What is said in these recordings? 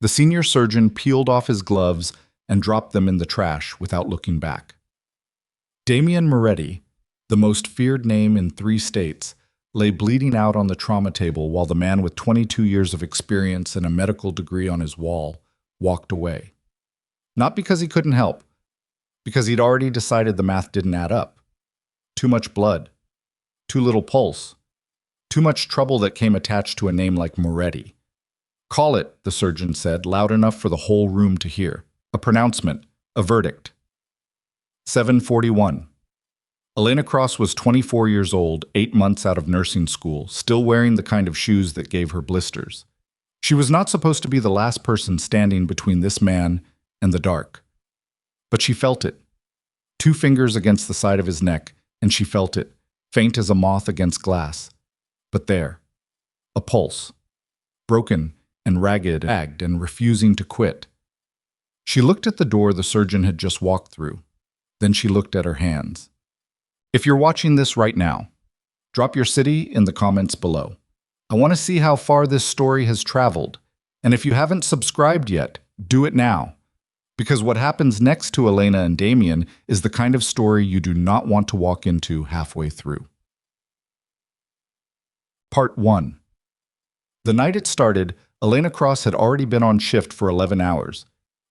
The senior surgeon peeled off his gloves and dropped them in the trash without looking back. Damian Moretti, the most feared name in 3 states, lay bleeding out on the trauma table while the man with 22 years of experience and a medical degree on his wall walked away. Not because he couldn't help, because he'd already decided the math didn't add up. Too much blood, too little pulse, too much trouble that came attached to a name like Moretti. "Call it," the surgeon said, loud enough for the whole room to hear. A pronouncement, a verdict. 7:41. Elena Cross was 24 years old, 8 months out of nursing school, still wearing the kind of shoes that gave her blisters. She was not supposed to be the last person standing between this man and the dark. But she felt it. 2 fingers against the side of his neck, and she felt it, faint as a moth against glass. But there, a pulse, broken and ragged and refusing to quit. She looked at the door the surgeon had just walked through. Then she looked at her hands. If you're watching this right now, drop your city in the comments below. I want to see how far this story has traveled. And if you haven't subscribed yet, do it now. Because what happens next to Elena and Damian is the kind of story you do not want to walk into halfway through. Part 1. The night it started, Elena Cross had already been on shift for 11 hours.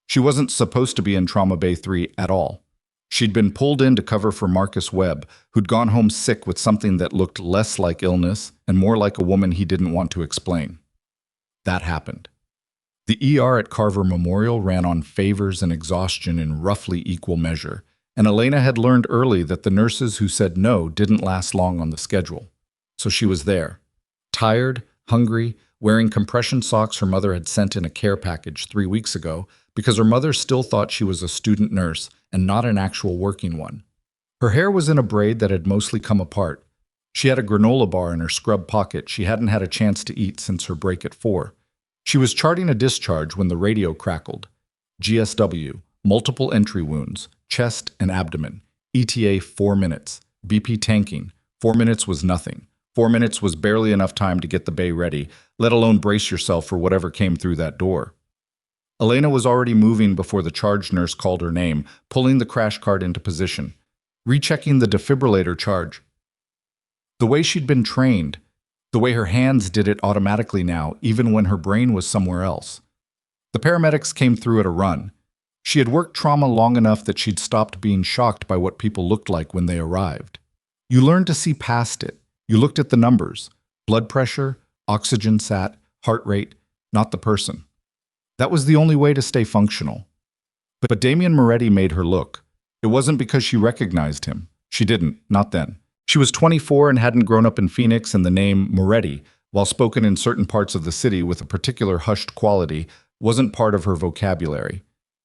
She wasn't supposed to be in Trauma Bay 3 at all. She'd been pulled in to cover for Marcus Webb, who'd gone home sick with something that looked less like illness and more like a woman he didn't want to explain. That happened. The ER at Carver Memorial ran on favors and exhaustion in roughly equal measure, and Elena had learned early that the nurses who said no didn't last long on the schedule. So she was there, tired, hungry, wearing compression socks her mother had sent in a care package 3 weeks ago because her mother still thought she was a student nurse and not an actual working one. Her hair was in a braid that had mostly come apart. She had a granola bar in her scrub pocket she hadn't had a chance to eat since her break at 4. She was charting a discharge when the radio crackled. GSW, multiple entry wounds, chest and abdomen. ETA 4 minutes. BP tanking. 4 minutes was nothing. 4 minutes was barely enough time to get the bay ready, let alone brace yourself for whatever came through that door. Elena was already moving before the charge nurse called her name, pulling the crash cart into position, rechecking the defibrillator charge. The way she'd been trained, the way her hands did it automatically now, even when her brain was somewhere else. The paramedics came through at a run. She had worked trauma long enough that she'd stopped being shocked by what people looked like when they arrived. You learned to see past it. You looked at the numbers, blood pressure, oxygen sat, heart rate, not the person. That was the only way to stay functional. But Damian Moretti made her look. It wasn't because she recognized him. She didn't, not then. She was 24 and hadn't grown up in Phoenix, and the name Moretti, while spoken in certain parts of the city with a particular hushed quality, wasn't part of her vocabulary.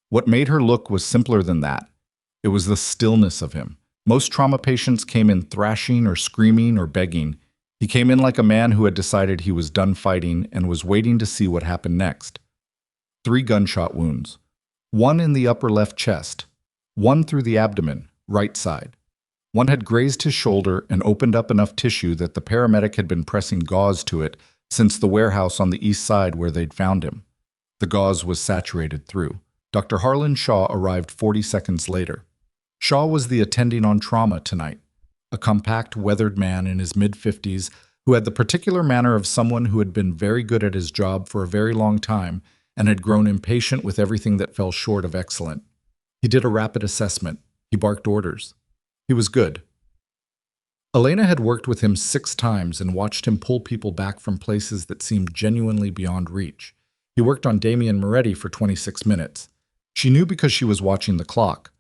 What made her look was simpler than that. It was the stillness of him. Most trauma patients came in thrashing or screaming or begging. He came in like a man who had decided he was done fighting and was waiting to see what happened next. 3 gunshot wounds. 1 in the upper left chest. 1 through the abdomen, right side. 1 had grazed his shoulder and opened up enough tissue that the paramedic had been pressing gauze to it since the warehouse on the east side where they'd found him. The gauze was saturated through. Dr. Harlan Shaw arrived 40 seconds later. Shaw was the attending on trauma tonight, a compact, weathered man in his mid-50s who had the particular manner of someone who had been very good at his job for a very long time and had grown impatient with everything that fell short of excellent. He did a rapid assessment. He barked orders. He was good. Elena had worked with him 6 times and watched him pull people back from places that seemed genuinely beyond reach. He worked on Damian Moretti for 26 minutes. She knew because she was watching the clock.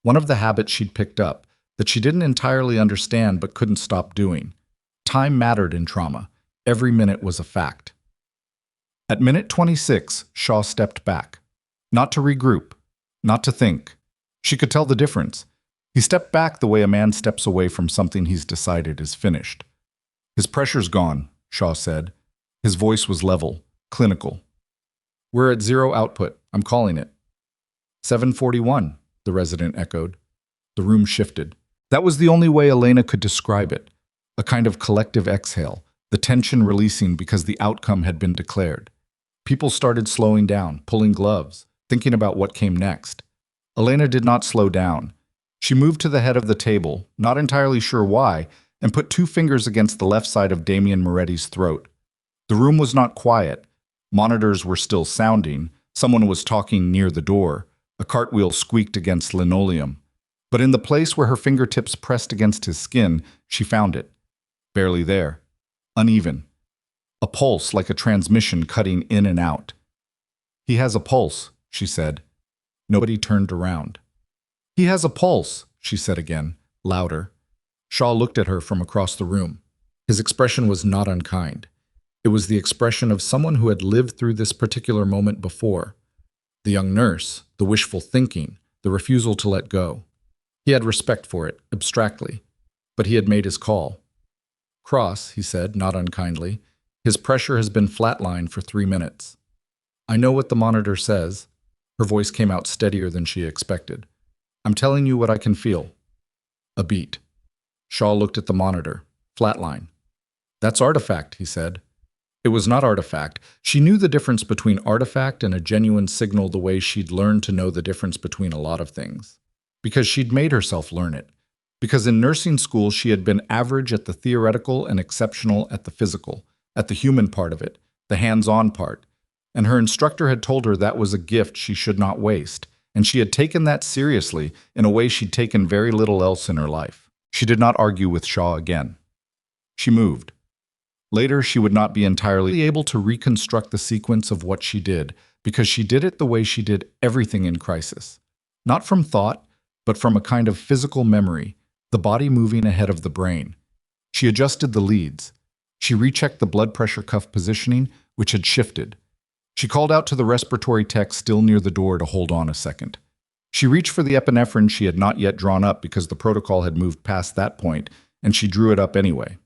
One of the habits she'd picked up, that she didn't entirely understand but couldn't stop doing. Time mattered in trauma. Every minute was a fact. At minute 26, Shaw stepped back. Not to regroup, not to think. She could tell the difference. He stepped back the way a man steps away from something he's decided is finished. His pressure's gone, Shaw said. His voice was level, clinical. We're at 0 output. I'm calling it. 7:41, the resident echoed. The room shifted. That was the only way Elena could describe it. A kind of collective exhale, the tension releasing because the outcome had been declared. People started slowing down, pulling gloves, thinking about what came next. Elena did not slow down. She moved to the head of the table, not entirely sure why, and put 2 fingers against the left side of Damien Moretti's throat. The room was not quiet. Monitors were still sounding. Someone was talking near the door. A cartwheel squeaked against linoleum. But in the place where her fingertips pressed against his skin, she found it. Barely there. Uneven. A pulse like a transmission cutting in and out. "He has a pulse," she said. Nobody turned around. "He has a pulse," she said again, louder. Shaw looked at her from across the room. His expression was not unkind. It was the expression of someone who had lived through this particular moment before. The young nurse, the wishful thinking, the refusal to let go. He had respect for it, abstractly, but he had made his call. "Cross," he said, not unkindly. "His pressure has been flatlined for 3 minutes. I know what the monitor says." Her voice came out steadier than she expected. "I'm telling you what I can feel." A beat. Shaw looked at the monitor. Flatline. "That's artifact," he said. It was not artifact. She knew the difference between artifact and a genuine signal the way she'd learned to know the difference between a lot of things. Because she'd made herself learn it. Because in nursing school she had been average at the theoretical and exceptional at the physical, at the human part of it, the hands-on part. And her instructor had told her that was a gift she should not waste, and she had taken that seriously in a way she'd taken very little else in her life. She did not argue with Shaw again. She moved. Later, she would not be entirely able to reconstruct the sequence of what she did, because she did it the way she did everything in crisis. Not from thought, but from a kind of physical memory, the body moving ahead of the brain. She adjusted the leads. She rechecked the blood pressure cuff positioning, which had shifted. She called out to the respiratory tech still near the door to hold on a second. She reached for the epinephrine she had not yet drawn up because the protocol had moved past that point, and she drew it up anyway.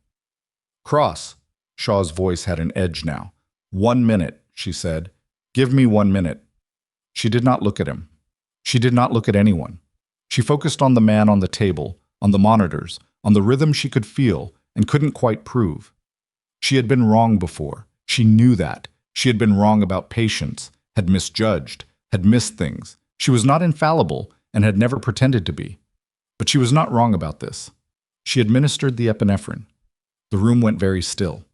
"Cross." Shaw's voice had an edge now. "1 minute," she said. "Give me 1 minute." She did not look at him. She did not look at anyone. She focused on the man on the table, on the monitors, on the rhythm she could feel and couldn't quite prove. She had been wrong before. She knew that. She had been wrong about patients, had misjudged, had missed things. She was not infallible and had never pretended to be. But she was not wrong about this. She administered the epinephrine. The room went very still.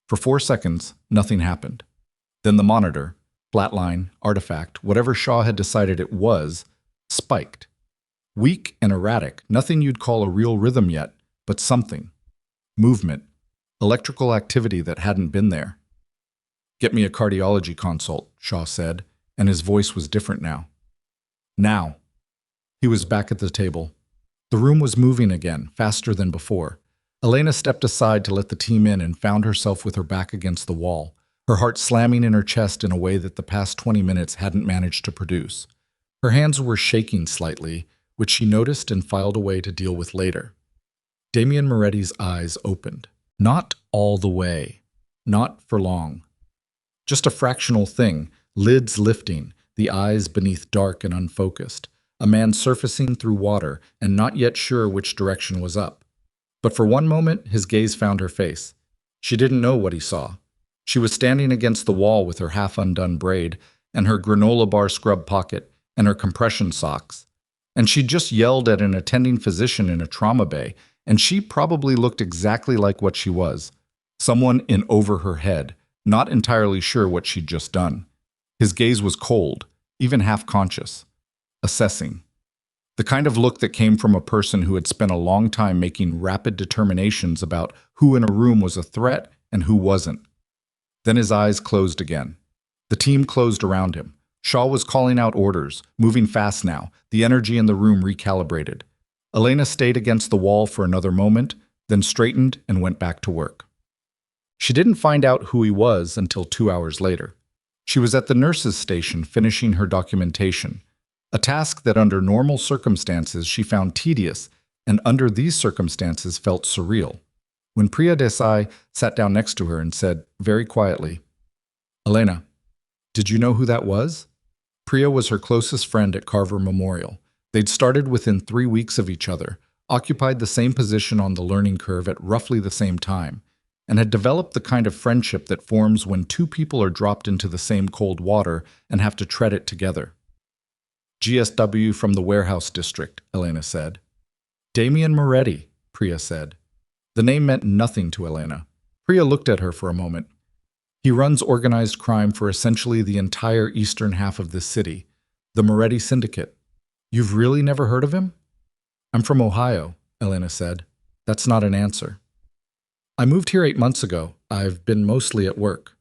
For 4 seconds, nothing happened. Then the monitor, flatline, artifact, whatever Shaw had decided it was, spiked. Weak and erratic, nothing you'd call a real rhythm yet, but something. Movement. Electrical activity that hadn't been there. "Get me a cardiology consult," Shaw said, and his voice was different now. Now. He was back at the table. The room was moving again, faster than before. Elena stepped aside to let the team in and found herself with her back against the wall, her heart slamming in her chest in a way that the past 20 minutes hadn't managed to produce. Her hands were shaking slightly, which she noticed and filed away to deal with later. Damien Moretti's eyes opened. Not all the way. Not for long. Just a fractional thing, lids lifting, the eyes beneath dark and unfocused, a man surfacing through water and not yet sure which direction was up. But for one moment, his gaze found her face. She didn't know what he saw. She was standing against the wall with her half-undone braid and her granola bar scrub pocket and her compression socks. And she'd just yelled at an attending physician in a trauma bay, and she probably looked exactly like what she was. Someone in over her head, not entirely sure what she'd just done. His gaze was cold, even half-conscious. Assessing. The kind of look that came from a person who had spent a long time making rapid determinations about who in a room was a threat and who wasn't. Then his eyes closed again. The team closed around him. Shaw was calling out orders, moving fast now, the energy in the room recalibrated. Elena stayed against the wall for another moment, then straightened and went back to work. She didn't find out who he was until 2 hours later. She was at the nurse's station finishing her documentation. A task that under normal circumstances she found tedious, and under these circumstances felt surreal. When Priya Desai sat down next to her and said, very quietly, "Elena, did you know who that was?" Priya was her closest friend at Carver Memorial. They'd started within 3 weeks of each other, occupied the same position on the learning curve at roughly the same time. and had developed the kind of friendship that forms when two people are dropped into the same cold water and have to tread it together. GSW from the warehouse district, Elena said. Damian Moretti, Priya said. The name meant nothing to Elena. Priya looked at her for a moment. He runs organized crime for essentially the entire eastern half of this city, the Moretti Syndicate. You've really never heard of him? I'm from Ohio, Elena said. That's not an answer. I moved here 8 months ago. I've been mostly at work.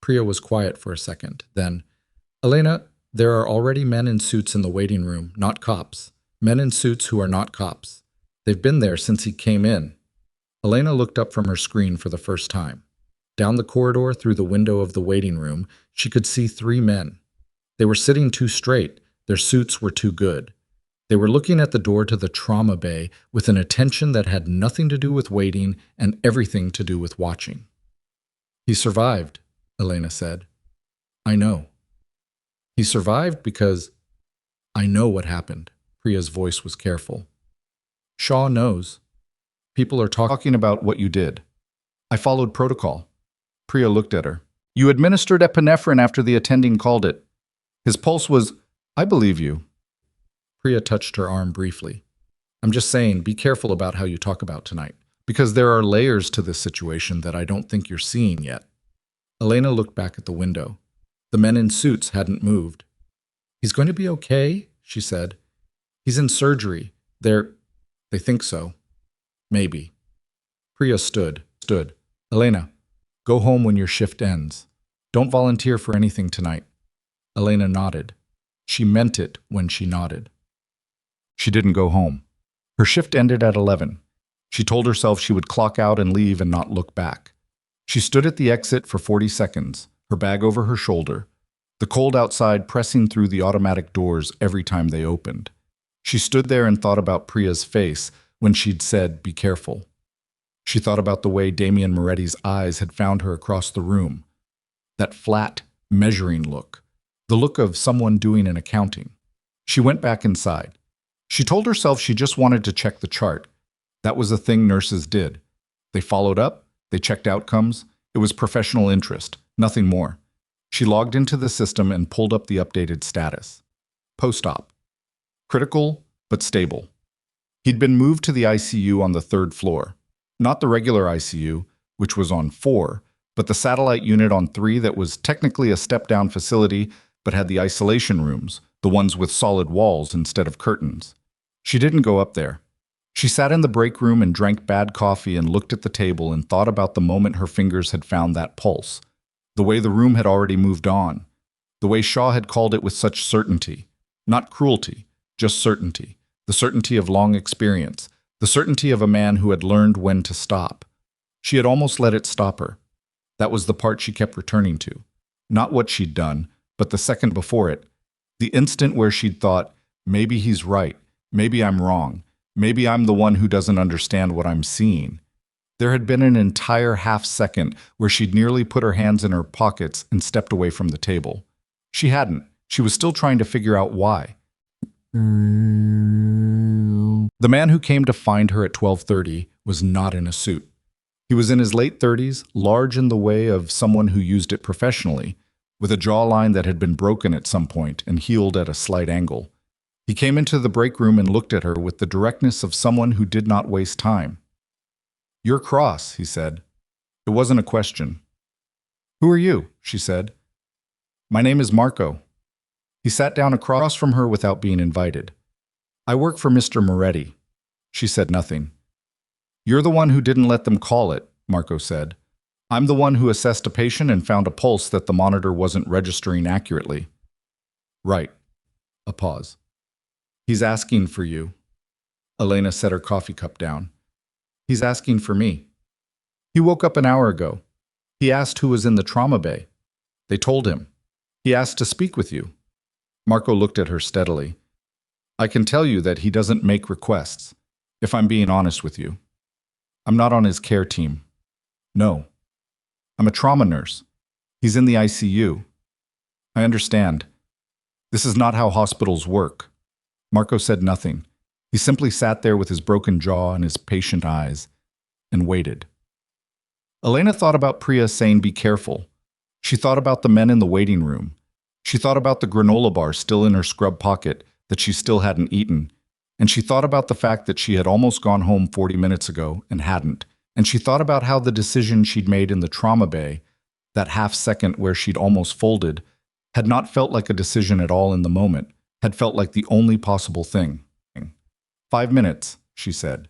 Priya was quiet for a second. Then, Elena, there are already men in suits in the waiting room, not cops. Men in suits who are not cops. They've been there since he came in. Elena looked up from her screen for the first time. Down the corridor through the window of the waiting room, she could see 3 men. They were sitting too straight. Their suits were too good. They were looking at the door to the trauma bay with an attention that had nothing to do with waiting and everything to do with watching. He survived, Elena said. I know. He survived because I know what happened. Priya's voice was careful. Shaw knows. People are talking about what you did. I followed protocol. Priya looked at her. You administered epinephrine after the attending called it. His pulse was, I believe you. Priya touched her arm briefly. I'm just saying, be careful about how you talk about tonight, because there are layers to this situation that I don't think you're seeing yet. Elena looked back at the window. The men in suits hadn't moved. He's going to be okay, she said. He's in surgery. They think so. Maybe. Priya stood. Elena, go home when your shift ends. Don't volunteer for anything tonight. Elena nodded. She meant it when she nodded. She didn't go home. Her shift ended at 11. She told herself she would clock out and leave and not look back. She stood at the exit for 40 seconds, her bag over her shoulder, the cold outside pressing through the automatic doors every time they opened. She stood there and thought about Priya's face when she'd said, be careful. She thought about the way Damian Moretti's eyes had found her across the room. That flat, measuring look. The look of someone doing an accounting. She went back inside. She told herself she just wanted to check the chart. That was the thing nurses did. They followed up, they checked outcomes. It was professional interest, nothing more. She logged into the system and pulled up the updated status. Post-op. Critical, but stable. He'd been moved to the ICU on the 3rd floor. Not the regular ICU, which was on 4, but the satellite unit on 3 that was technically a step-down facility but had the isolation rooms, the ones with solid walls instead of curtains. She didn't go up there. She sat in the break room and drank bad coffee and looked at the table and thought about the moment her fingers had found that pulse, the way the room had already moved on, the way Shaw had called it with such certainty, not cruelty, just certainty, the certainty of long experience, the certainty of a man who had learned when to stop. She had almost let it stop her. That was the part she kept returning to, not what she'd done, but the second before it, the instant where she'd thought, maybe he's right, maybe I'm wrong, maybe I'm the one who doesn't understand what I'm seeing. There had been an entire half-second where she'd nearly put her hands in her pockets and stepped away from the table. She hadn't. She was still trying to figure out why. The man who came to find her at 12:30 was not in a suit. He was in his late 30s, large in the way of someone who used it professionally, with a jawline that had been broken at some point and healed at a slight angle. He came into the break room and looked at her with the directness of someone who did not waste time. You're cross, he said. It wasn't a question. Who are you? She said. My name is Marco. He sat down across from her without being invited. I work for Mr. Moretti. She said nothing. You're the one who didn't let them call it, Marco said. I'm the one who assessed a patient and found a pulse that the monitor wasn't registering accurately. Right. A pause. He's asking for you. Elena set her coffee cup down. He's asking for me. He woke up an hour ago. He asked who was in the trauma bay. They told him. He asked to speak with you. Marco looked at her steadily. I can tell you that he doesn't make requests, if I'm being honest with you. I'm not on his care team. No. I'm a trauma nurse. He's in the ICU. I understand. This is not how hospitals work. Marco said nothing. He simply sat there with his broken jaw and his patient eyes, and waited. Elena thought about Priya saying be careful. She thought about the men in the waiting room. She thought about the granola bar still in her scrub pocket that she still hadn't eaten. And she thought about the fact that she had almost gone home 40 minutes ago and hadn't. And she thought about how the decision she'd made in the trauma bay, that half second where she'd almost folded, had not felt like a decision at all in the moment, had felt like the only possible thing. 5 minutes, she said.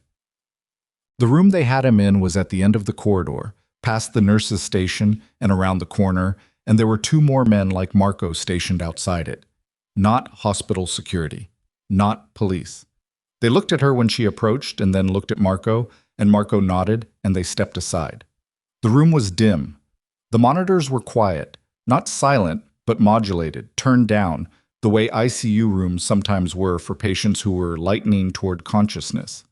The room they had him in was at the end of the corridor, past the nurse's station and around the corner, and there were two more men like Marco stationed outside it. Not hospital security. Not police. They looked at her when she approached and then looked at Marco, and Marco nodded and they stepped aside. The room was dim. The monitors were quiet, not silent, but modulated, turned down, the way ICU rooms sometimes were for patients who were lightening toward consciousness.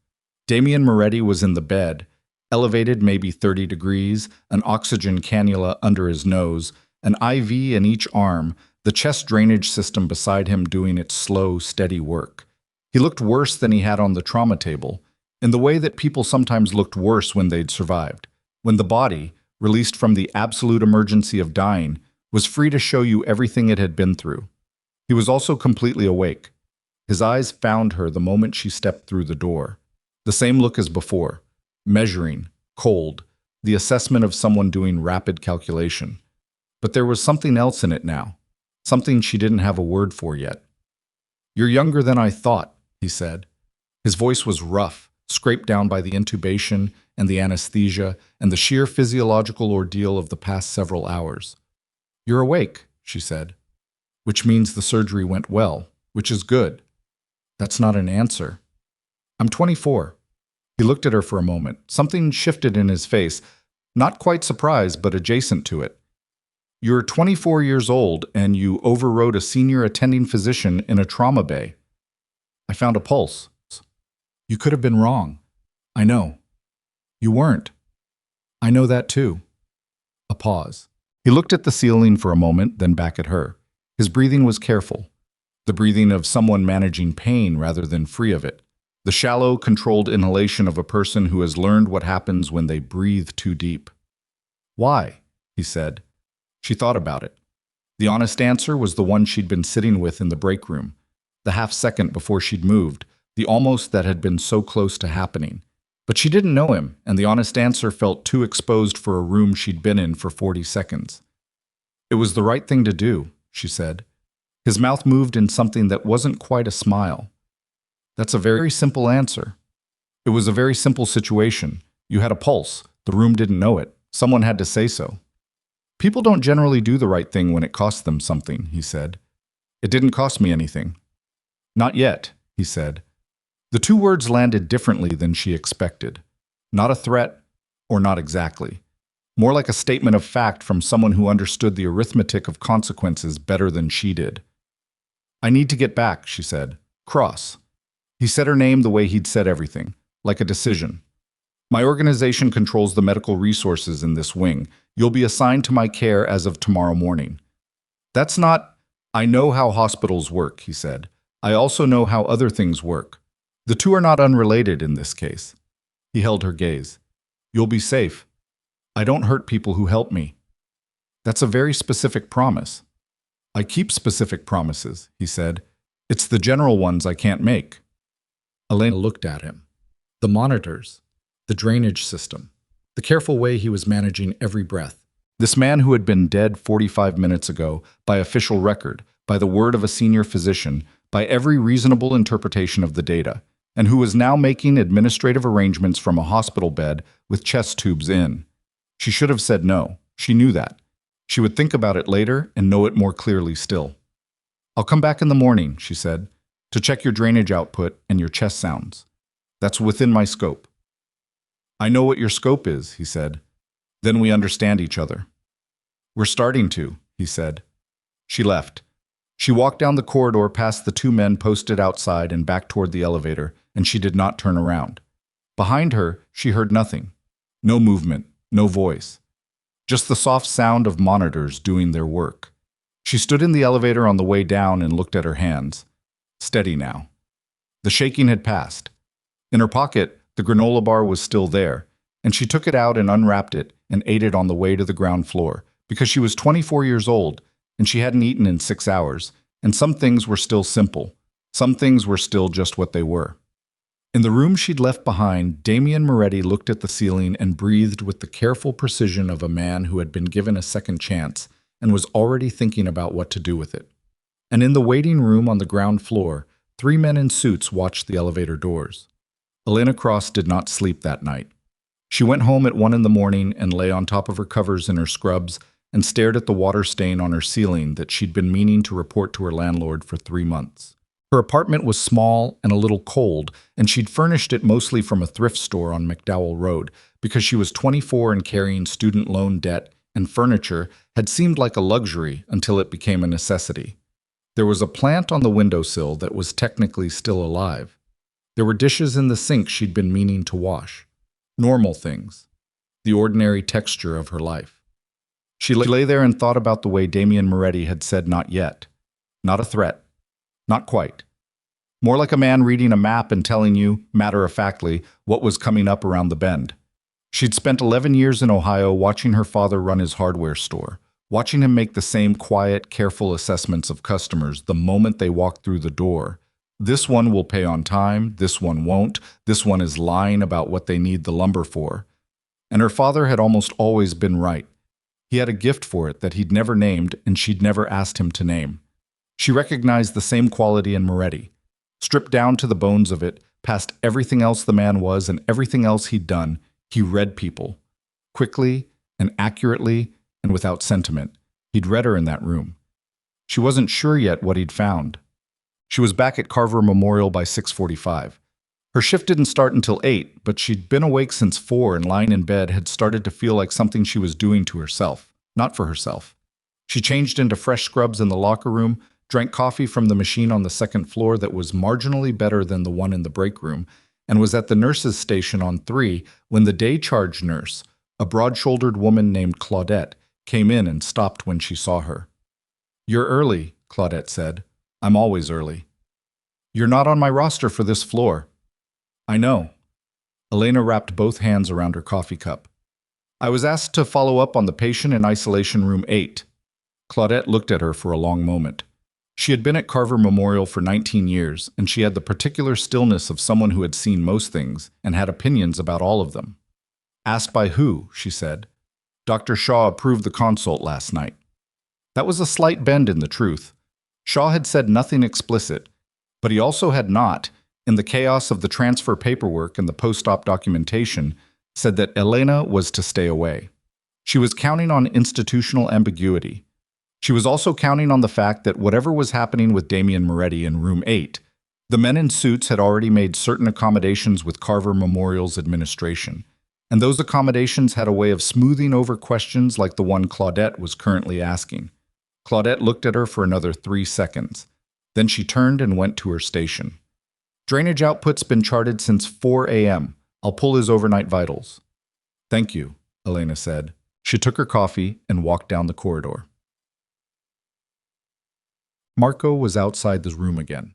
Damien Moretti was in the bed, elevated maybe 30 degrees, an oxygen cannula under his nose, an IV in each arm, the chest drainage system beside him doing its slow, steady work. He looked worse than he had on the trauma table, in the way that people sometimes looked worse when they'd survived, when the body, released from the absolute emergency of dying, was free to show you everything it had been through. He was also completely awake. His eyes found her the moment she stepped through the door. The same look as before, measuring, cold, the assessment of someone doing rapid calculation. But there was something else in it now, something she didn't have a word for yet. "You're younger than I thought," he said. His voice was rough, scraped down by the intubation and the anesthesia and the sheer physiological ordeal of the past several hours. "You're awake," she said. "Which means the surgery went well, which is good." "That's not an answer." "I'm 24. He looked at her for a moment. Something shifted in his face, not quite surprise, but adjacent to it. "You're 24 years old, and you overrode a senior attending physician in a trauma bay." "I found a pulse." "You could have been wrong." "I know." "You weren't." "I know that too." A pause. He looked at the ceiling for a moment, then back at her. His breathing was careful, the breathing of someone managing pain rather than free of it. The shallow, controlled inhalation of a person who has learned what happens when they breathe too deep. "Why?" he said. She thought about it. The honest answer was the one she'd been sitting with in the break room, the half second before she'd moved, the almost that had been so close to happening. But she didn't know him, and the honest answer felt too exposed for a room she'd been in for 40 seconds. "It was the right thing to do," she said. His mouth moved in something that wasn't quite a smile. "That's a very simple answer. It was a very simple situation. You had a pulse. The room didn't know it. Someone had to say so." "People don't generally do the right thing when it costs them something," he said. "It didn't cost me anything." "Not yet," he said. The two words landed differently than she expected. Not a threat, or not exactly. More like a statement of fact from someone who understood the arithmetic of consequences better than she did. "I need to get back," she said. "Cross." He said her name the way he'd said everything, like a decision. "My organization controls the medical resources in this wing. You'll be assigned to my care as of tomorrow morning." "That's not—" "I know how hospitals work," he said. "I also know how other things work. The two are not unrelated in this case." He held her gaze. "You'll be safe. I don't hurt people who help me." "That's a very specific promise." "I keep specific promises," he said. "It's the general ones I can't make." Elena looked at him. The monitors, the drainage system, the careful way he was managing every breath. This man who had been dead 45 minutes ago, by official record, by the word of a senior physician, by every reasonable interpretation of the data, and who was now making administrative arrangements from a hospital bed with chest tubes in. She should have said no. She knew that. She would think about it later and know it more clearly still. "I'll come back in the morning," she said, "to check your drainage output and your chest sounds. That's within my scope." "I know what your scope is," he said. "Then we understand each other." "We're starting to," he said. She left. She walked down the corridor past the two men posted outside and back toward the elevator, and she did not turn around. Behind her, she heard nothing. No movement, no voice. Just the soft sound of monitors doing their work. She stood in the elevator on the way down and looked at her hands. Steady now. The shaking had passed. In her pocket, the granola bar was still there, and she took it out and unwrapped it, and ate it on the way to the ground floor, because she was 24 years old and she hadn't eaten in 6 hours, and some things were still simple. Some things were still just what they were. In the room she'd left behind, Damien Moretti looked at the ceiling and breathed with the careful precision of a man who had been given a second chance and was already thinking about what to do with it. And in the waiting room on the ground floor, 3 men in suits watched the elevator doors. Elena Cross did not sleep that night. She went home at 1 in the morning and lay on top of her covers in her scrubs and stared at the water stain on her ceiling that she'd been meaning to report to her landlord for 3 months. Her apartment was small and a little cold, and she'd furnished it mostly from a thrift store on McDowell Road because she was 24 and carrying student loan debt, and furniture had seemed like a luxury until it became a necessity. There was a plant on the windowsill that was technically still alive. There were dishes in the sink she'd been meaning to wash. Normal things. The ordinary texture of her life. She lay there and thought about the way Damien Moretti had said not yet. Not a threat. Not quite. More like a man reading a map and telling you, matter-of-factly, what was coming up around the bend. She'd spent 11 years in Ohio watching her father run his hardware store, watching him make the same quiet, careful assessments of customers the moment they walked through the door. This one will pay on time, this one won't, this one is lying about what they need the lumber for. And her father had almost always been right. He had a gift for it that he'd never named and she'd never asked him to name. She recognized the same quality in Moretti. Stripped down to the bones of it, past everything else the man was and everything else he'd done, he read people. Quickly and accurately and without sentiment. He'd read her in that room. She wasn't sure yet what he'd found. She was back at Carver Memorial by 6:45. Her shift didn't start until 8, but she'd been awake since 4 and lying in bed had started to feel like something she was doing to herself, not for herself. She changed into fresh scrubs in the locker room, drank coffee from the machine on the second floor that was marginally better than the one in the break room, and was at the nurse's station on 3 when the day charge nurse, a broad-shouldered woman named Claudette, came in and stopped when she saw her. "You're early," Claudette said. "I'm always early." "You're not on my roster for this floor." "I know." Elena wrapped both hands around her coffee cup. "I was asked to follow up on the patient in isolation room 8. Claudette looked at her for a long moment. She had been at Carver Memorial for 19 years, and she had the particular stillness of someone who had seen most things and had opinions about all of them. "Asked by who?" she said. "Dr. Shaw approved the consult last night." That was a slight bend in the truth. Shaw had said nothing explicit, but he also had not, in the chaos of the transfer paperwork and the post-op documentation, said that Elena was to stay away. She was counting on institutional ambiguity. She was also counting on the fact that whatever was happening with Damien Moretti in room 8, the men in suits had already made certain accommodations with Carver Memorial's administration, and those accommodations had a way of smoothing over questions like the one Claudette was currently asking. Claudette looked at her for another 3 seconds. Then she turned and went to her station. "Drainage output's been charted since 4 a.m. I'll pull his overnight vitals." "Thank you," Elena said. She took her coffee and walked down the corridor. Marco was outside the room again.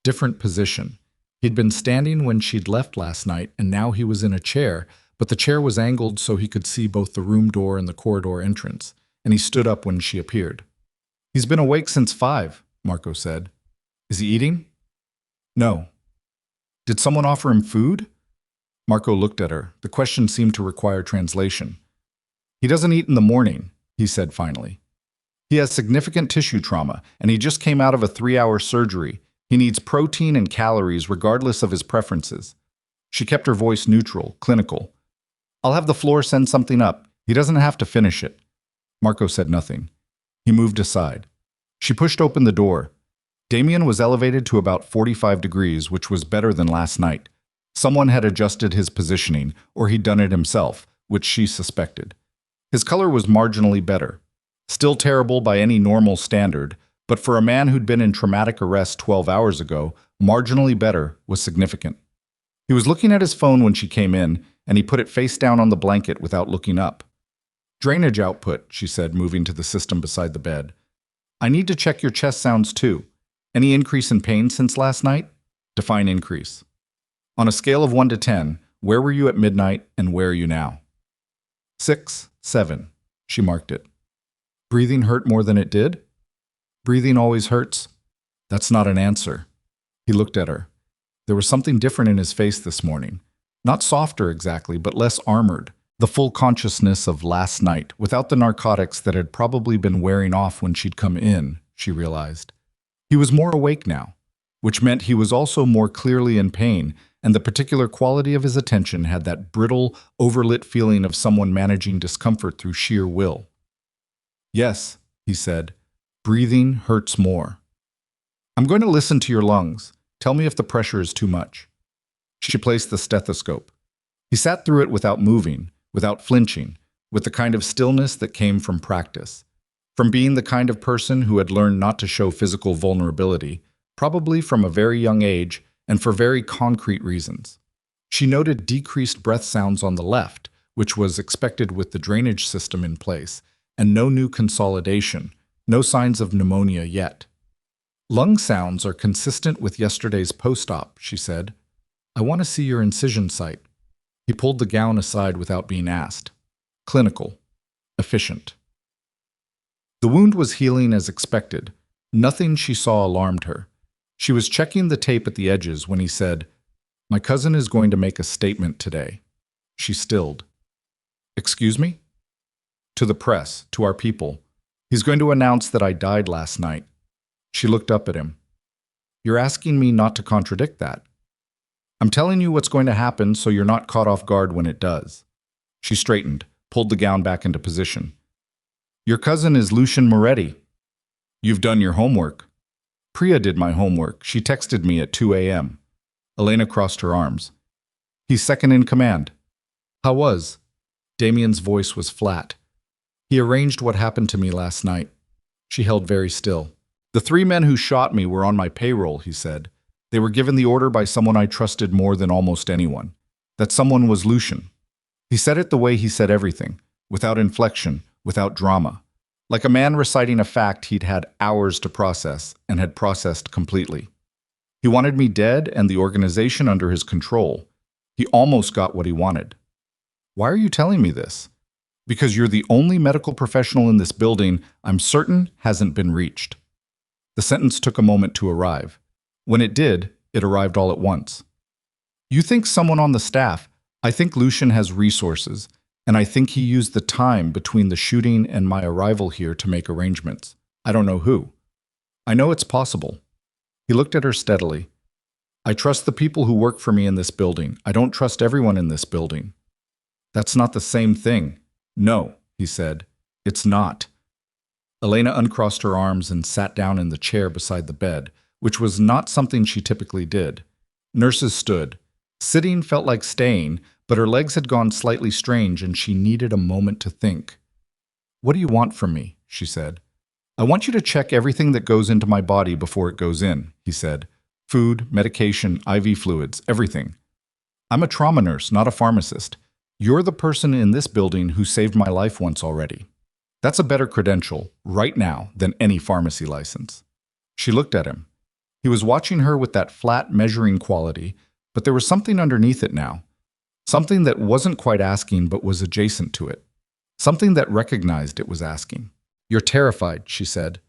Different position. He'd been standing when she'd left last night, and now he was in a chair, but the chair was angled so he could see both the room door and the corridor entrance, and he stood up when she appeared. "He's been awake since 5, Marco said. "Is he eating?" "No." "Did someone offer him food?" Marco looked at her. The question seemed to require translation. "He doesn't eat in the morning," he said finally. "He has significant tissue trauma, and he just came out of a 3-hour surgery. He needs protein and calories regardless of his preferences." She kept her voice neutral, clinical. "I'll have the floor send something up. He doesn't have to finish it." Marco said nothing. He moved aside. She pushed open the door. Damien was elevated to about 45 degrees, which was better than last night. Someone had adjusted his positioning, or he'd done it himself, which she suspected. His color was marginally better. Still terrible by any normal standard, but for a man who'd been in traumatic arrest 12 hours ago, marginally better was significant. He was looking at his phone when she came in, and he put it face down on the blanket without looking up. "Drainage output," she said, moving to the system beside the bed. "I need to check your chest sounds too. Any increase in pain since last night? Define increase. On a scale of 1 to 10, where were you at midnight and where are you now?" 6, 7. She marked it. Breathing hurt more than it did? Breathing always hurts? That's not an answer. He looked at her. There was something different in his face this morning. Not softer exactly, but less armored. The full consciousness of last night, without the narcotics that had probably been wearing off when she'd come in, she realized. He was more awake now, which meant he was also more clearly in pain, and the particular quality of his attention had that brittle, overlit feeling of someone managing discomfort through sheer will. Yes, he said, breathing hurts more. I'm going to listen to your lungs. Tell me if the pressure is too much. She placed the stethoscope. He sat through it without moving, without flinching, with the kind of stillness that came from practice. From being the kind of person who had learned not to show physical vulnerability, probably from a very young age and for very concrete reasons. She noted decreased breath sounds on the left, which was expected with the drainage system in place, and no new consolidation, no signs of pneumonia yet. Lung sounds are consistent with yesterday's post-op, she said. I want to see your incision site. He pulled the gown aside without being asked. Clinical. Efficient. The wound was healing as expected. Nothing she saw alarmed her. She was checking the tape at the edges when he said, My cousin is going to make a statement today. She stilled. Excuse me? To the press, to our people. He's going to announce that I died last night. She looked up at him. You're asking me not to contradict that. I'm telling you what's going to happen so you're not caught off guard when it does. She straightened, pulled the gown back into position. Your cousin is Lucian Moretti. You've done your homework. Priya did my homework. She texted me at 2 a.m. Elena crossed her arms. He's second in command. How was? Damien's voice was flat. He arranged what happened to me last night. She held very still. The 3 men who shot me were on my payroll, he said. They were given the order by someone I trusted more than almost anyone. That someone was Lucian. He said it the way he said everything, without inflection, without drama. Like a man reciting a fact he'd had hours to process and had processed completely. He wanted me dead and the organization under his control. He almost got what he wanted. Why are you telling me this? Because you're the only medical professional in this building I'm certain hasn't been reached. The sentence took a moment to arrive. When it did, it arrived all at once. You think someone on the staff. I think Lucian has resources, and I think he used the time between the shooting and my arrival here to make arrangements. I don't know who. I know it's possible. He looked at her steadily. I trust the people who work for me in this building. I don't trust everyone in this building. That's not the same thing. No, he said. It's not. Elena uncrossed her arms and sat down in the chair beside the bed, which was not something she typically did. Nurses stood. Sitting felt like staying, but her legs had gone slightly strange and she needed a moment to think. What do you want from me? She said. I want you to check everything that goes into my body before it goes in, he said. Food, medication, IV fluids, everything. I'm a trauma nurse, not a pharmacist. You're the person in this building who saved my life once already. That's a better credential, right now, than any pharmacy license. She looked at him. He was watching her with that flat measuring quality, but there was something underneath it now. Something that wasn't quite asking but was adjacent to it. Something that recognized it was asking. You're terrified, she said.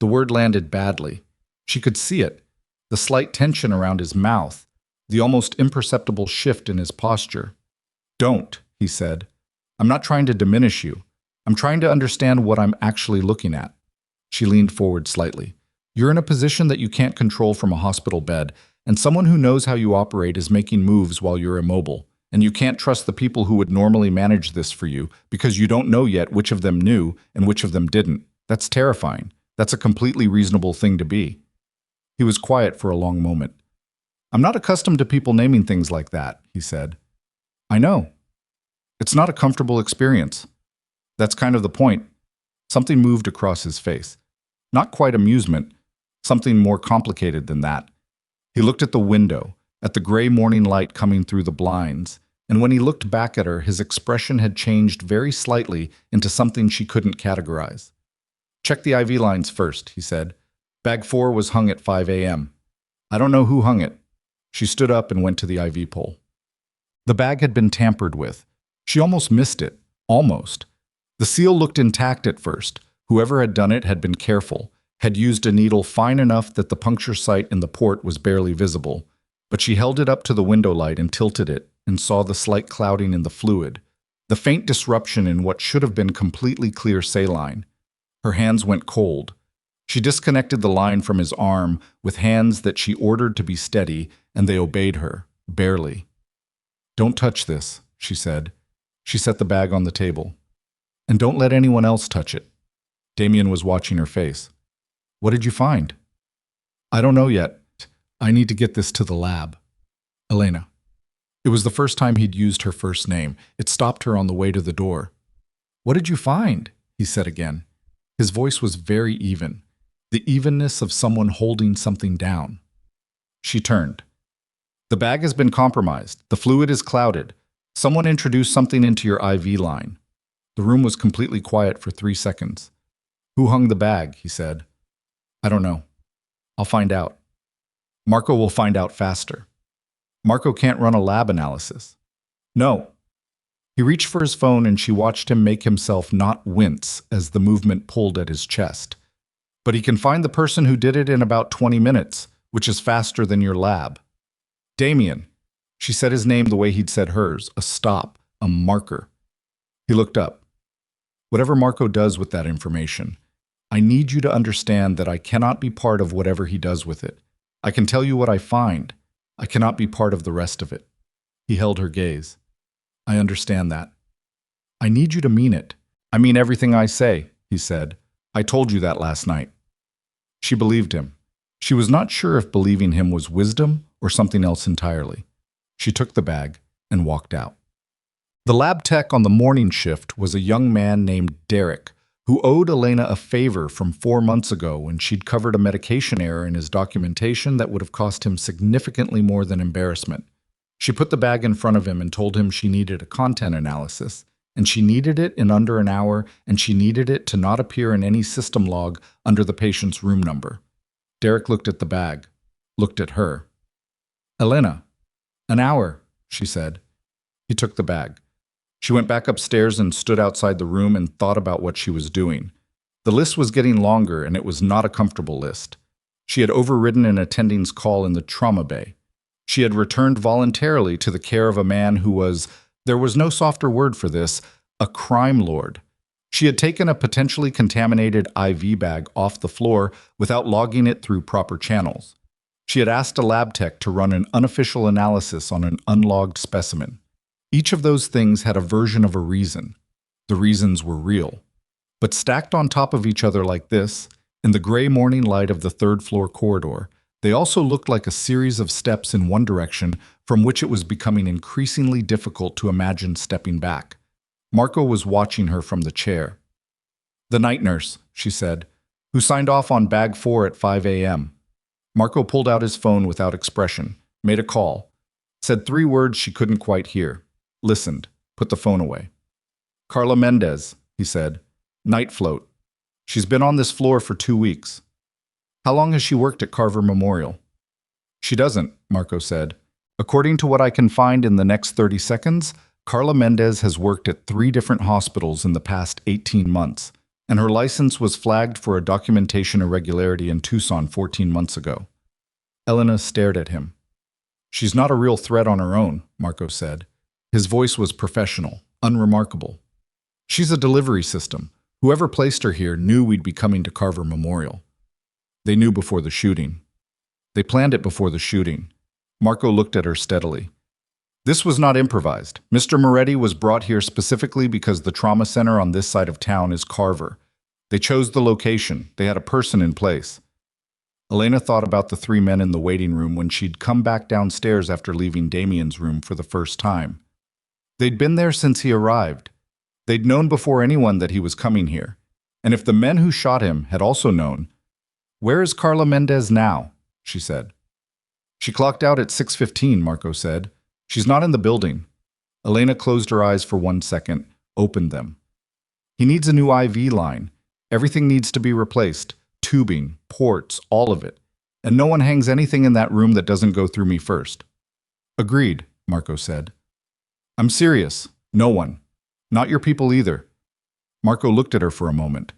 The word landed badly. She could see it. The slight tension around his mouth. The almost imperceptible shift in his posture. Don't, he said. I'm not trying to diminish you. I'm trying to understand what I'm actually looking at. She leaned forward slightly. You're in a position that you can't control from a hospital bed, and someone who knows how you operate is making moves while you're immobile, and you can't trust the people who would normally manage this for you because you don't know yet which of them knew and which of them didn't. That's terrifying. That's a completely reasonable thing to be. He was quiet for a long moment. I'm not accustomed to people naming things like that, he said. I know. It's not a comfortable experience. That's kind of the point. Something moved across his face. Not quite amusement, something more complicated than that. He looked at the window, at the gray morning light coming through the blinds, and when he looked back at her, his expression had changed very slightly into something she couldn't categorize. Check the IV lines first, he said. Bag 4 was hung at 5 a.m. I don't know who hung it. She stood up and went to the IV pole. The bag had been tampered with. She almost missed it. Almost. The seal looked intact at first. Whoever had done it had been careful, had used a needle fine enough that the puncture site in the port was barely visible. But she held it up to the window light and tilted it, and saw the slight clouding in the fluid, the faint disruption in what should have been completely clear saline. Her hands went cold. She disconnected the line from his arm with hands that she ordered to be steady, and they obeyed her, barely. "Don't touch this," she said. She set the bag on the table. "And don't let anyone else touch it." Damien was watching her face. "What did you find?" "I don't know yet. I need to get this to the lab." "Elena." It was the first time he'd used her first name. It stopped her on the way to the door. "What did you find?" he said again. His voice was very even, the evenness of someone holding something down. She turned. "The bag has been compromised. The fluid is clouded. Someone introduced something into your IV line." The room was completely quiet for 3 seconds. "Who hung the bag?" he said. "I don't know. I'll find out. Marco will find out faster. Marco can't run a lab analysis." "No." He reached for his phone and she watched him make himself not wince as the movement pulled at his chest. "But he can find the person who did it in about 20 minutes, which is faster than your lab." "Damien." She said his name the way he'd said hers, a stop, a marker. He looked up. "Whatever Marco does with that information, I need you to understand that I cannot be part of whatever he does with it. I can tell you what I find. I cannot be part of the rest of it." He held her gaze. "I understand that. I need you to mean it." "I mean everything I say," he said. "I told you that last night." She believed him. She was not sure if believing him was wisdom or something else entirely. She took the bag and walked out. The lab tech on the morning shift was a young man named Derek, who owed Elena a favor from 4 months ago when she'd covered a medication error in his documentation that would have cost him significantly more than embarrassment. She put the bag in front of him and told him she needed a content analysis, and she needed it in under an hour, and she needed it to not appear in any system log under the patient's room number. Derek looked at the bag, looked at her. "Elena." "An hour," she said. He took the bag. She went back upstairs and stood outside the room and thought about what she was doing. The list was getting longer, and it was not a comfortable list. She had overridden an attending's call in the trauma bay. She had returned voluntarily to the care of a man who was, there was no softer word for this, a crime lord. She had taken a potentially contaminated IV bag off the floor without logging it through proper channels. She had asked a lab tech to run an unofficial analysis on an unlogged specimen. Each of those things had a version of a reason. The reasons were real. But stacked on top of each other like this, in the gray morning light of the third-floor corridor, they also looked like a series of steps in one direction from which it was becoming increasingly difficult to imagine stepping back. Marco was watching her from the chair. "The night nurse," she said, "who signed off on bag 4 at 5 a.m. Marco pulled out his phone without expression, made a call, said 3 words she couldn't quite hear, listened, put the phone away. "Carla Mendez," he said. "Night float. She's been on this floor for 2 weeks. How long has she worked at Carver Memorial?" "She doesn't," Marco said. "According to what I can find in the next 30 seconds, Carla Mendez has worked at 3 different hospitals in the past 18 months, and her license was flagged for a documentation irregularity in Tucson 14 months ago." Elena stared at him. "She's not a real threat on her own," Marco said. His voice was professional, unremarkable. "She's a delivery system. Whoever placed her here knew we'd be coming to Carver Memorial. They knew before the shooting. They planned it before the shooting." Marco looked at her steadily. "This was not improvised. Mr. Moretti was brought here specifically because the trauma center on this side of town is Carver. They chose the location. They had a person in place." Elena thought about the 3 men in the waiting room when she'd come back downstairs after leaving Damien's room for the first time. They'd been there since he arrived. They'd known before anyone that he was coming here. And if the men who shot him had also known, "Where is Carla Mendez now?" she said. "She clocked out at 6:15, Marco said. "She's not in the building." Elena closed her eyes for 1 second, opened them. "He needs a new IV line. Everything needs to be replaced. Tubing, ports, all of it. And no one hangs anything in that room that doesn't go through me first." "Agreed," Marco said. "I'm serious. No one. Not your people either. Marco looked at her for a moment,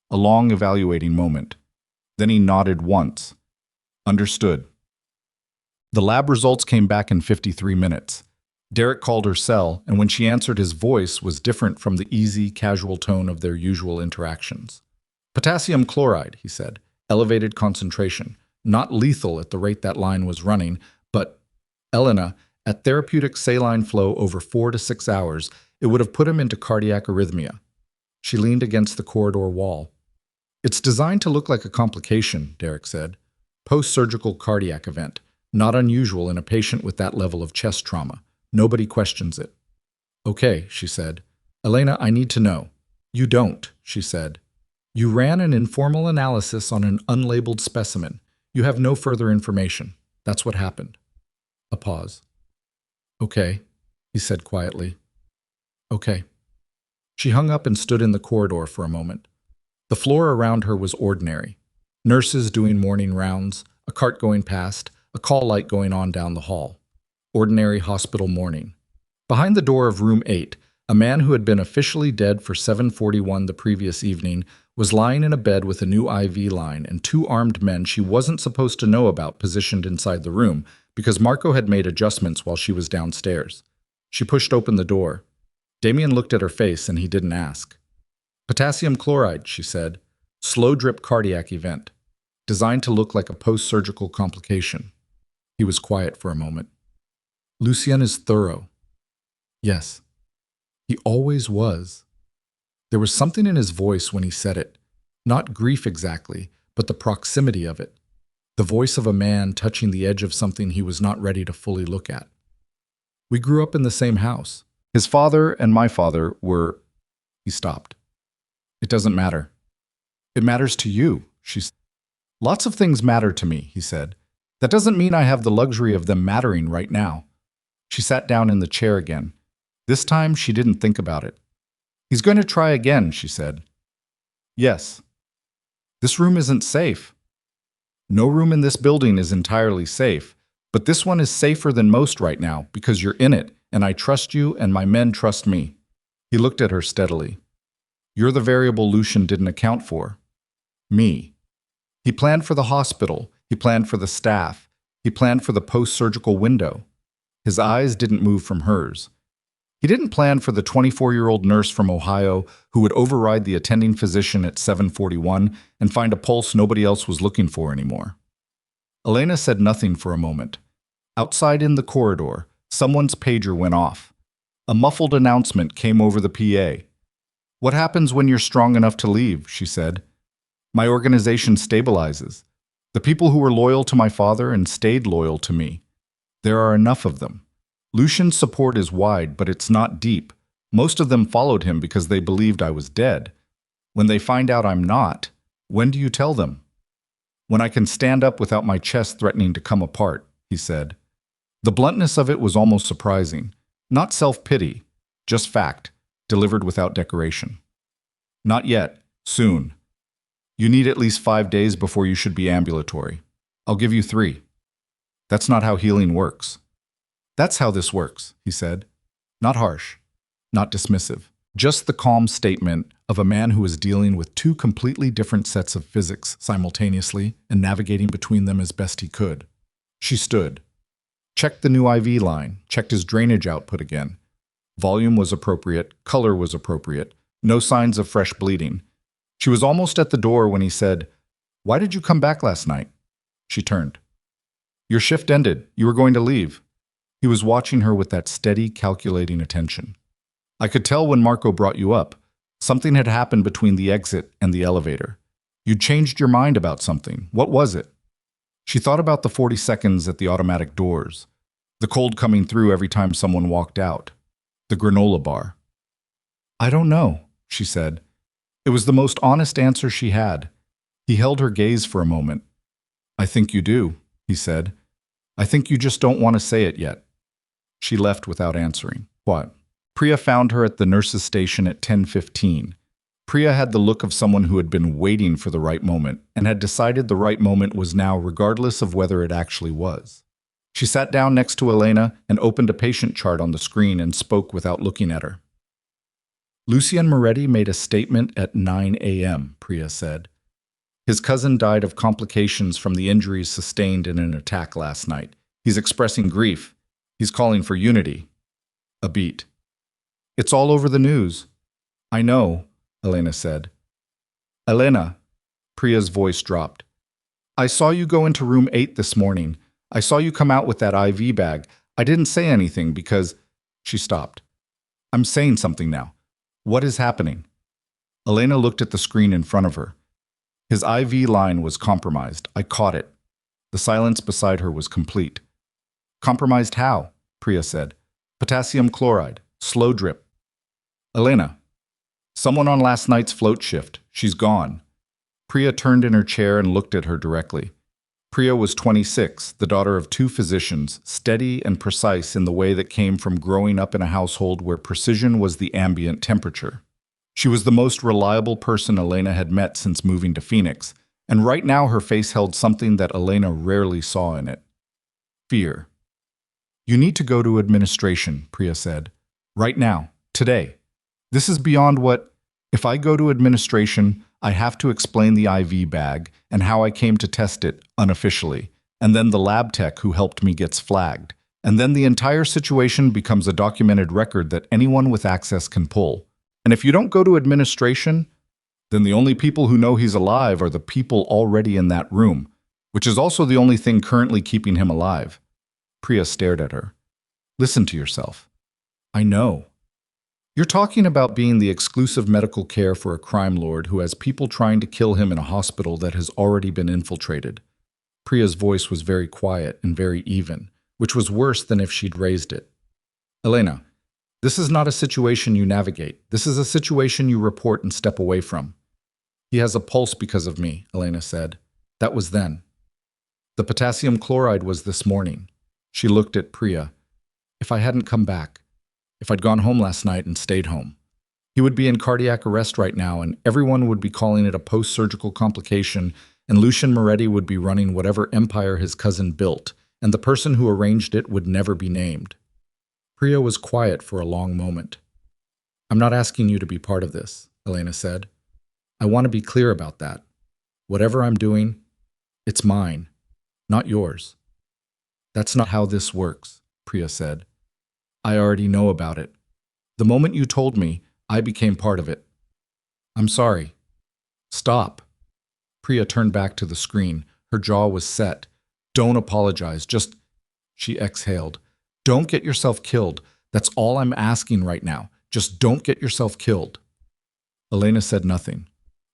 a long evaluating moment. Then he nodded once. Understood. The lab results came back in 53 minutes. Derek called her cell, and when she answered, his voice was different from the easy, casual tone of their usual interactions. Potassium chloride, he said. Elevated concentration. Not lethal at the rate that line was running, but, Elena, at therapeutic saline flow over 4 to 6 hours, it would have put him into cardiac arrhythmia. She leaned against the corridor wall. It's designed to look like a complication, Derek said. Post-surgical cardiac event. Not unusual in a patient with that level of chest trauma. Nobody questions it. Okay, she said. Elena, I need to know. You don't, she said. You ran an informal analysis on an unlabeled specimen. You have no further information. That's what happened. A pause. Okay, he said quietly. Okay. She hung up and stood in the corridor for a moment. The floor around her was ordinary. Nurses doing morning rounds, a cart going past, a call light going on down the hall. Ordinary hospital morning. Behind the door of room 8, a man who had been officially dead for 7:41 the previous evening was lying in a bed with a new IV line and 2 armed men she wasn't supposed to know about positioned inside the room because Marco had made adjustments while she was downstairs. She pushed open the door. Damien looked at her face and he didn't ask. Potassium chloride, she said. Slow drip cardiac event. Designed to look like a post-surgical complication. He was quiet for a moment. Lucien is thorough. Yes. He always was. There was something in his voice when he said it. Not grief exactly, but the proximity of it. The voice of a man touching the edge of something he was not ready to fully look at. We grew up in the same house. His father and my father were... He stopped. It doesn't matter. It matters to you, she said. Lots of things matter to me, he said. That doesn't mean I have the luxury of them mattering right now. She sat down in the chair again. This time she didn't think about it. He's going to try again, she said. Yes. This room isn't safe. No room in this building is entirely safe, but this one is safer than most right now because you're in it, and I trust you and my men trust me. He looked at her steadily. You're the variable Lucien didn't account for. Me. He planned for the hospital. He planned for the staff. He planned for the post-surgical window. His eyes didn't move from hers. He didn't plan for the 24-year-old nurse from Ohio who would override the attending physician at 7:41 and find a pulse nobody else was looking for anymore. Elena said nothing for a moment. Outside in the corridor, someone's pager went off. A muffled announcement came over the PA. What happens when you're strong enough to leave, she said. My organization stabilizes. The people who were loyal to my father and stayed loyal to me. There are enough of them. Lucien's support is wide, but it's not deep. Most of them followed him because they believed I was dead. When they find out I'm not, when do you tell them? When I can stand up without my chest threatening to come apart, he said. The bluntness of it was almost surprising. Not self-pity, just fact, delivered without decoration. Not yet. Soon. You need at least 5 days before you should be ambulatory. I'll give you 3. That's not how healing works. That's how this works, he said. Not harsh, not dismissive. Just the calm statement of a man who is dealing with 2 completely different sets of physics simultaneously and navigating between them as best he could. She stood. Checked the new IV line, checked his drainage output again. Volume was appropriate, color was appropriate, no signs of fresh bleeding. She was almost at the door when he said, Why did you come back last night? She turned. Your shift ended. You were going to leave. He was watching her with that steady, calculating attention. I could tell when Marco brought you up. Something had happened between the exit and the elevator. You'd changed your mind about something. What was it? She thought about the 40 seconds at the automatic doors, the cold coming through every time someone walked out, the granola bar. I don't know, she said. It was the most honest answer she had. He held her gaze for a moment. I think you do, he said. I think you just don't want to say it yet. She left without answering. What? Priya found her at the nurse's station at 10:15. Priya had the look of someone who had been waiting for the right moment and had decided the right moment was now regardless of whether it actually was. She sat down next to Elena and opened a patient chart on the screen and spoke without looking at her. Lucien Moretti made a statement at 9 a.m., Priya said. His cousin died of complications from the injuries sustained in an attack last night. He's expressing grief. He's calling for unity. A beat. It's all over the news. I know, Elena said. Elena, Priya's voice dropped. I saw you go into room 8 this morning. I saw you come out with that IV bag. I didn't say anything because… She stopped. I'm saying something now. What is happening? Elena looked at the screen in front of her. His IV line was compromised. I caught it. The silence beside her was complete. Compromised how? Priya said. Potassium chloride. Slow drip. Elena. Someone on last night's float shift. She's gone. Priya turned in her chair and looked at her directly. Priya was 26, the daughter of 2 physicians, steady and precise in the way that came from growing up in a household where precision was the ambient temperature. She was the most reliable person Elena had met since moving to Phoenix, and right now her face held something that Elena rarely saw in it. Fear. You need to go to administration, Priya said. Right now. Today. This is beyond what… If I go to administration, I have to explain the IV bag and how I came to test it unofficially, and then the lab tech who helped me gets flagged, and then the entire situation becomes a documented record that anyone with access can pull. And if you don't go to administration, then the only people who know he's alive are the people already in that room, which is also the only thing currently keeping him alive. Priya stared at her. Listen to yourself. I know. You're talking about being the exclusive medical care for a crime lord who has people trying to kill him in a hospital that has already been infiltrated. Priya's voice was very quiet and very even, which was worse than if she'd raised it. Elena, this is not a situation you navigate. This is a situation you report and step away from. He has a pulse because of me, Elena said. That was then. The potassium chloride was this morning. She looked at Priya. If I hadn't come back, if I'd gone home last night and stayed home, he would be in cardiac arrest right now and everyone would be calling it a post-surgical complication and Lucien Moretti would be running whatever empire his cousin built and the person who arranged it would never be named. Priya was quiet for a long moment. I'm not asking you to be part of this, Elena said. I want to be clear about that. Whatever I'm doing, it's mine, not yours. That's not how this works, Priya said. I already know about it. The moment you told me, I became part of it. I'm sorry. Stop. Priya turned back to the screen. Her jaw was set. Don't apologize. Just… She exhaled. Don't get yourself killed. That's all I'm asking right now. Just don't get yourself killed. Elena said nothing.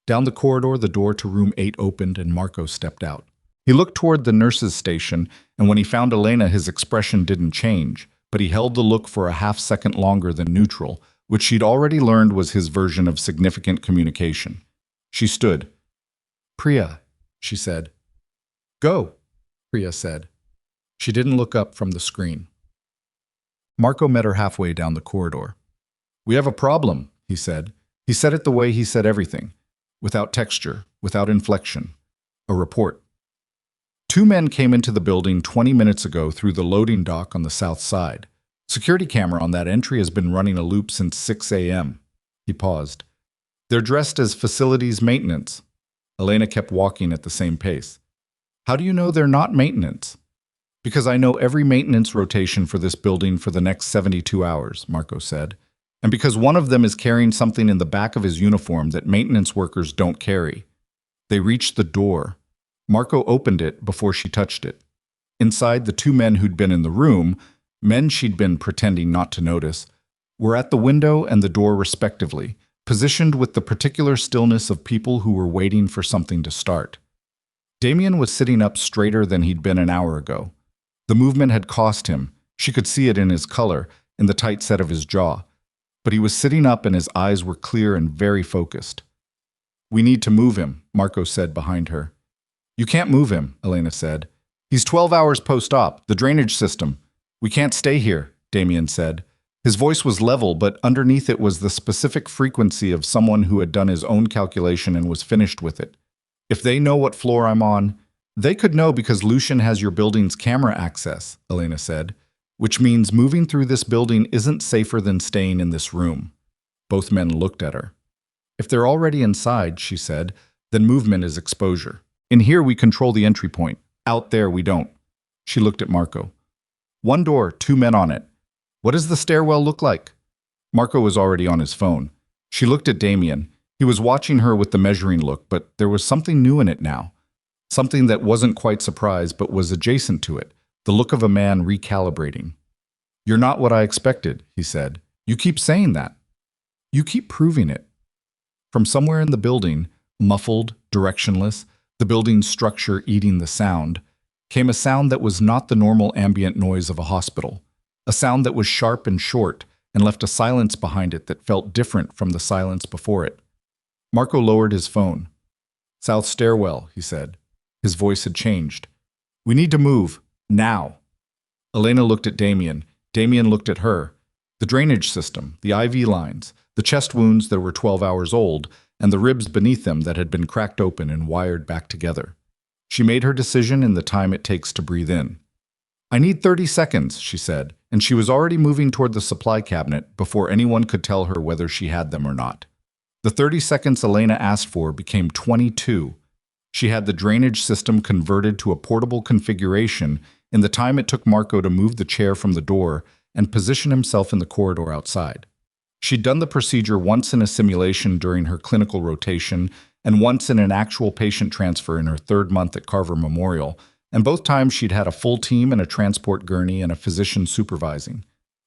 Down the corridor, the door to room 8 opened and Marco stepped out. He looked toward the nurse's station, and when he found Elena, his expression didn't change, but he held the look for a half-second longer than neutral, which she'd already learned was his version of significant communication. She stood. Priya, she said. Go, Priya said. She didn't look up from the screen. Marco met her halfway down the corridor. We have a problem, he said. He said it the way he said everything, without texture, without inflection. A report. 2 men came into the building 20 minutes ago through the loading dock on the south side. Security camera on that entry has been running a loop since 6 a.m. He paused. They're dressed as facilities maintenance. Elena kept walking at the same pace. How do you know they're not maintenance? Because I know every maintenance rotation for this building for the next 72 hours, Marco said. And because one of them is carrying something in the back of his uniform that maintenance workers don't carry. They reached the door. Marco opened it before she touched it. Inside, the 2 men who'd been in the room, men she'd been pretending not to notice, were at the window and the door respectively, positioned with the particular stillness of people who were waiting for something to start. Damien was sitting up straighter than he'd been an hour ago. The movement had cost him. She could see it in his color, in the tight set of his jaw. But he was sitting up and his eyes were clear and very focused. We need to move him, Marco said behind her. You can't move him, Elena said. He's 12 hours post-op, the drainage system. We can't stay here, Damien said. His voice was level, but underneath it was the specific frequency of someone who had done his own calculation and was finished with it. If they know what floor I'm on, they could know because Lucien has your building's camera access, Elena said, which means moving through this building isn't safer than staying in this room. Both men looked at her. If they're already inside, she said, then movement is exposure. In here we control the entry point. Out there we don't. She looked at Marco. One door, 2 men on it. What does the stairwell look like? Marco was already on his phone. She looked at Damien. He was watching her with the measuring look, but there was something new in it now. Something that wasn't quite surprise, but was adjacent to it. The look of a man recalibrating. You're not what I expected, he said. You keep saying that. You keep proving it. From somewhere in the building, muffled, directionless, the building's structure eating the sound, came a sound that was not the normal ambient noise of a hospital. A sound that was sharp and short and left a silence behind it that felt different from the silence before it. Marco lowered his phone. South stairwell, he said. His voice had changed. We need to move. Now. Elena looked at Damien. Damien looked at her. The drainage system, the IV lines, the chest wounds that were 12 hours old, and the ribs beneath them that had been cracked open and wired back together. She made her decision in the time it takes to breathe in. I need 30 seconds, she said, and she was already moving toward the supply cabinet before anyone could tell her whether she had them or not. The 30 seconds Elena asked for became 22. She had the drainage system converted to a portable configuration in the time it took Marco to move the chair from the door and position himself in the corridor outside. She'd done the procedure once in a simulation during her clinical rotation and once in an actual patient transfer in her 3rd month at Carver Memorial, and both times she'd had a full team and a transport gurney and a physician supervising.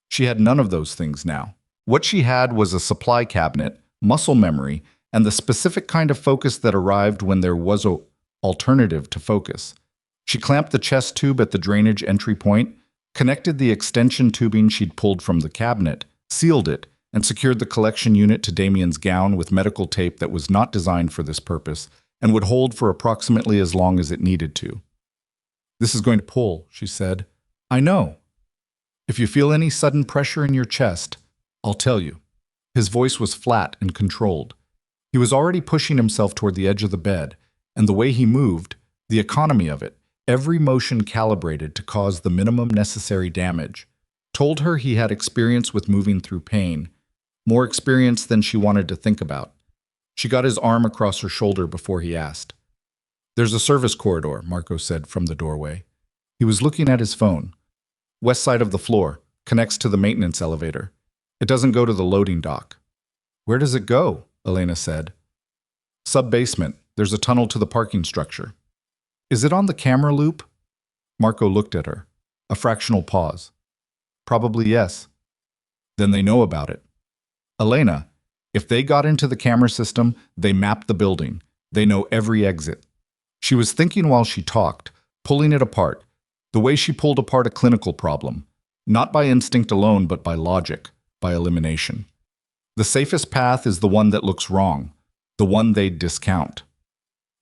She had none of those things now. What she had was a supply cabinet, muscle memory, and the specific kind of focus that arrived when there was an alternative to focus. She clamped the chest tube at the drainage entry point, connected the extension tubing she'd pulled from the cabinet, sealed it, and secured the collection unit to Damien's gown with medical tape that was not designed for this purpose and would hold for approximately as long as it needed to. This is going to pull, she said. I know. If you feel any sudden pressure in your chest, I'll tell you. His voice was flat and controlled. He was already pushing himself toward the edge of the bed, and the way he moved, the economy of it, every motion calibrated to cause the minimum necessary damage, told her he had experience with moving through pain, more experience than she wanted to think about. She got his arm across her shoulder before he asked. There's a service corridor, Marco said from the doorway. He was looking at his phone. West side of the floor, connects to the maintenance elevator. It doesn't go to the loading dock. Where does it go? Elena said. Sub-basement. There's a tunnel to the parking structure. Is it on the camera loop? Marco looked at her. A fractional pause. Probably yes. Then they know about it. Elena, if they got into the camera system, they mapped the building. They know every exit. She was thinking while she talked, pulling it apart, the way she pulled apart a clinical problem, not by instinct alone, but by logic, by elimination. The safest path is the one that looks wrong, the one they'd discount.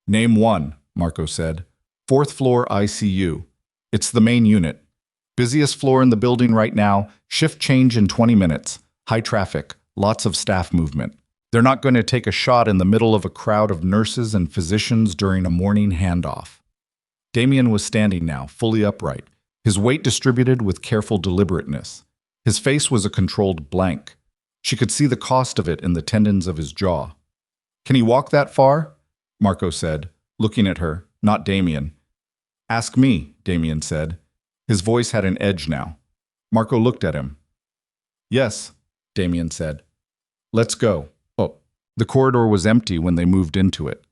Name one, Marco said. 4th floor ICU. It's the main unit. Busiest floor in the building right now, shift change in 20 minutes, high traffic, lots of staff movement. They're not going to take a shot in the middle of a crowd of nurses and physicians during a morning handoff. Damien was standing now, fully upright, his weight distributed with careful deliberateness. His face was a controlled blank. She could see the cost of it in the tendons of his jaw. Can he walk that far? Marco said, looking at her, not Damien. Ask me, Damien said. His voice had an edge now. Marco looked at him. Yes, Damien said. Let's go. Oh, the corridor was empty when they moved into it.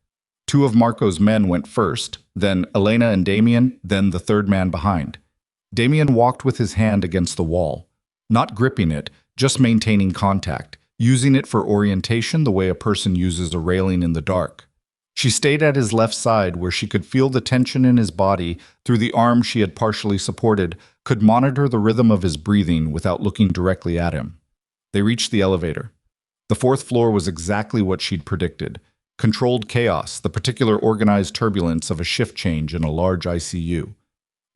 2 of Marco's men went first, then Elena and Damien, then the 3rd man behind. Damien walked with his hand against the wall, not gripping it, just maintaining contact, using it for orientation the way a person uses a railing in the dark. She stayed at his left side where she could feel the tension in his body through the arm she had partially supported, could monitor the rhythm of his breathing without looking directly at him. They reached the elevator. The 4th floor was exactly what she'd predicted. Controlled chaos, the particular organized turbulence of a shift change in a large ICU.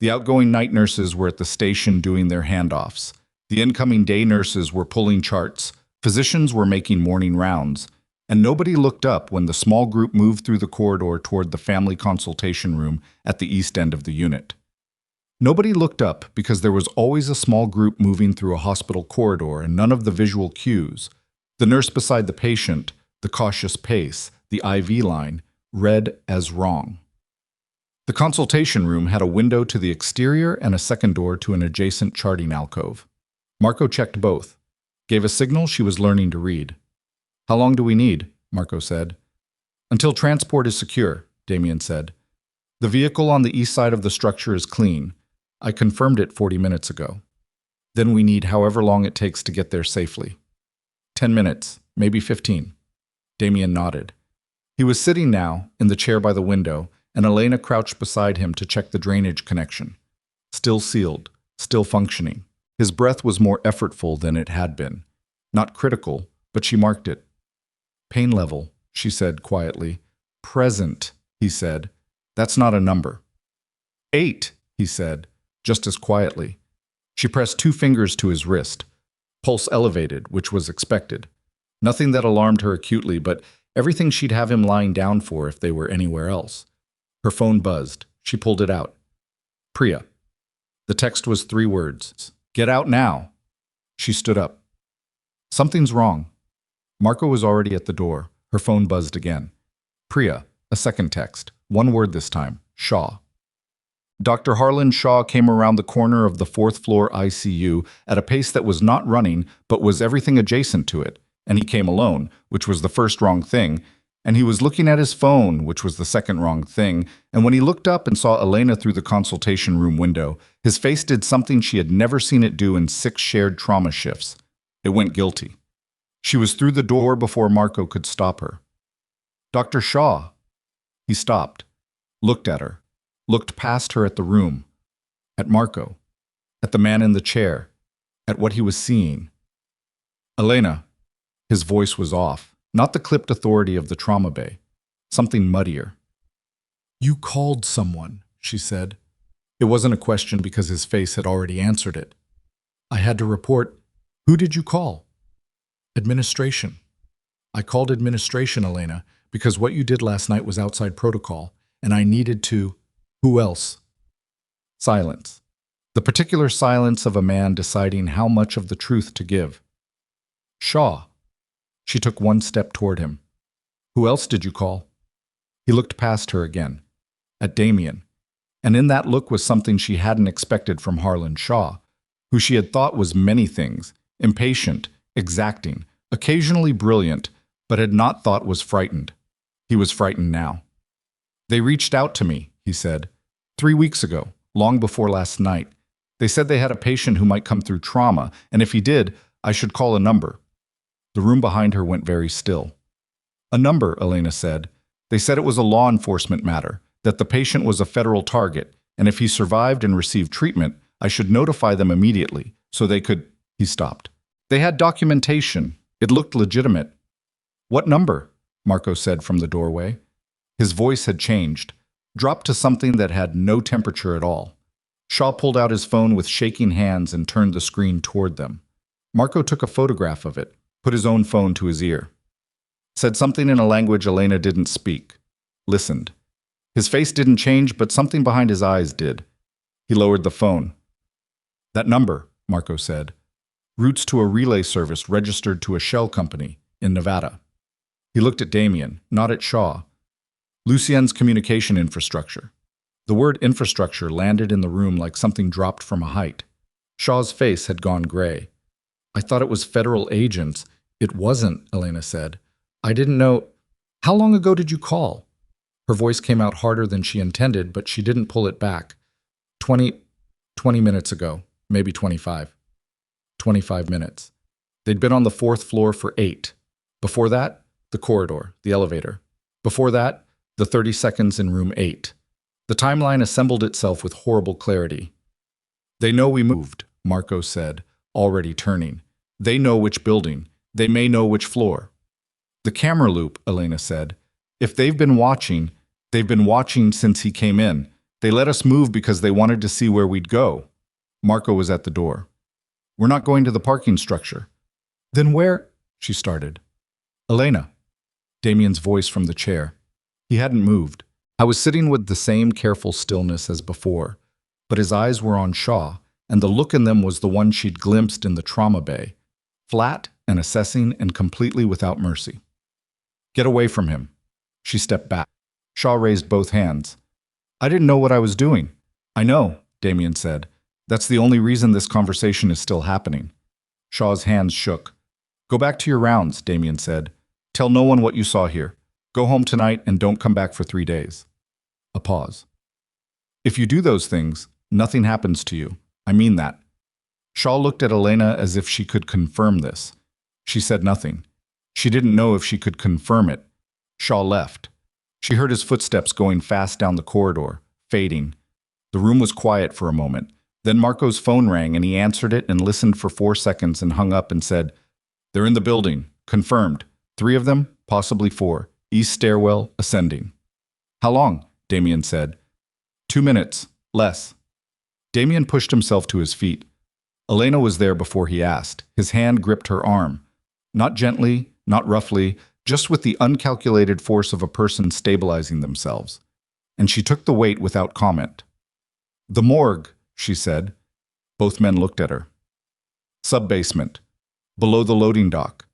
The outgoing night nurses were at the station doing their handoffs. The incoming day nurses were pulling charts. Physicians were making morning rounds. And nobody looked up when the small group moved through the corridor toward the family consultation room at the east end of the unit. Nobody looked up because there was always a small group moving through a hospital corridor and none of the visual cues, The nurse beside the patient, the cautious pace, the IV line, read as wrong. The consultation room had a window to the exterior and a second door to an adjacent charting alcove. Marco checked both, gave a signal she was learning to read. "How long do we need?" Marco said. "Until transport is secure," Damien said. "The vehicle on the east side of the structure is clean. I confirmed it 40 minutes ago. Then we need however long it takes to get there safely. 10 minutes, maybe 15. Damien nodded. He was sitting now, in the chair by the window, and Elena crouched beside him to check the drainage connection. Still sealed, still functioning. His breath was more effortful than it had been. Not critical, but she marked it. "Pain level," she said quietly. "Present," he said. "That's not a number." "8," he said, just as quietly. She pressed 2 fingers to his wrist. Pulse elevated, which was expected. Nothing that alarmed her acutely, but everything she'd have him lying down for if they were anywhere else. Her phone buzzed. She pulled it out. "Priya." The text was 3 words. "Get out now." She stood up. "Something's wrong." Marco was already at the door. Her phone buzzed again. "Priya," a second text. 1 word this time. "Shaw." Dr. Harlan Shaw came around the corner of the 4th floor ICU at a pace that was not running, but was everything adjacent to it. And he came alone, which was the first wrong thing. And he was looking at his phone, which was the second wrong thing. And when he looked up and saw Elena through the consultation room window, his face did something she had never seen it do in 6 shared trauma shifts. It went guilty. She was through the door before Marco could stop her. "Dr. Shaw." He stopped, looked at her, looked past her at the room, at Marco, at the man in the chair, at what he was seeing. "Elena." His voice was off, not the clipped authority of the trauma bay, something muddier. "You called someone," she said. It wasn't a question because his face had already answered it. "I had to report." "Who did you call?" "Administration." "I called administration, Elena, because what you did last night was outside protocol, and I needed to—" "Who else?" Silence. The particular silence of a man deciding how much of the truth to give. "Shaw." She took 1 step toward him. "Who else did you call?" He looked past her again, at Damien, and in that look was something she hadn't expected from Harlan Shaw, who she had thought was many things, impatient, exacting, occasionally brilliant, but had not thought was frightened. He was frightened now. "They reached out to me," he said, 3 weeks ago, long before last night. They said they had a patient who might come through trauma, and if he did, I should call a number." The room behind her went very still. "A number," Elena said. "They said it was a law enforcement matter, that the patient was a federal target, and if he survived and received treatment, I should notify them immediately, so they could—" He stopped. "They had documentation. It looked legitimate." "What number?" Marco said from the doorway. His voice had changed, dropped to something that had no temperature at all. Shaw pulled out his phone with shaking hands and turned the screen toward them. Marco took a photograph of it, put his own phone to his ear. Said something in a language Elena didn't speak. Listened. His face didn't change, but something behind his eyes did. He lowered the phone. "That number," Marco said, "routes to a relay service registered to a shell company in Nevada." He looked at Damien, not at Shaw. "Lucien's communication infrastructure." The word infrastructure landed in the room like something dropped from a height. Shaw's face had gone gray. "I thought it was federal agents." "It wasn't," Elena said. "I didn't know—" "How long ago did you call?" Her voice came out harder than she intended, but she didn't pull it back. 20 minutes ago, maybe 25. 25 minutes. They'd been on the 4th floor for 8. Before that, the corridor, the elevator. Before that, the 30 seconds in room 8. The timeline assembled itself with horrible clarity. "They know we moved," Marco said, already turning. "They know which building. They may know which floor." "The camera loop," Elena said. "If they've been watching since he came in. They let us move because they wanted to see where we'd go." Marco was at the door. "We're not going to the parking structure." "Then where—" she started. "Elena." Damien's voice from the chair. He hadn't moved. I was sitting with the same careful stillness as before, but his eyes were on Shaw, and the look in them was the one she'd glimpsed in the trauma bay. Flat, and assessing and completely without mercy. Get away from him. She stepped back. Shaw raised both hands. I didn't know what I was doing. I know, Damien said. That's the only reason this conversation is still happening. Shaw's hands shook. Go back to your rounds, Damien said. Tell no one what you saw here. Go home tonight and don't come back for 3 days. A pause. If you do those things, nothing happens to you. I mean that. Shaw looked at Elena as if she could confirm this. She said nothing. She didn't know if she could confirm it. Shaw left. She heard his footsteps going fast down the corridor, fading. The room was quiet for a moment. Then Marco's phone rang and he answered it and listened for 4 seconds and hung up and said, They're in the building. Confirmed. 3 of them, possibly 4. East stairwell, ascending. How long? Damien said. 2 minutes. Less. Damien pushed himself to his feet. Elena was there before he asked. His hand gripped her arm. Not gently, not roughly, just with the uncalculated force of a person stabilizing themselves. And she took the weight without comment. The morgue, she said. Both men looked at her. Sub-basement. Below the loading dock.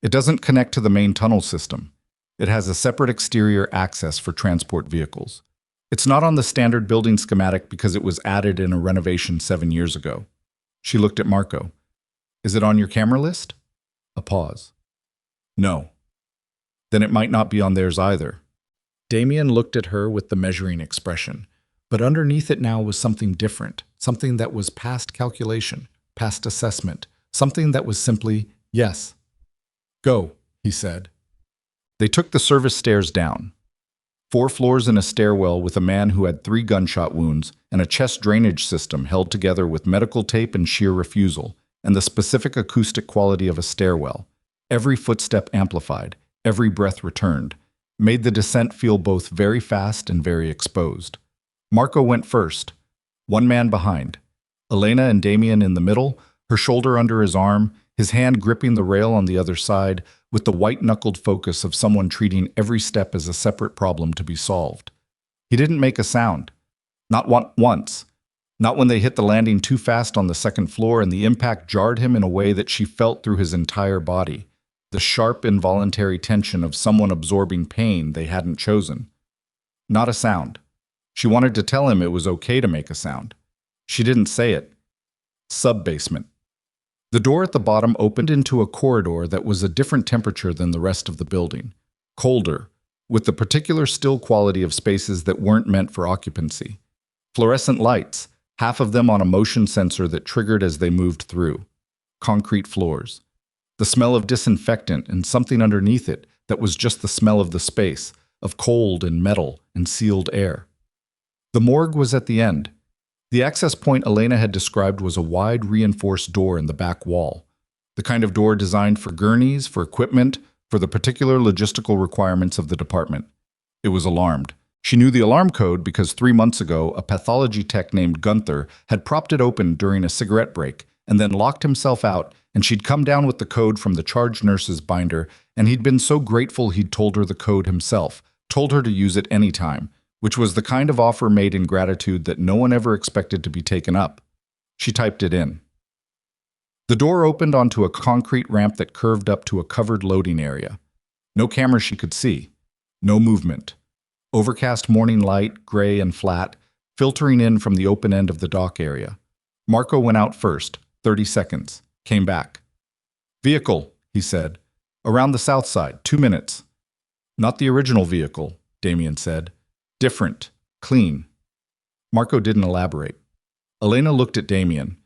It doesn't connect to the main tunnel system. It has a separate exterior access for transport vehicles. It's not on the standard building schematic because it was added in a renovation 7 years ago. She looked at Marco. Is it on your camera list? A pause. No. Then it might not be on theirs either. Damien looked at her with the measuring expression. But underneath it now was something different, something that was past calculation, past assessment, something that was simply, yes. Go, he said. They took the service stairs down. 4 floors in a stairwell with a man who had 3 gunshot wounds and a chest drainage system held together with medical tape and sheer refusal, and the specific acoustic quality of a stairwell. Every footstep amplified, every breath returned, made the descent feel both very fast and very exposed. Marco went first, 1 man behind. Elena and Damien in the middle, her shoulder under his arm, his hand gripping the rail on the other side, with the white-knuckled focus of someone treating every step as a separate problem to be solved. He didn't make a sound. Not once. Not when they hit the landing too fast on the 2nd floor and the impact jarred him in a way that she felt through his entire body. The sharp, involuntary tension of someone absorbing pain they hadn't chosen. Not a sound. She wanted to tell him it was okay to make a sound. She didn't say it. Sub-basement. The door at the bottom opened into a corridor that was a different temperature than the rest of the building. Colder, with the particular still quality of spaces that weren't meant for occupancy. Fluorescent lights, half of them on a motion sensor that triggered as they moved through. Concrete floors. The smell of disinfectant and something underneath it that was just the smell of the space, of cold and metal and sealed air. The morgue was at the end. The access point Elena had described was a wide, reinforced door in the back wall. The kind of door designed for gurneys, for equipment, for the particular logistical requirements of the department. It was alarmed. She knew the alarm code because 3 months ago, a pathology tech named Gunther had propped it open during a cigarette break and then locked himself out, and she'd come down with the code from the charge nurse's binder, and he'd been so grateful he'd told her the code himself, told her to use it anytime, which was the kind of offer made in gratitude that no one ever expected to be taken up. She typed it in. The door opened onto a concrete ramp that curved up to a covered loading area. No camera she could see. No movement. Overcast morning light, gray and flat, filtering in from the open end of the dock area. Marco went out first, 30 seconds, came back. Vehicle, he said. Around the south side, 2 minutes. Not the original vehicle, Damien said. Different. Clean. Marco didn't elaborate. Elena looked at Damien.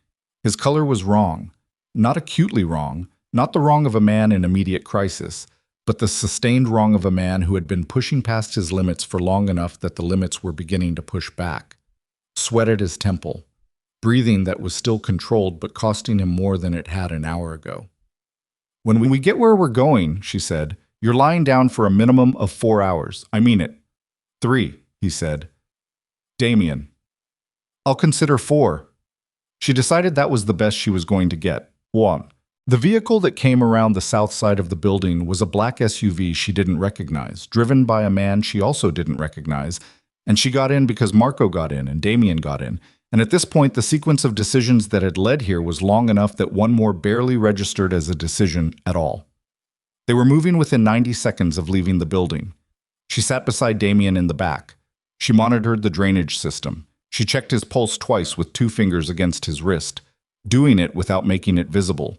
His color was wrong. Not acutely wrong, not the wrong of a man in immediate crisis, but the sustained wrong of a man who had been pushing past his limits for long enough that the limits were beginning to push back. Sweat at his temple. Breathing that was still controlled but costing him more than it had an hour ago. When we get where we're going, she said, you're lying down for a minimum of 4 hours. I mean it. 3. He said. Damien. I'll consider 4. She decided that was the best she was going to get. 1. The vehicle that came around the south side of the building was a black SUV she didn't recognize, driven by a man she also didn't recognize, and she got in because Marco got in and Damien got in, And at this point, the sequence of decisions that had led here was long enough that one more barely registered as a decision at all. They were moving within 90 seconds of leaving the building. She sat beside Damien in the back. She monitored the drainage system. She checked his pulse twice with 2 fingers against his wrist, doing it without making it visible,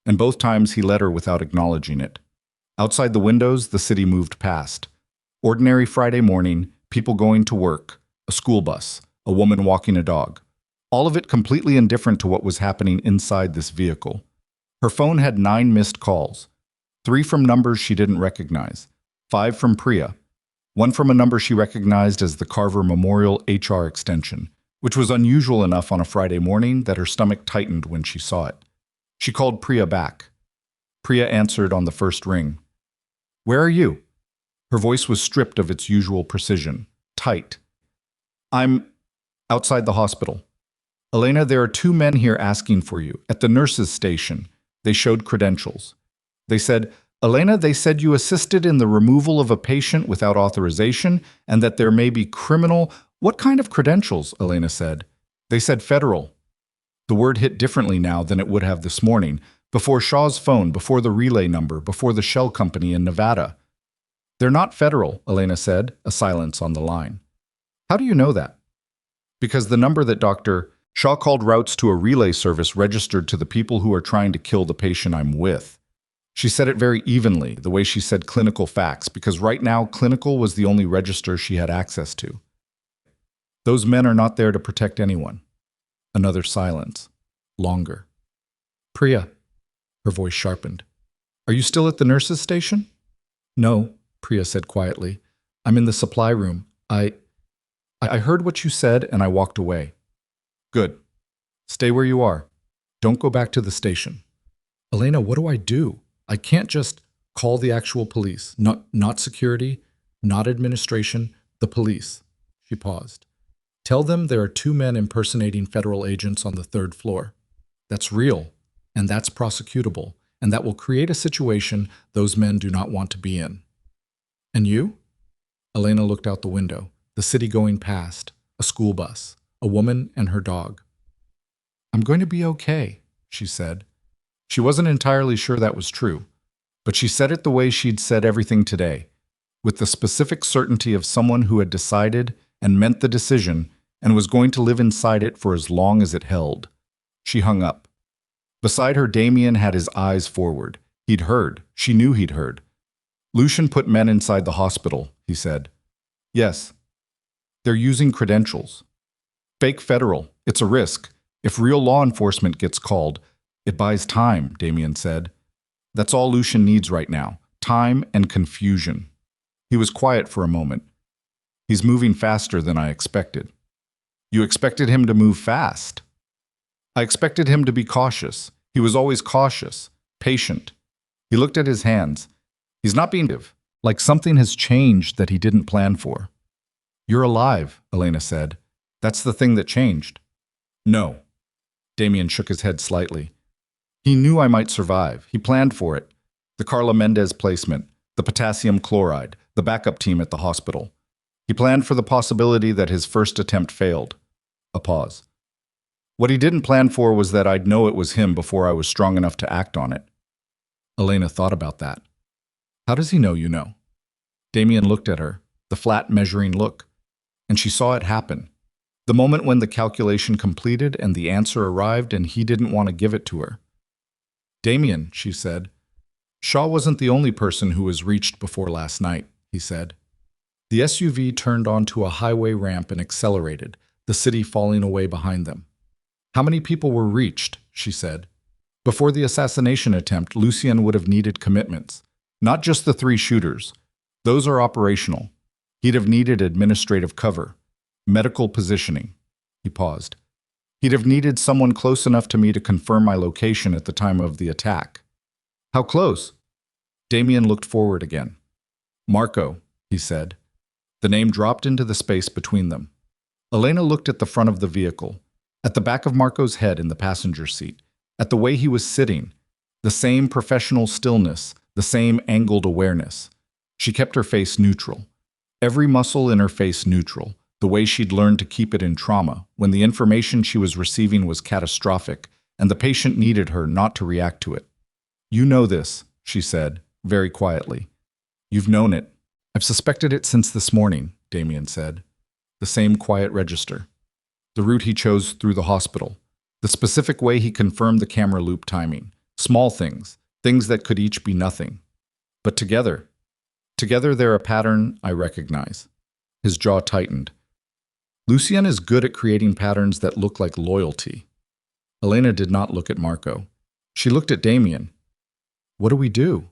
and both times he led her without acknowledging it. Outside the windows, the city moved past. Ordinary Friday morning, people going to work, a school bus, a woman walking a dog. All of it completely indifferent to what was happening inside this vehicle. Her phone had 9 missed calls. 3 from numbers she didn't recognize. 5 from Priya. 1 from a number she recognized as the Carver Memorial HR extension, which was unusual enough on a Friday morning that her stomach tightened when she saw it. She called Priya back. Priya answered on the first ring. "Where are you?" Her voice was stripped of its usual precision, tight. "I'm outside the hospital. Elena, there are 2 men here asking for you, at the nurses' station." They showed credentials. They said, "Elena, they said you assisted in the removal of a patient without authorization and that there may be criminal—" "What kind of credentials?" Elena said. "They said federal." The word hit differently now than it would have this morning, before Shaw's phone, before the relay number, before the shell company in Nevada. "They're not federal," Elena said, a silence on the line. "How do you know that?" "Because the number that Dr. Shaw called routes to a relay service registered to the people who are trying to kill the patient I'm with." She said it very evenly, the way she said clinical facts, because right now clinical was the only register she had access to. "Those men are not there to protect anyone." Another silence. Longer. "Priya." Her voice sharpened. "Are you still at the nurses' station?" "No," Priya said quietly. "I'm in the supply room. I heard what you said and I walked away." "Good. Stay where you are. Don't go back to the station." "Elena, what do I do? I can't just call the actual police. Not security, not administration, the police." She paused. "Tell them there are 2 men impersonating federal agents on the 3rd floor. That's real, and that's prosecutable, and that will create a situation those men do not want to be in." "And you?" Elena looked out the window, the city going past, a school bus, a woman and her dog. "I'm going to be okay," she said. She wasn't entirely sure that was true, but she said it the way she'd said everything today, with the specific certainty of someone who had decided and meant the decision and was going to live inside it for as long as it held. She hung up. Beside her, Damien had his eyes forward. He'd heard. She knew he'd heard. "Lucian put men inside the hospital," he said. "Yes. They're using credentials. Fake federal. It's a risk. If real law enforcement gets called, it buys time," Damien said. "That's all Lucian needs right now. Time and confusion." He was quiet for a moment. "He's moving faster than I expected." "You expected him to move fast?" "I expected him to be cautious. He was always cautious, patient." He looked at his hands. "He's not being like something has changed that he didn't plan for." "You're alive," Elena said. "That's the thing that changed." "No." Damien shook his head slightly. "He knew I might survive. He planned for it. The Carla Mendez placement, the potassium chloride, the backup team at the hospital. He planned for the possibility that his first attempt failed." A pause. "What he didn't plan for was that I'd know it was him before I was strong enough to act on it." Elena thought about that. "How does he know you know?" Damien looked at her, the flat measuring look, and she saw it happen. The moment when the calculation completed and the answer arrived and he didn't want to give it to her. "Damien," she said. "Shaw wasn't the only person who was reached before last night," he said. The SUV turned onto a highway ramp and accelerated, the city falling away behind them. "How many people were reached?" she said. Before the assassination attempt, Lucien would have needed commitments. Not just the 3 shooters. Those are operational. He'd have needed administrative cover, medical positioning. He paused. He'd have needed someone close enough to me to confirm my location at the time of the attack. "How close?" Damien looked forward again. "Marco," he said. The name dropped into the space between them. Elena looked at the front of the vehicle, at the back of Marco's head in the passenger seat, at the way he was sitting, the same professional stillness, the same angled awareness. She kept her face neutral. Every muscle in her face neutral, the way she'd learned to keep it in trauma, when the information she was receiving was catastrophic, and the patient needed her not to react to it. "You know this," she said, very quietly. "You've known it." "I've suspected it since this morning," Damien said. The same quiet register. The route he chose through the hospital. The specific way he confirmed the camera loop timing. Small things, things that could each be nothing. But together they're a pattern I recognize. His jaw tightened. Lucien is good at creating patterns that look like loyalty. Elena did not look at Marco. She looked at Damien. "What do we do?"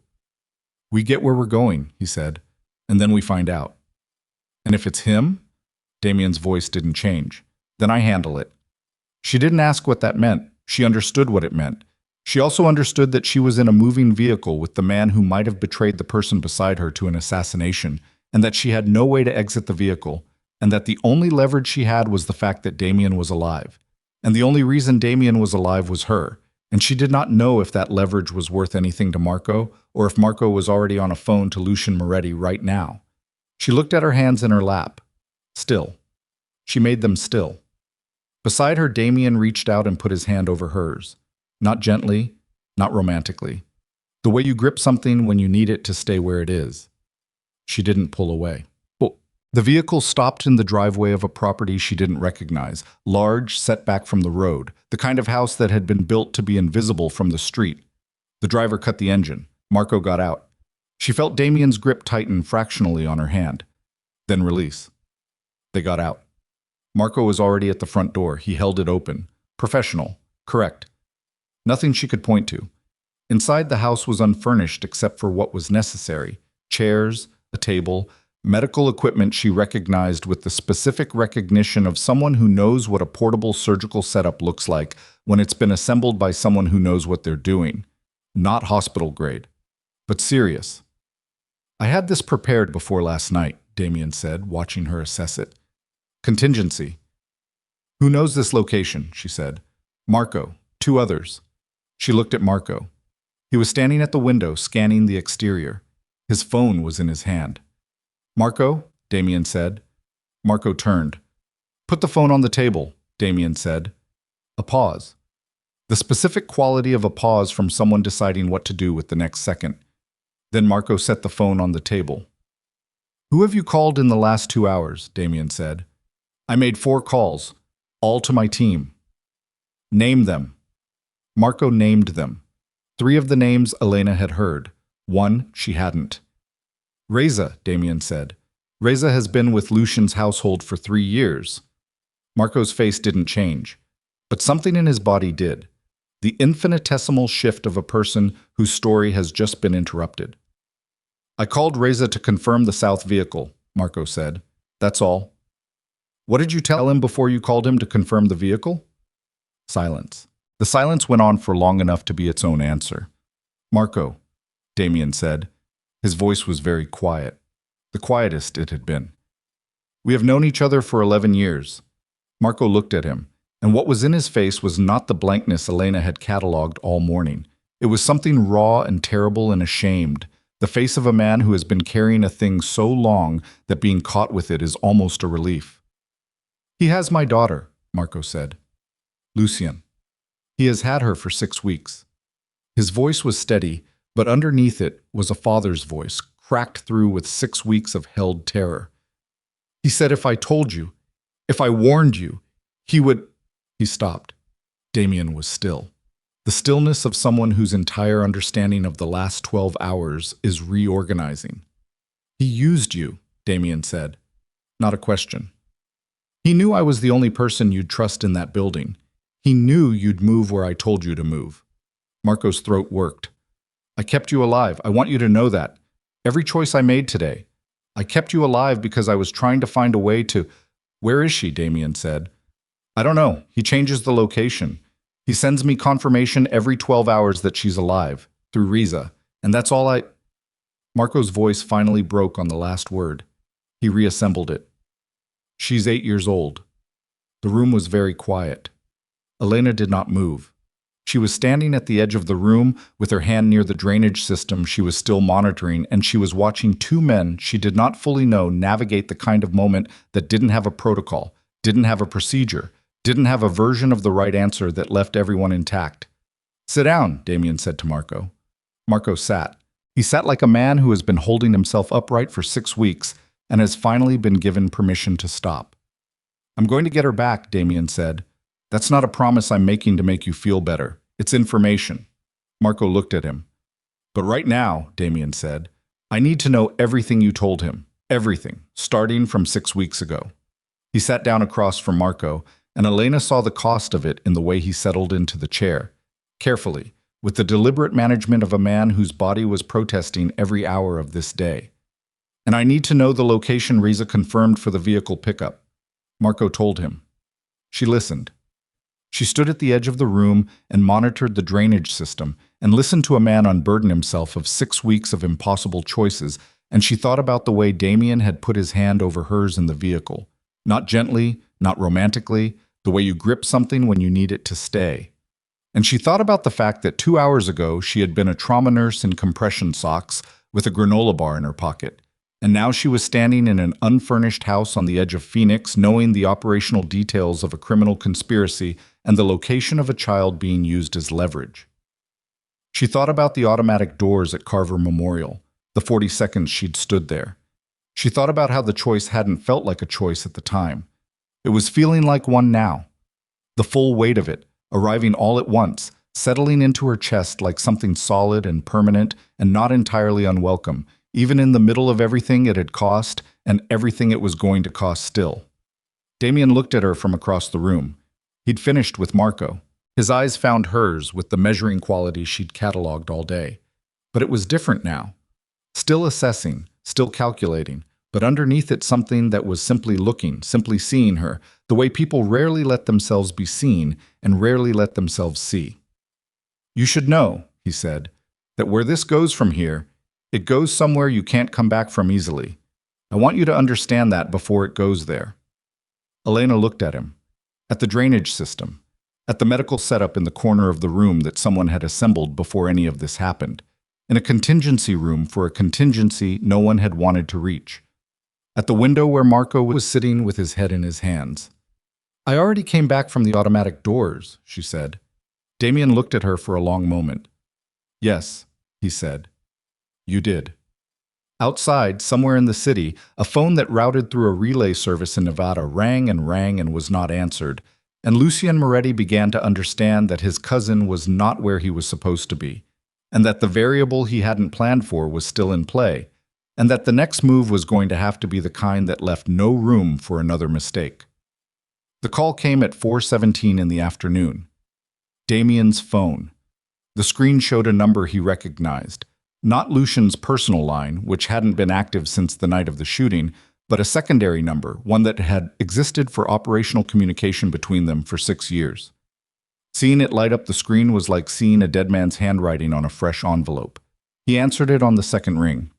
"We get where we're going," he said, "and then we find out." "And if it's him?" Damien's voice didn't change. "Then I handle it." She didn't ask what that meant. She understood what it meant. She also understood that she was in a moving vehicle with the man who might have betrayed the person beside her to an assassination, and that she had no way to exit the vehicle, and that the only leverage she had was the fact that Damien was alive. And the only reason Damien was alive was her, and she did not know if that leverage was worth anything to Marco, or if Marco was already on a phone to Lucien Moretti right now. She looked at her hands in her lap. Still. She made them still. Beside her, Damien reached out and put his hand over hers. Not gently, not romantically. The way you grip something when you need it to stay where it is. She didn't pull away. The vehicle stopped in the driveway of a property she didn't recognize, large, set back from the road, the kind of house that had been built to be invisible from the street. The driver cut the engine. Marco got out. She felt Damien's grip tighten fractionally on her hand, then release. They got out. Marco was already at the front door. He held it open. Professional. Correct. Nothing she could point to. Inside, the house was unfurnished except for what was necessary. Chairs, a table, medical equipment she recognized with the specific recognition of someone who knows what a portable surgical setup looks like when it's been assembled by someone who knows what they're doing. Not hospital grade, but serious. "I had this prepared before last night," Damien said, watching her assess it. "Contingency." "Who knows this location?" she said. "Marco. 2 others." She looked at Marco. He was standing at the window, scanning the exterior. His phone was in his hand. "Marco," Damien said. Marco turned. "Put the phone on the table," Damien said. A pause. The specific quality of a pause from someone deciding what to do with the next second. Then Marco set the phone on the table. "Who have you called in the last 2 hours?" Damien said. "I made 4 calls, all to my team." "Name them." Marco named them. 3 of the names Elena had heard. 1 she hadn't. "Reza," Damien said. "Reza has been with Lucien's household for 3 years." Marco's face didn't change, but something in his body did. The infinitesimal shift of a person whose story has just been interrupted. "I called Reza to confirm the south vehicle," Marco said. "That's all." "What did you tell him before you called him to confirm the vehicle?" Silence. The silence went on for long enough to be its own answer. "Marco," Damien said. His voice was very quiet, the quietest it had been. "We have known each other for 11 years. Marco looked at him, and what was in his face was not the blankness Elena had catalogued all morning. It was something raw and terrible and ashamed, the face of a man who has been carrying a thing so long that being caught with it is almost a relief. "He has my daughter," Marco said. "Lucien. He has had her for 6 weeks. His voice was steady, but underneath it was a father's voice, cracked through with 6 weeks of held terror. "He said if I told you, if I warned you, he would—" He stopped. Damien was still. The stillness of someone whose entire understanding of the last 12 hours is reorganizing. "He used you," Damien said. Not a question. "He knew I was the only person you'd trust in that building. He knew you'd move where I told you to move." Marco's throat worked. "I kept you alive. I want you to know that. Every choice I made today. I kept you alive because I was trying to find a way to—" "Where is she?" Damien said. "I don't know. He changes the location. He sends me confirmation every 12 hours that she's alive, through Reza, and that's all I—" Marco's voice finally broke on the last word. He reassembled it. "She's 8 years old." The room was very quiet. Elena did not move. She was standing at the edge of the room with her hand near the drainage system she was still monitoring, and she was watching two men she did not fully know navigate the kind of moment that didn't have a protocol, didn't have a procedure, didn't have a version of the right answer that left everyone intact. "Sit down," Damien said to Marco. Marco sat. He sat like a man who has been holding himself upright for 6 weeks and has finally been given permission to stop. "I'm going to get her back," Damien said. "That's not a promise I'm making to make you feel better. It's information." Marco looked at him. "But right now," Damien said, "I need to know everything you told him. Everything, starting from 6 weeks ago." He sat down across from Marco, and Elena saw the cost of it in the way he settled into the chair. Carefully, with the deliberate management of a man whose body was protesting every hour of this day. "And I need to know the location Riza confirmed for the vehicle pickup," Marco told him. She listened. She stood at the edge of the room and monitored the drainage system and listened to a man unburden himself of 6 weeks of impossible choices, and she thought about the way Damien had put his hand over hers in the vehicle. Not gently, not romantically, the way you grip something when you need it to stay. And she thought about the fact that 2 hours ago she had been a trauma nurse in compression socks with a granola bar in her pocket. And now she was standing in an unfurnished house on the edge of Phoenix, knowing the operational details of a criminal conspiracy and the location of a child being used as leverage. She thought about the automatic doors at Carver Memorial, the 40 seconds she'd stood there. She thought about how the choice hadn't felt like a choice at the time. It was feeling like one now. The full weight of it, arriving all at once, settling into her chest like something solid and permanent and not entirely unwelcome, even in the middle of everything it had cost and everything it was going to cost still. Damien looked at her from across the room. He'd finished with Marco. His eyes found hers with the measuring quality she'd cataloged all day. But it was different now. Still assessing, still calculating, but underneath it something that was simply looking, simply seeing her, the way people rarely let themselves be seen and rarely let themselves see. "You should know," he said, "that where this goes from here, it goes somewhere you can't come back from easily. I want you to understand that before it goes there." Elena looked at him, at the drainage system, at the medical setup in the corner of the room that someone had assembled before any of this happened, in a contingency room for a contingency no one had wanted to reach, at the window where Marco was sitting with his head in his hands. "I already came back from the automatic doors," she said. Damien looked at her for a long moment. "Yes," he said. "You did." Outside, somewhere in the city, a phone that routed through a relay service in Nevada rang and was not answered, and Lucien Moretti began to understand that his cousin was not where he was supposed to be, and that the variable he hadn't planned for was still in play, and that the next move was going to have to be the kind that left no room for another mistake. The call came at 4:17 in the afternoon. Damien's phone. The screen showed a number he recognized. Not Lucian's personal line, which hadn't been active since the night of the shooting, but a secondary number, one that had existed for operational communication between them for 6 years. Seeing it light up the screen was like seeing a dead man's handwriting on a fresh envelope. He answered it on the second ring.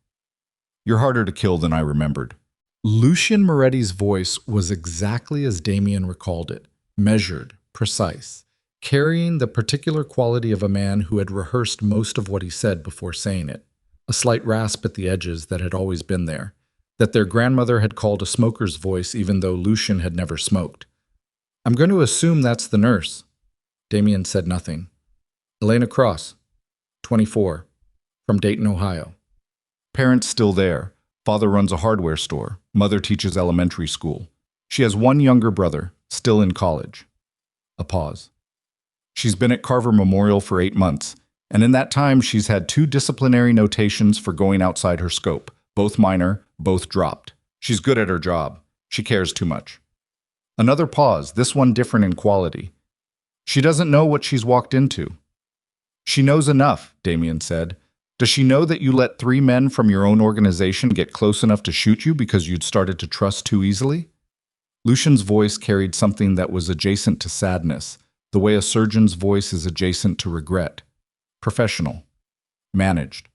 "You're harder to kill than I remembered." Lucien Moretti's voice was exactly as Damien recalled it, measured, precise, carrying the particular quality of a man who had rehearsed most of what he said before saying it, a slight rasp at the edges that had always been there, that their grandmother had called a smoker's voice even though Lucien had never smoked. "I'm going to assume that's the nurse." Damien said nothing. "Elena Cross, 24, from Dayton, Ohio. Parents still there. Father runs a hardware store. Mother teaches elementary school. She has one younger brother, still in college." A pause. "She's been at Carver Memorial for 8 months, and in that time she's had 2 disciplinary notations for going outside her scope, both minor, both dropped. She's good at her job. She cares too much." Another pause, this one different in quality. "She doesn't know what she's walked into." "She knows enough," Damien said. "Does she know that you let 3 men from your own organization get close enough to shoot you because you'd started to trust too easily?" Lucian's voice carried something that was adjacent to sadness, the way a surgeon's voice is adjacent to regret. Professional. Managed.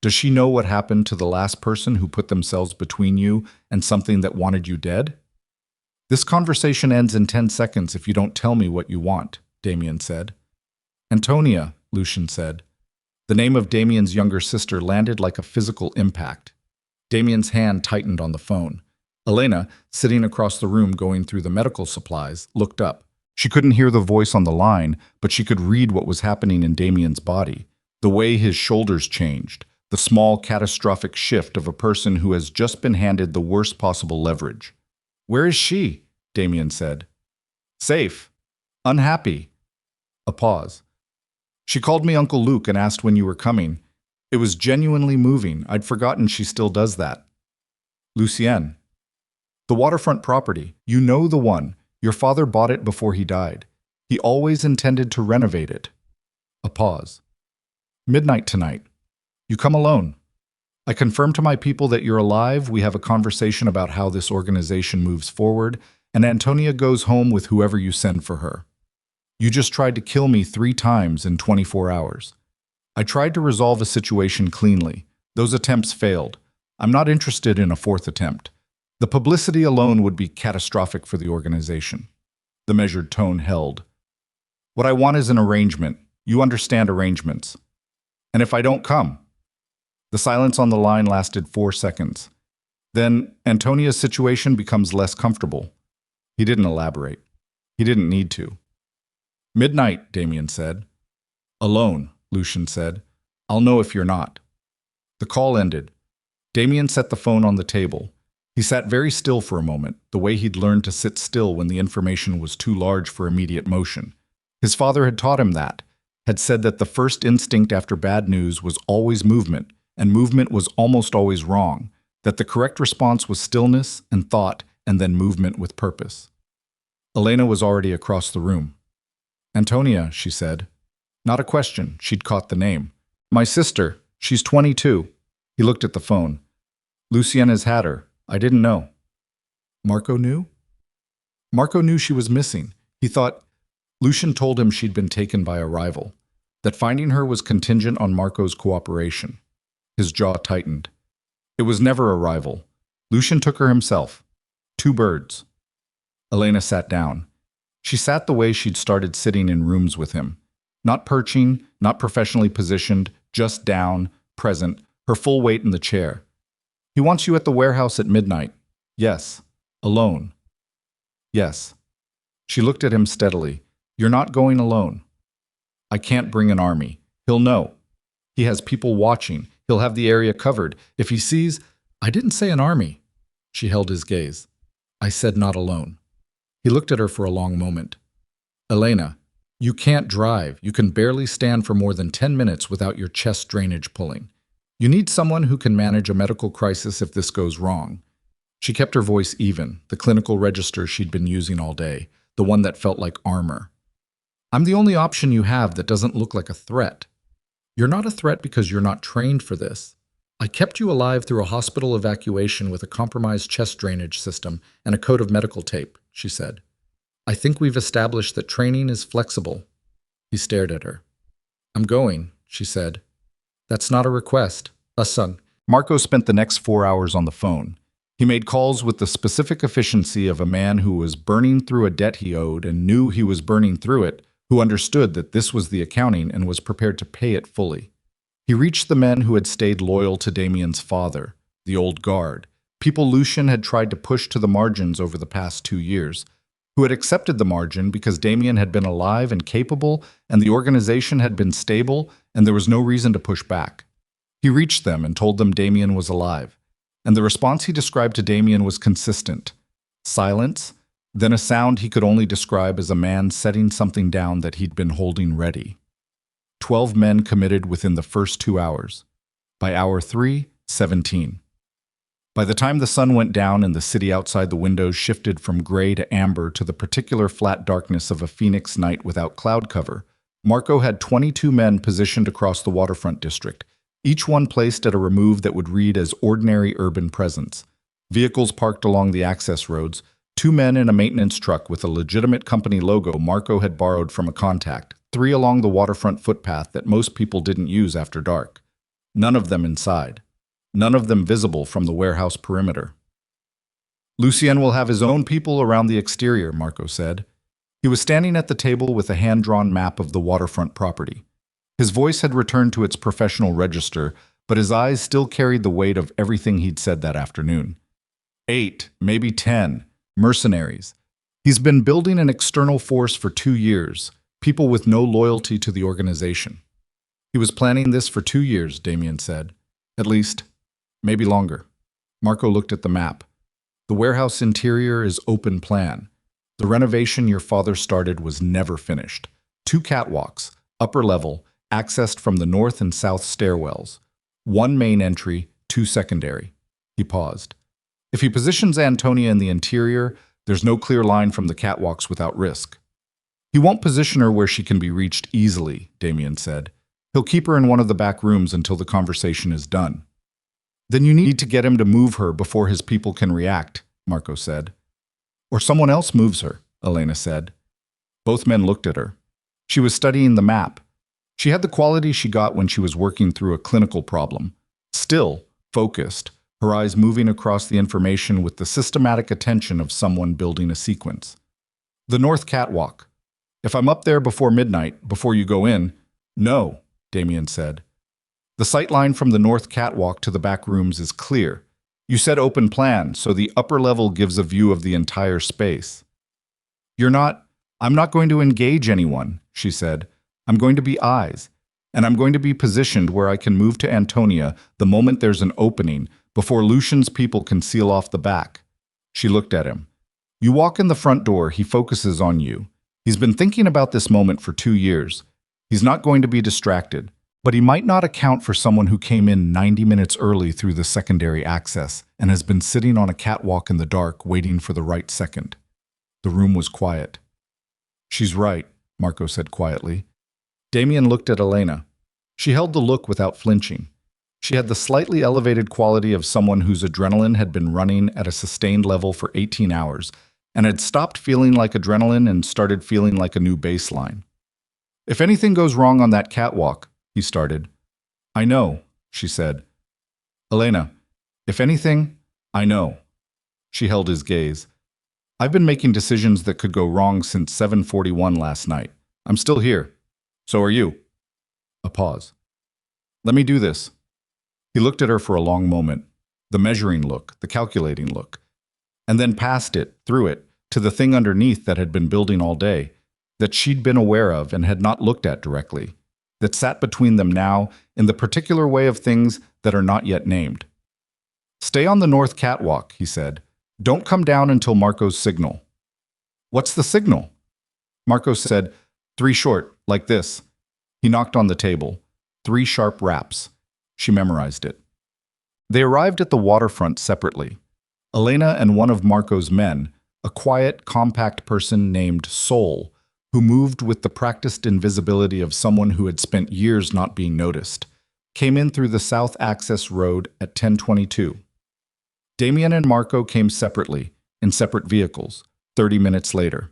"Does she know what happened to the last person who put themselves between you and something that wanted you dead?" "This conversation ends in 10 seconds if you don't tell me what you want," Damien said. Antonia, Lucian said. The name of Damien's younger sister landed like a physical impact. Damien's hand tightened on the phone. Elena, sitting across the room going through the medical supplies, looked up. She couldn't hear the voice on the line, but she could read what was happening in Damien's body. The way his shoulders changed, the small catastrophic shift of a person who has just been handed the worst possible leverage. "Where is she?" Damien said. "Safe. Unhappy." A pause. "She called me Uncle Luke and asked when you were coming. It was genuinely moving. I'd forgotten she still does that." "Lucienne." "The waterfront property. You know the one. Your father bought it before he died. He always intended to renovate it." A pause. "Midnight tonight. You come alone. I confirm to my people that you're alive. We have a conversation about how this organization moves forward, and Antonia goes home with whoever you send for her. You just tried to kill me 3 times in 24 hours. I tried to resolve a situation cleanly. Those attempts failed. I'm not interested in a 4th attempt. The publicity alone would be catastrophic for the organization." The measured tone held. "What I want is an arrangement. You understand arrangements. And if I don't come?" The silence on the line lasted 4 seconds. Then Antonia's situation becomes less comfortable. He didn't elaborate. He didn't need to. "Midnight," Damien said. "Alone," Lucian said. "I'll know if you're not." The call ended. Damien set the phone on the table. He sat very still for a moment, the way he'd learned to sit still when the information was too large for immediate motion. His father had taught him that, had said that the first instinct after bad news was always movement, and movement was almost always wrong, that the correct response was stillness and thought, and then movement with purpose. Elena was already across the room. "Antonia," she said. Not a question, she'd caught the name. "My sister, she's 22. He looked at the phone. "Lucienne has had her. I didn't know." Marco knew? Marco knew she was missing. He thought Lucian told him she'd been taken by a rival, that finding her was contingent on Marco's cooperation. His jaw tightened. It was never a rival. Lucian took her himself. 2 birds. Elena sat down. She sat the way she'd started sitting in rooms with him. Not perching, not professionally positioned, just down, present, her full weight in the chair. "He wants you at the warehouse at midnight." "Yes." "Alone." "Yes." She looked at him steadily. "You're not going alone." "I can't bring an army. He'll know. He has people watching. He'll have the area covered. If he sees—" "I didn't say an army." She held his gaze. "I said not alone." He looked at her for a long moment. "Elena, you can't drive. You can barely stand for more than 10 minutes without your chest drainage pulling. You need someone who can manage a medical crisis if this goes wrong." She kept her voice even, the clinical register she'd been using all day, the one that felt like armor. "I'm the only option you have that doesn't look like a threat. You're not a threat because you're not trained for this. I kept you alive through a hospital evacuation with a compromised chest drainage system and a coat of medical tape," she said. "I think we've established that training is flexible." He stared at her. "I'm going," she said. "That's not a request. Son." Marco spent the next 4 hours on the phone. He made calls with the specific efficiency of a man who was burning through a debt he owed and knew he was burning through it, who understood that this was the accounting and was prepared to pay it fully. He reached the men who had stayed loyal to Damien's father, the old guard, people Lucian had tried to push to the margins over the past 2 years, who had accepted the margin because Damien had been alive and capable and the organization had been stable and there was no reason to push back. He reached them and told them Damien was alive, and the response he described to Damien was consistent. Silence, then a sound he could only describe as a man setting something down that he'd been holding ready. 12 men committed within the first 2 hours. By hour 3, 17. By the time the sun went down and the city outside the windows shifted from gray to amber to the particular flat darkness of a phoenix night without cloud cover, Marco had 22 men positioned across the waterfront district, each one placed at a remove that would read as ordinary urban presence. Vehicles parked along the access roads, 2 men in a maintenance truck with a legitimate company logo Marco had borrowed from a contact, 3 along the waterfront footpath that most people didn't use after dark. None of them inside. None of them visible from the warehouse perimeter. "Lucien will have his own people around the exterior," Marco said. He was standing at the table with a hand-drawn map of the waterfront property. His voice had returned to its professional register, but his eyes still carried the weight of everything he'd said that afternoon. 8, maybe 10, mercenaries. He's been building an external force for 2 years, people with no loyalty to the organization. He was planning this for 2 years, Damien said. At least, maybe longer. Marco looked at the map. The warehouse interior is open plan. The renovation your father started was never finished. 2 catwalks, upper level, accessed from the north and south stairwells. 1 main entry, 2 secondary. He paused. If he positions Antonia in the interior, there's no clear line from the catwalks without risk. He won't position her where she can be reached easily, Damien said. He'll keep her in one of the back rooms until the conversation is done. Then you need to get him to move her before his people can react, Marco said. Or someone else moves her, Elena said. Both men looked at her. She was studying the map. She had the quality she got when she was working through a clinical problem. Still, focused, her eyes moving across the information with the systematic attention of someone building a sequence. The north catwalk. If I'm up there before midnight, before you go in, no, Damien said. The sightline from the north catwalk to the back rooms is clear. You said open plan, so the upper level gives a view of the entire space. I'm not going to engage anyone, she said. I'm going to be eyes, and I'm going to be positioned where I can move to Antonia the moment there's an opening, before Lucian's people can seal off the back. She looked at him. You walk in the front door, he focuses on you. He's been thinking about this moment for 2 years. He's not going to be distracted, but he might not account for someone who came in 90 minutes early through the secondary access and has been sitting on a catwalk in the dark waiting for the right second. The room was quiet. She's right, Marco said quietly. Damien looked at Elena. She held the look without flinching. She had the slightly elevated quality of someone whose adrenaline had been running at a sustained level for 18 hours and had stopped feeling like adrenaline and started feeling like a new baseline. If anything goes wrong on that catwalk, he started. I know, she said. Elena, if anything, I know. She held his gaze. I've been making decisions that could go wrong since 7:41 last night. I'm still here. So are you. A pause. Let me do this. He looked at her for a long moment, the measuring look, the calculating look, and then past it, through it, to the thing underneath that had been building all day, that she'd been aware of and had not looked at directly, that sat between them now in the particular way of things that are not yet named. Stay on the north catwalk, he said. Don't come down until Marco's signal. What's the signal? Marco said, 3 short, like this. He knocked on the table. 3 sharp raps. She memorized it. They arrived at the waterfront separately. Elena and one of Marco's men, a quiet, compact person named Soul, who moved with the practiced invisibility of someone who had spent years not being noticed, came in through the south access road at 10:22. Damien and Marco came separately, in separate vehicles, 30 minutes later.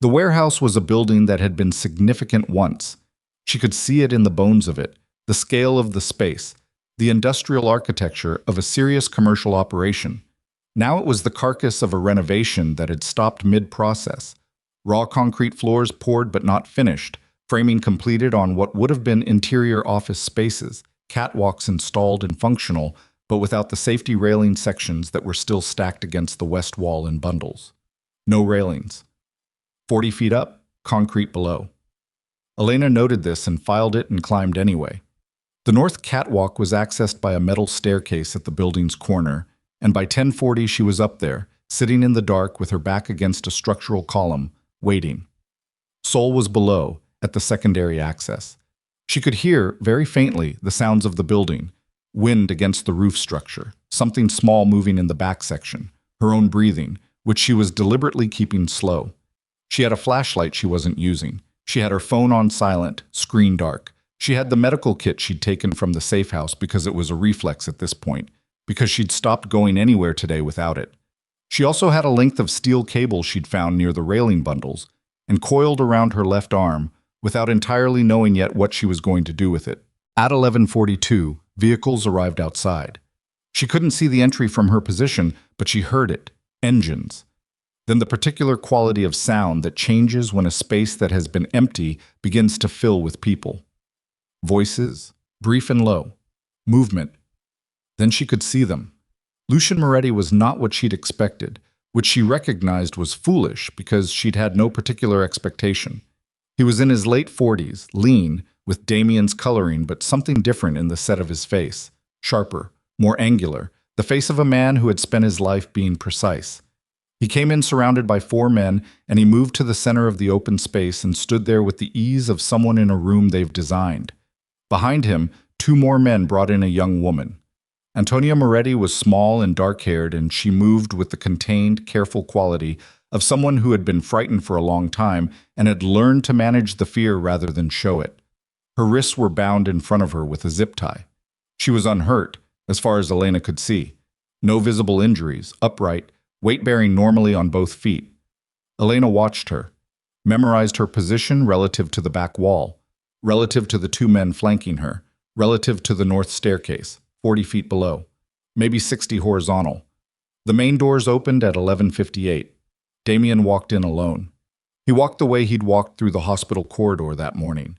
The warehouse was a building that had been significant once. She could see it in the bones of it, the scale of the space, the industrial architecture of a serious commercial operation. Now it was the carcass of a renovation that had stopped mid-process. Raw concrete floors poured but not finished, framing completed on what would have been interior office spaces, catwalks installed and functional, but without the safety railing sections that were still stacked against the west wall in bundles. No railings. 40 feet up, concrete below. Elena noted this and filed it and climbed anyway. The north catwalk was accessed by a metal staircase at the building's corner, and by 10:40 she was up there, sitting in the dark with her back against a structural column, waiting. Soul was below, at the secondary access. She could hear, very faintly, the sounds of the building, wind against the roof structure, something small moving in the back section, her own breathing, which she was deliberately keeping slow. She had a flashlight she wasn't using. She had her phone on silent, screen dark. She had the medical kit she'd taken from the safe house because it was a reflex at this point, because she'd stopped going anywhere today without it. She also had a length of steel cable she'd found near the railing bundles and coiled around her left arm without entirely knowing yet what she was going to do with it. At 11:42, vehicles arrived outside. She couldn't see the entry from her position, but she heard it. Engines. Then the particular quality of sound that changes when a space that has been empty begins to fill with people. Voices, brief and low. Movement. Then she could see them. Lucian Moretti was not what she'd expected, which she recognized was foolish because she'd had no particular expectation. He was in his late 40s, lean, with Damien's coloring, but something different in the set of his face. Sharper, more angular, the face of a man who had spent his life being precise. He came in surrounded by 4 men, and he moved to the center of the open space and stood there with the ease of someone in a room they've designed. Behind him, 2 more men brought in a young woman. Antonia Moretti was small and dark-haired, and she moved with the contained, careful quality of someone who had been frightened for a long time and had learned to manage the fear rather than show it. Her wrists were bound in front of her with a zip tie. She was unhurt, as far as Elena could see. No visible injuries, upright, weight-bearing normally on both feet. Elena watched her, memorized her position relative to the back wall, relative to the 2 men flanking her, relative to the north staircase, 40 feet below, maybe 60 horizontal. The main doors opened at 11:58. Damien walked in alone. He walked the way he'd walked through the hospital corridor that morning,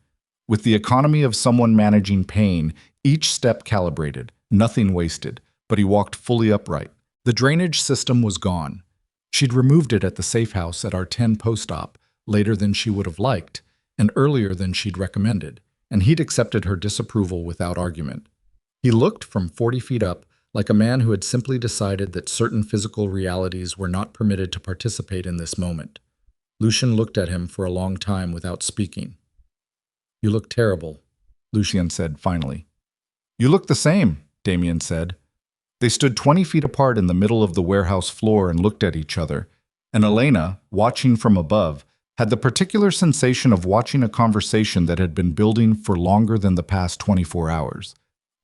with the economy of someone managing pain, each step calibrated, nothing wasted, but he walked fully upright. The drainage system was gone. She'd removed it at the safe house at our 10 post-op, later than she would have liked, and earlier than she'd recommended, and he'd accepted her disapproval without argument. He looked from 40 feet up like a man who had simply decided that certain physical realities were not permitted to participate in this moment. Lucian looked at him for a long time without speaking. "You look terrible," Lucian said finally. "You look the same," Damien said. They stood 20 feet apart in the middle of the warehouse floor and looked at each other, and Elena, watching from above, had the particular sensation of watching a conversation that had been building for longer than the past 24 hours,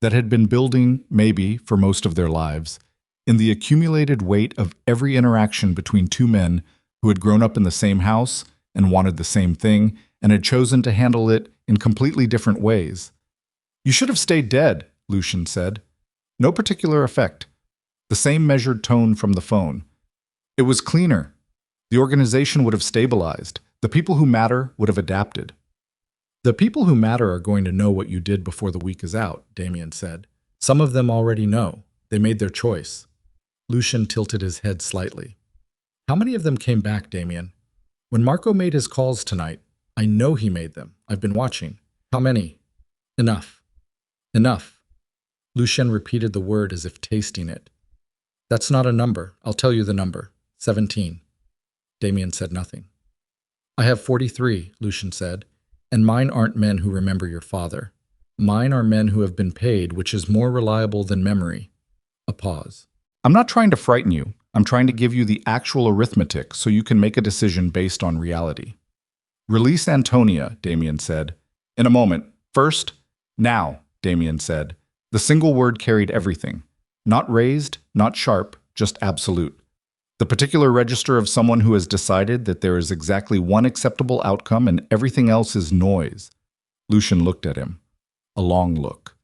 that had been building, maybe, for most of their lives, in the accumulated weight of every interaction between 2 men who had grown up in the same house and wanted the same thing and had chosen to handle it in completely different ways. "You should have stayed dead," Lucian said. No particular effect. The same measured tone from the phone. It was cleaner. The organization would have stabilized. The people who matter would have adapted. "The people who matter are going to know what you did before the week is out," Damien said. "Some of them already know. They made their choice." Lucian tilted his head slightly. "How many of them came back, Damien? When Marco made his calls tonight, I know he made them. I've been watching. How many?" "Enough. Enough." Lucian repeated the word as if tasting it. "That's not a number. I'll tell you the number. 17. Damien said nothing. "I have 43, Lucian said, "and mine aren't men who remember your father. Mine are men who have been paid, which is more reliable than memory." A pause. "I'm not trying to frighten you. I'm trying to give you the actual arithmetic so you can make a decision based on reality." "Release Antonia," Damien said. "In a moment. First, now," Damien said. The single word carried everything. Not raised, not sharp, just absolute. The particular register of someone who has decided that there is exactly one acceptable outcome and everything else is noise. Lucian looked at him. A long look.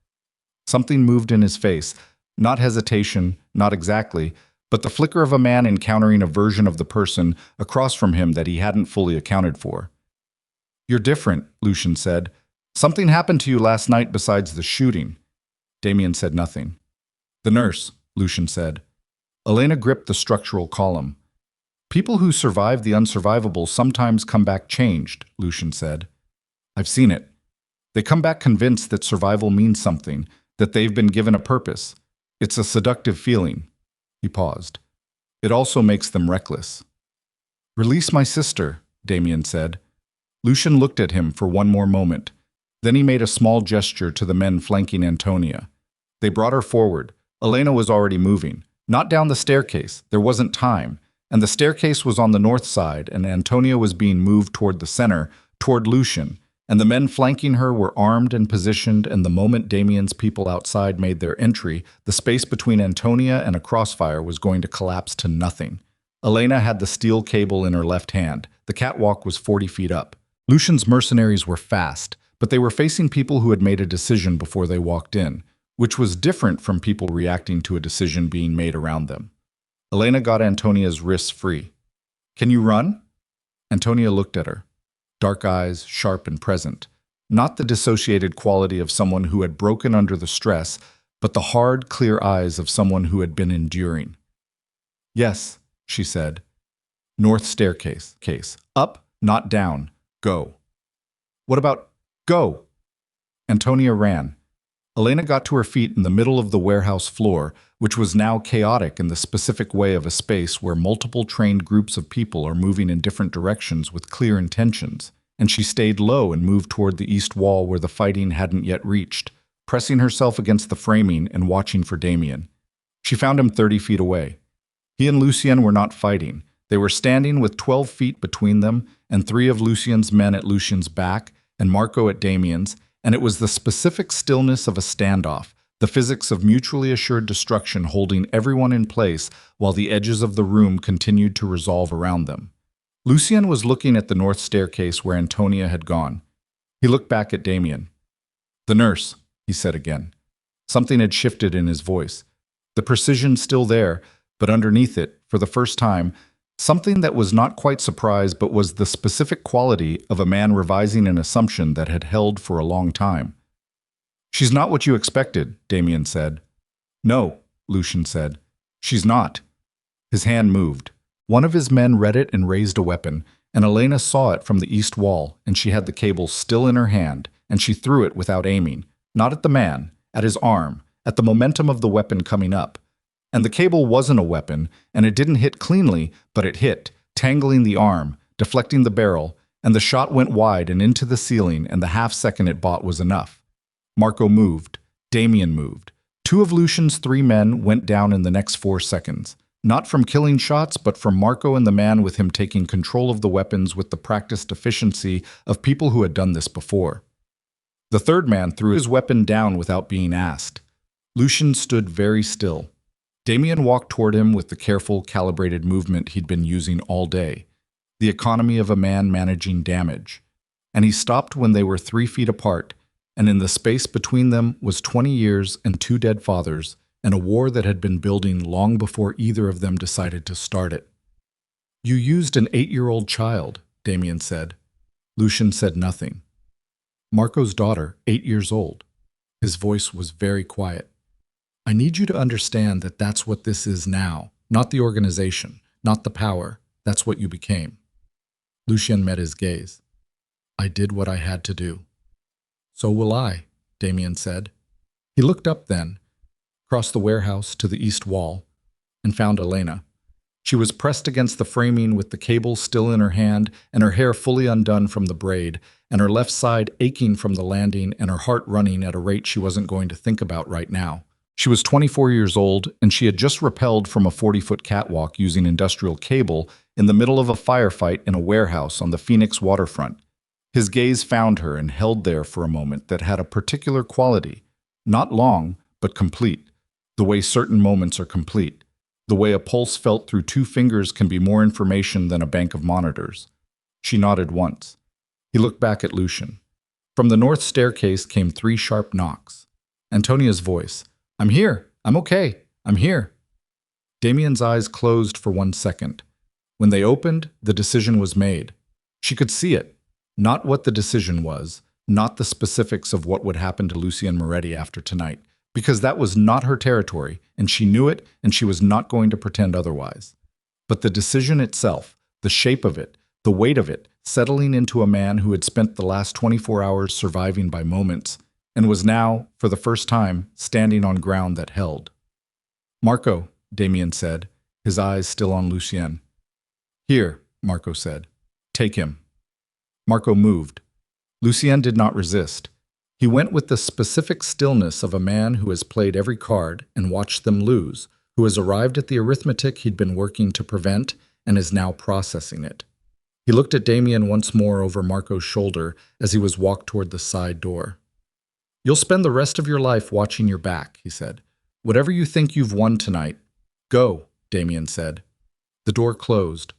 Something moved in his face. Not hesitation, not exactly, but the flicker of a man encountering a version of the person across from him that he hadn't fully accounted for. "You're different," Lucian said. "Something happened to you last night besides the shooting." Damien said nothing. "The nurse," Lucian said. Elena gripped the structural column. "People who survive the unsurvivable sometimes come back changed," Lucian said. "I've seen it. They come back convinced that survival means something, that they've been given a purpose. It's a seductive feeling." He paused. "It also makes them reckless." "Release my sister," Damien said. Lucian looked at him for one more moment. Then he made a small gesture to the men flanking Antonia. They brought her forward. Elena was already moving. Not down the staircase. There wasn't time. And the staircase was on the north side, and Antonia was being moved toward the center, toward Lucian. And the men flanking her were armed and positioned, and the moment Damien's people outside made their entry, the space between Antonia and a crossfire was going to collapse to nothing. Elena had the steel cable in her left hand. The catwalk was 40 feet up. Lucian's mercenaries were fast, but they were facing people who had made a decision before they walked in, which was different from people reacting to a decision being made around them. Elena got Antonia's wrists free. Can you run? Antonia looked at her, dark eyes, sharp and present. Not the dissociated quality of someone who had broken under the stress, but the hard, clear eyes of someone who had been enduring. Yes, she said. North staircase. Up, not down. Go. What about go? Antonia ran. Elena got to her feet in the middle of the warehouse floor, which was now chaotic in the specific way of a space where multiple trained groups of people are moving in different directions with clear intentions, and she stayed low and moved toward the east wall where the fighting hadn't yet reached, pressing herself against the framing and watching for Damien. She found him 30 feet away. He and Lucien were not fighting. They were standing with 12 feet between them and 3 of Lucien's men at Lucien's back and Marco at Damien's, and it was the specific stillness of a standoff, the physics of mutually assured destruction holding everyone in place while the edges of the room continued to resolve around them. Lucien was looking at the north staircase where Antonia had gone. He looked back at Damien. "The nurse," he said again. Something had shifted in his voice. The precision still there, but underneath it, for the first time, something that was not quite surprise but was the specific quality of a man revising an assumption that had held for a long time. "She's not what you expected," Damien said. "No," Lucien said. "She's not." His hand moved. One of his men read it and raised a weapon, and Elena saw it from the east wall, and she had the cable still in her hand, and she threw it without aiming, not at the man, at his arm, at the momentum of the weapon coming up. And the cable wasn't a weapon, and it didn't hit cleanly, but it hit, tangling the arm, deflecting the barrel, and the shot went wide and into the ceiling, and the half-second it bought was enough. Marco moved. Damien moved. 2 of Lucien's 3 men went down in the next 4 seconds. Not from killing shots, but from Marco and the man with him taking control of the weapons with the practiced efficiency of people who had done this before. The 3rd man threw his weapon down without being asked. Lucien stood very still. Damien walked toward him with the careful, calibrated movement he'd been using all day, the economy of a man managing damage. And he stopped when they were 3 feet apart, and in the space between them was 20 years and 2 dead fathers, and a war that had been building long before either of them decided to start it. "You used an 8-year-old child," Damien said. Lucien said nothing. "Marco's daughter, 8 years old." His voice was very quiet. "I need you to understand that that's what this is now, not the organization, not the power. That's what you became." Lucien met his gaze. "I did what I had to do." "So will I," Damien said. He looked up then, across the warehouse to the east wall, and found Elena. She was pressed against the framing with the cable still in her hand and her hair fully undone from the braid, and her left side aching from the landing and her heart running at a rate she wasn't going to think about right now. She was 24 years old, and she had just rappelled from a 40-foot catwalk using industrial cable in the middle of a firefight in a warehouse on the Phoenix waterfront. His gaze found her and held there for a moment that had a particular quality, not long, but complete, the way certain moments are complete, the way a pulse felt through 2 fingers can be more information than a bank of monitors. She nodded once. He looked back at Lucien. From the north staircase came 3 sharp knocks. Antonia's voice. "I'm here. I'm okay. I'm here." Damien's eyes closed for 1 second. When they opened, the decision was made. She could see it. Not what the decision was, not the specifics of what would happen to Lucien Moretti after tonight, because that was not her territory, and she knew it, and she was not going to pretend otherwise. But the decision itself, the shape of it, the weight of it, settling into a man who had spent the last 24 hours surviving by moments, and was now, for the first time, standing on ground that held. "Marco," Damien said, his eyes still on Lucien. "Here," Marco said. "Take him." Marco moved. Lucien did not resist. He went with the specific stillness of a man who has played every card and watched them lose, who has arrived at the arithmetic he'd been working to prevent and is now processing it. He looked at Damien once more over Marco's shoulder as he was walked toward the side door. "You'll spend the rest of your life watching your back," he said. "Whatever you think you've won tonight." "Go," Damien said. The door closed.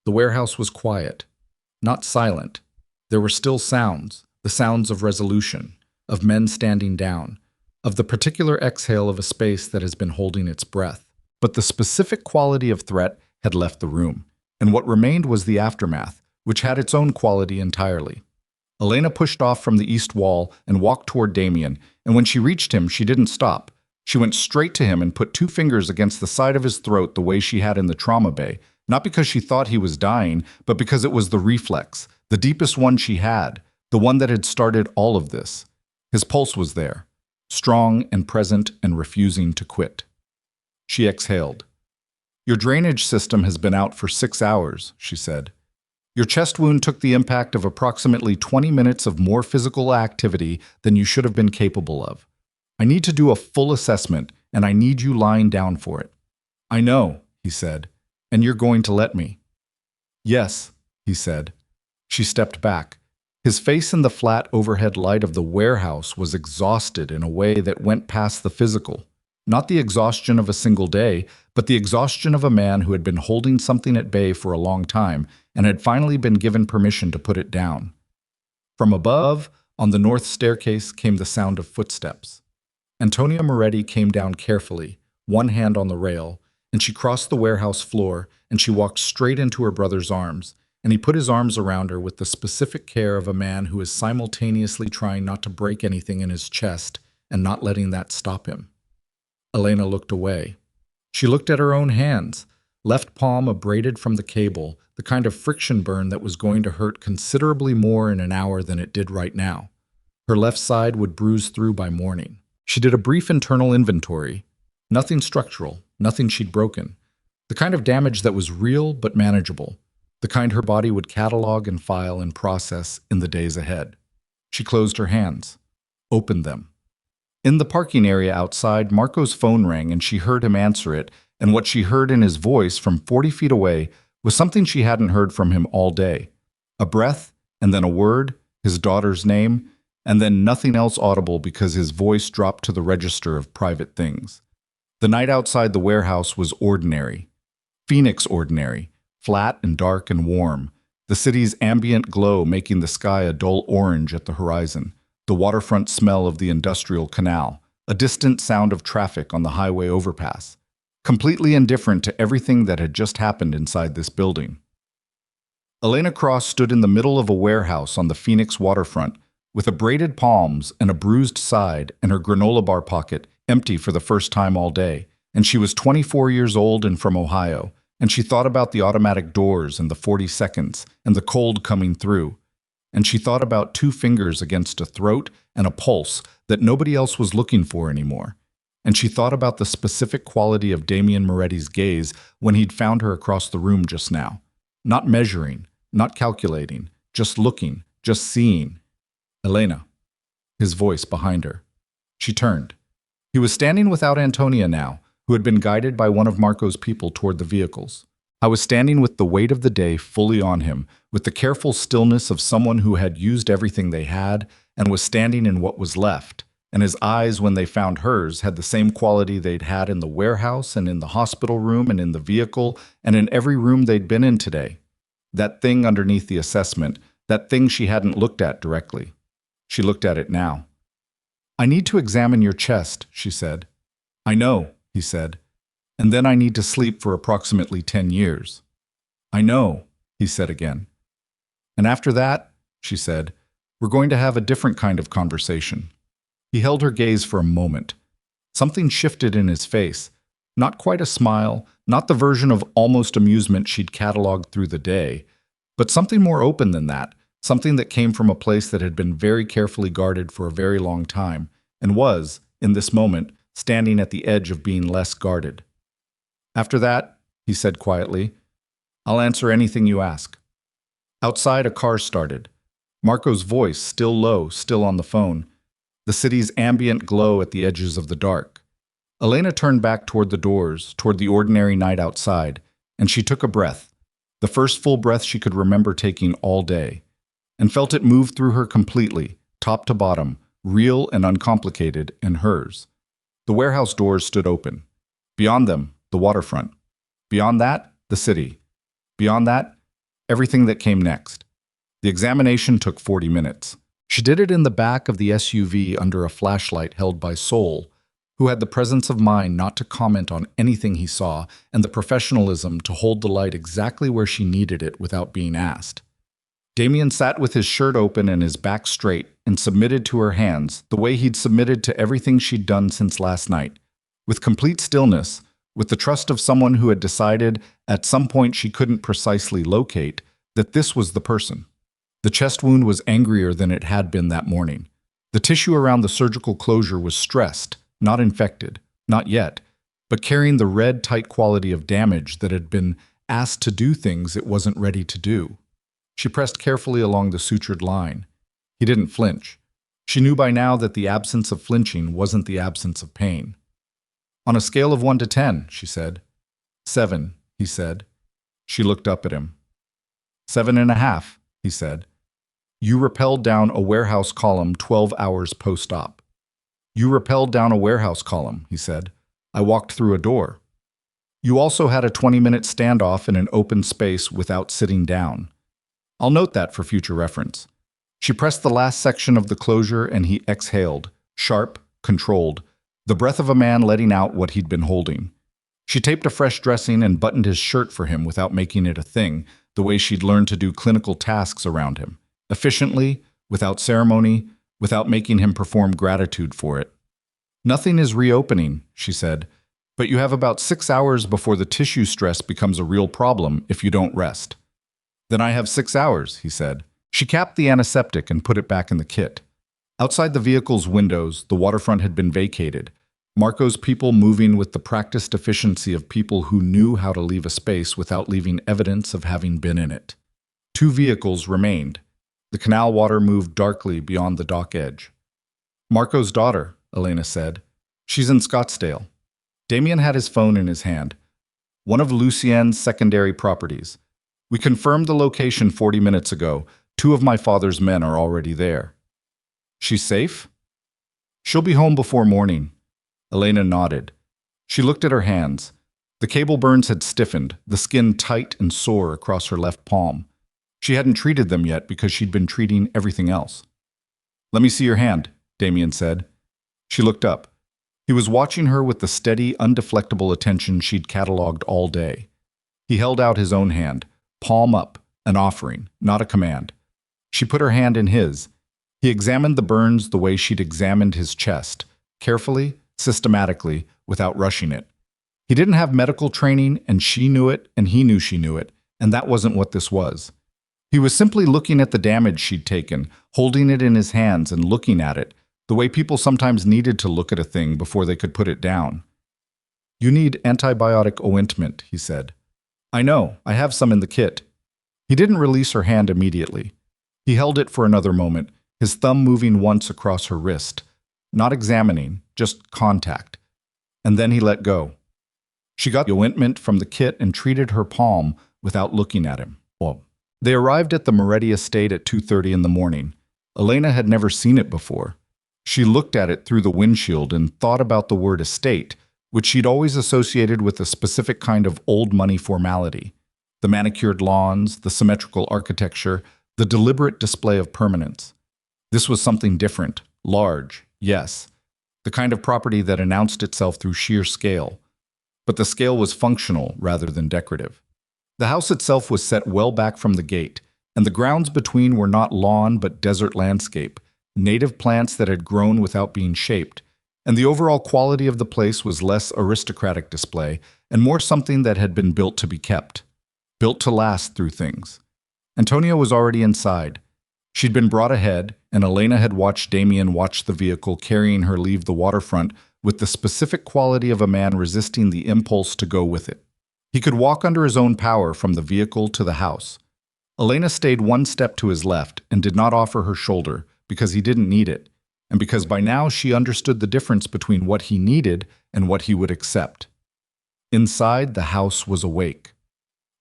The warehouse was quiet. Not silent. There were still sounds, the sounds of resolution, of men standing down, of the particular exhale of a space that has been holding its breath. But the specific quality of threat had left the room. and what remained was the aftermath, which had its own quality entirely. Elena pushed off from the east wall and walked toward Damien, and when she reached him, she didn't stop. She went straight to him and put 2 fingers against the side of his throat the way she had in the trauma bay, not because she thought he was dying, but because it was the reflex, the deepest one she had, the one that had started all of this. His pulse was there, strong and present and refusing to quit. She exhaled. "Your drainage system has been out for 6 hours," she said. "Your chest wound took the impact of approximately 20 minutes of more physical activity than you should have been capable of. I need to do a full assessment, and I need you lying down for it." "I know," he said, "and you're going to let me." "Yes," he said. She stepped back. His face in the flat overhead light of the warehouse was exhausted in a way that went past the physical. Not the exhaustion of a single day, but the exhaustion of a man who had been holding something at bay for a long time and had finally been given permission to put it down. From above, on the north staircase, came the sound of footsteps. Antonia Moretti came down carefully, one hand on the rail, and she crossed the warehouse floor, and she walked straight into her brother's arms, and he put his arms around her with the specific care of a man who is simultaneously trying not to break anything in his chest and not letting that stop him. Elena looked away. She looked at her own hands, left palm abraded from the cable, the kind of friction burn that was going to hurt considerably more in an hour than it did right now. Her left side would bruise through by morning. She did a brief internal inventory. Nothing structural, nothing she'd broken. The kind of damage that was real but manageable. The kind her body would catalog and file and process in the days ahead. She closed her hands, opened them. In the parking area outside, Marco's phone rang and she heard him answer it, and what she heard in his voice from 40 feet away was something she hadn't heard from him all day. A breath, and then a word, his daughter's name, and then nothing else audible because his voice dropped to the register of private things. The night outside the warehouse was ordinary. Phoenix ordinary, flat and dark and warm, the city's ambient glow making the sky a dull orange at the horizon, the waterfront smell of the industrial canal, a distant sound of traffic on the highway overpass, completely indifferent to everything that had just happened inside this building. Elena Cross stood in the middle of a warehouse on the Phoenix waterfront, with abraded palms and a bruised side and her granola bar pocket empty for the first time all day, and she was 24 years old and from Ohio, and she thought about the automatic doors and the 40 seconds and the cold coming through, and she thought about 2 fingers against a throat and a pulse that nobody else was looking for anymore, and she thought about the specific quality of Damien Moretti's gaze when he'd found her across the room just now, not measuring, not calculating, just looking, just seeing. "Elena," his voice behind her. She turned. He was standing without Antonia now, who had been guided by one of Marco's people toward the vehicles. I was standing with the weight of the day fully on him, with the careful stillness of someone who had used everything they had and was standing in what was left, and his eyes, when they found hers, had the same quality they'd had in the warehouse and in the hospital room and in the vehicle and in every room they'd been in today. That thing underneath the assessment, that thing she hadn't looked at directly. She looked at it now. "I need to examine your chest," she said. "I know," he said. "And then I need to sleep for approximately 10 years. "I know," he said again. "And after that," she said, "we're going to have a different kind of conversation." He held her gaze for a moment. Something shifted in his face. Not quite a smile, not the version of almost amusement she'd cataloged through the day, but something more open than that, something that came from a place that had been very carefully guarded for a very long time, and was, in this moment, standing at the edge of being less guarded. "After that," he said quietly, "I'll answer anything you ask." Outside, a car started. Marco's voice, still low, still on the phone. The city's ambient glow at the edges of the dark. Elena turned back toward the doors, toward the ordinary night outside, and she took a breath, the first full breath she could remember taking all day, and felt it move through her completely, top to bottom, real and uncomplicated, and hers. The warehouse doors stood open. Beyond them, the waterfront. Beyond that, the city. Beyond that, everything that came next. The examination took 40 minutes. She did it in the back of the SUV under a flashlight held by Sol, who had the presence of mind not to comment on anything he saw and the professionalism to hold the light exactly where she needed it without being asked. Damien sat with his shirt open and his back straight and submitted to her hands the way he'd submitted to everything she'd done since last night, with complete stillness, with the trust of someone who had decided, at some point she couldn't precisely locate, that this was the person. The chest wound was angrier than it had been that morning. The tissue around the surgical closure was stressed, not infected, not yet, but carrying the red, tight quality of damage that had been asked to do things it wasn't ready to do. She pressed carefully along the sutured line. He didn't flinch. She knew by now that the absence of flinching wasn't the absence of pain. "On a scale of 1 to 10, she said. 7, he said. She looked up at him. 7.5, he said. "You rappelled down a warehouse column 12 hours post-op." "You rappelled down a warehouse column," he said. "I walked through a door." "You also had a 20-minute standoff in an open space without sitting down." "I'll note that for future reference." She pressed the last section of the closure and he exhaled, sharp, controlled, the breath of a man letting out what he'd been holding. She taped a fresh dressing and buttoned his shirt for him without making it a thing, the way she'd learned to do clinical tasks around him, efficiently, without ceremony, without making him perform gratitude for it. "Nothing is reopening," she said, "but you have about 6 hours before the tissue stress becomes a real problem if you don't rest." "Then I have 6 hours," he said. She capped the antiseptic and put it back in the kit. Outside the vehicle's windows, the waterfront had been vacated, Marco's people moving with the practiced efficiency of people who knew how to leave a space without leaving evidence of having been in it. 2 vehicles remained. The canal water moved darkly beyond the dock edge. "Marco's daughter," Elena said. "She's in Scottsdale." Damien had his phone in his hand. "One of Lucien's secondary properties. We confirmed the location 40 minutes ago. 2 of my father's men are already there." "She's safe?" "She'll be home before morning." Elena nodded. She looked at her hands. The cable burns had stiffened, the skin tight and sore across her left palm. She hadn't treated them yet because she'd been treating everything else. "Let me see your hand," Damien said. She looked up. He was watching her with the steady, undeflectable attention she'd catalogued all day. He held out his own hand, palm up, an offering, not a command. She put her hand in his. He examined the burns the way she'd examined his chest, carefully, systematically, without rushing it. He didn't have medical training, and she knew it, and he knew she knew it, and that wasn't what this was. He was simply looking at the damage she'd taken, holding it in his hands and looking at it, the way people sometimes needed to look at a thing before they could put it down. "You need antibiotic ointment," he said. "I know, I have some in the kit." He didn't release her hand immediately. He held it for another moment, his thumb moving once across her wrist, not examining, just contact. And then he let go. She got the ointment from the kit and treated her palm without looking at him. Well, they arrived at the Moretti estate at 2:30 in the morning. Elena had never seen it before. She looked at it through the windshield and thought about the word estate, which she'd always associated with a specific kind of old money formality. The manicured lawns, the symmetrical architecture, the deliberate display of permanence. This was something different, large, yes, the kind of property that announced itself through sheer scale. But the scale was functional rather than decorative. The house itself was set well back from the gate, and the grounds between were not lawn but desert landscape, native plants that had grown without being shaped, and the overall quality of the place was less aristocratic display and more something that had been built to be kept, built to last through things. Antonia was already inside. She'd been brought ahead, and Elena had watched Damien watch the vehicle carrying her leave the waterfront with the specific quality of a man resisting the impulse to go with it. He could walk under his own power from the vehicle to the house. Elena stayed one step to his left and did not offer her shoulder because he didn't need it, and because by now she understood the difference between what he needed and what he would accept. Inside, the house was awake.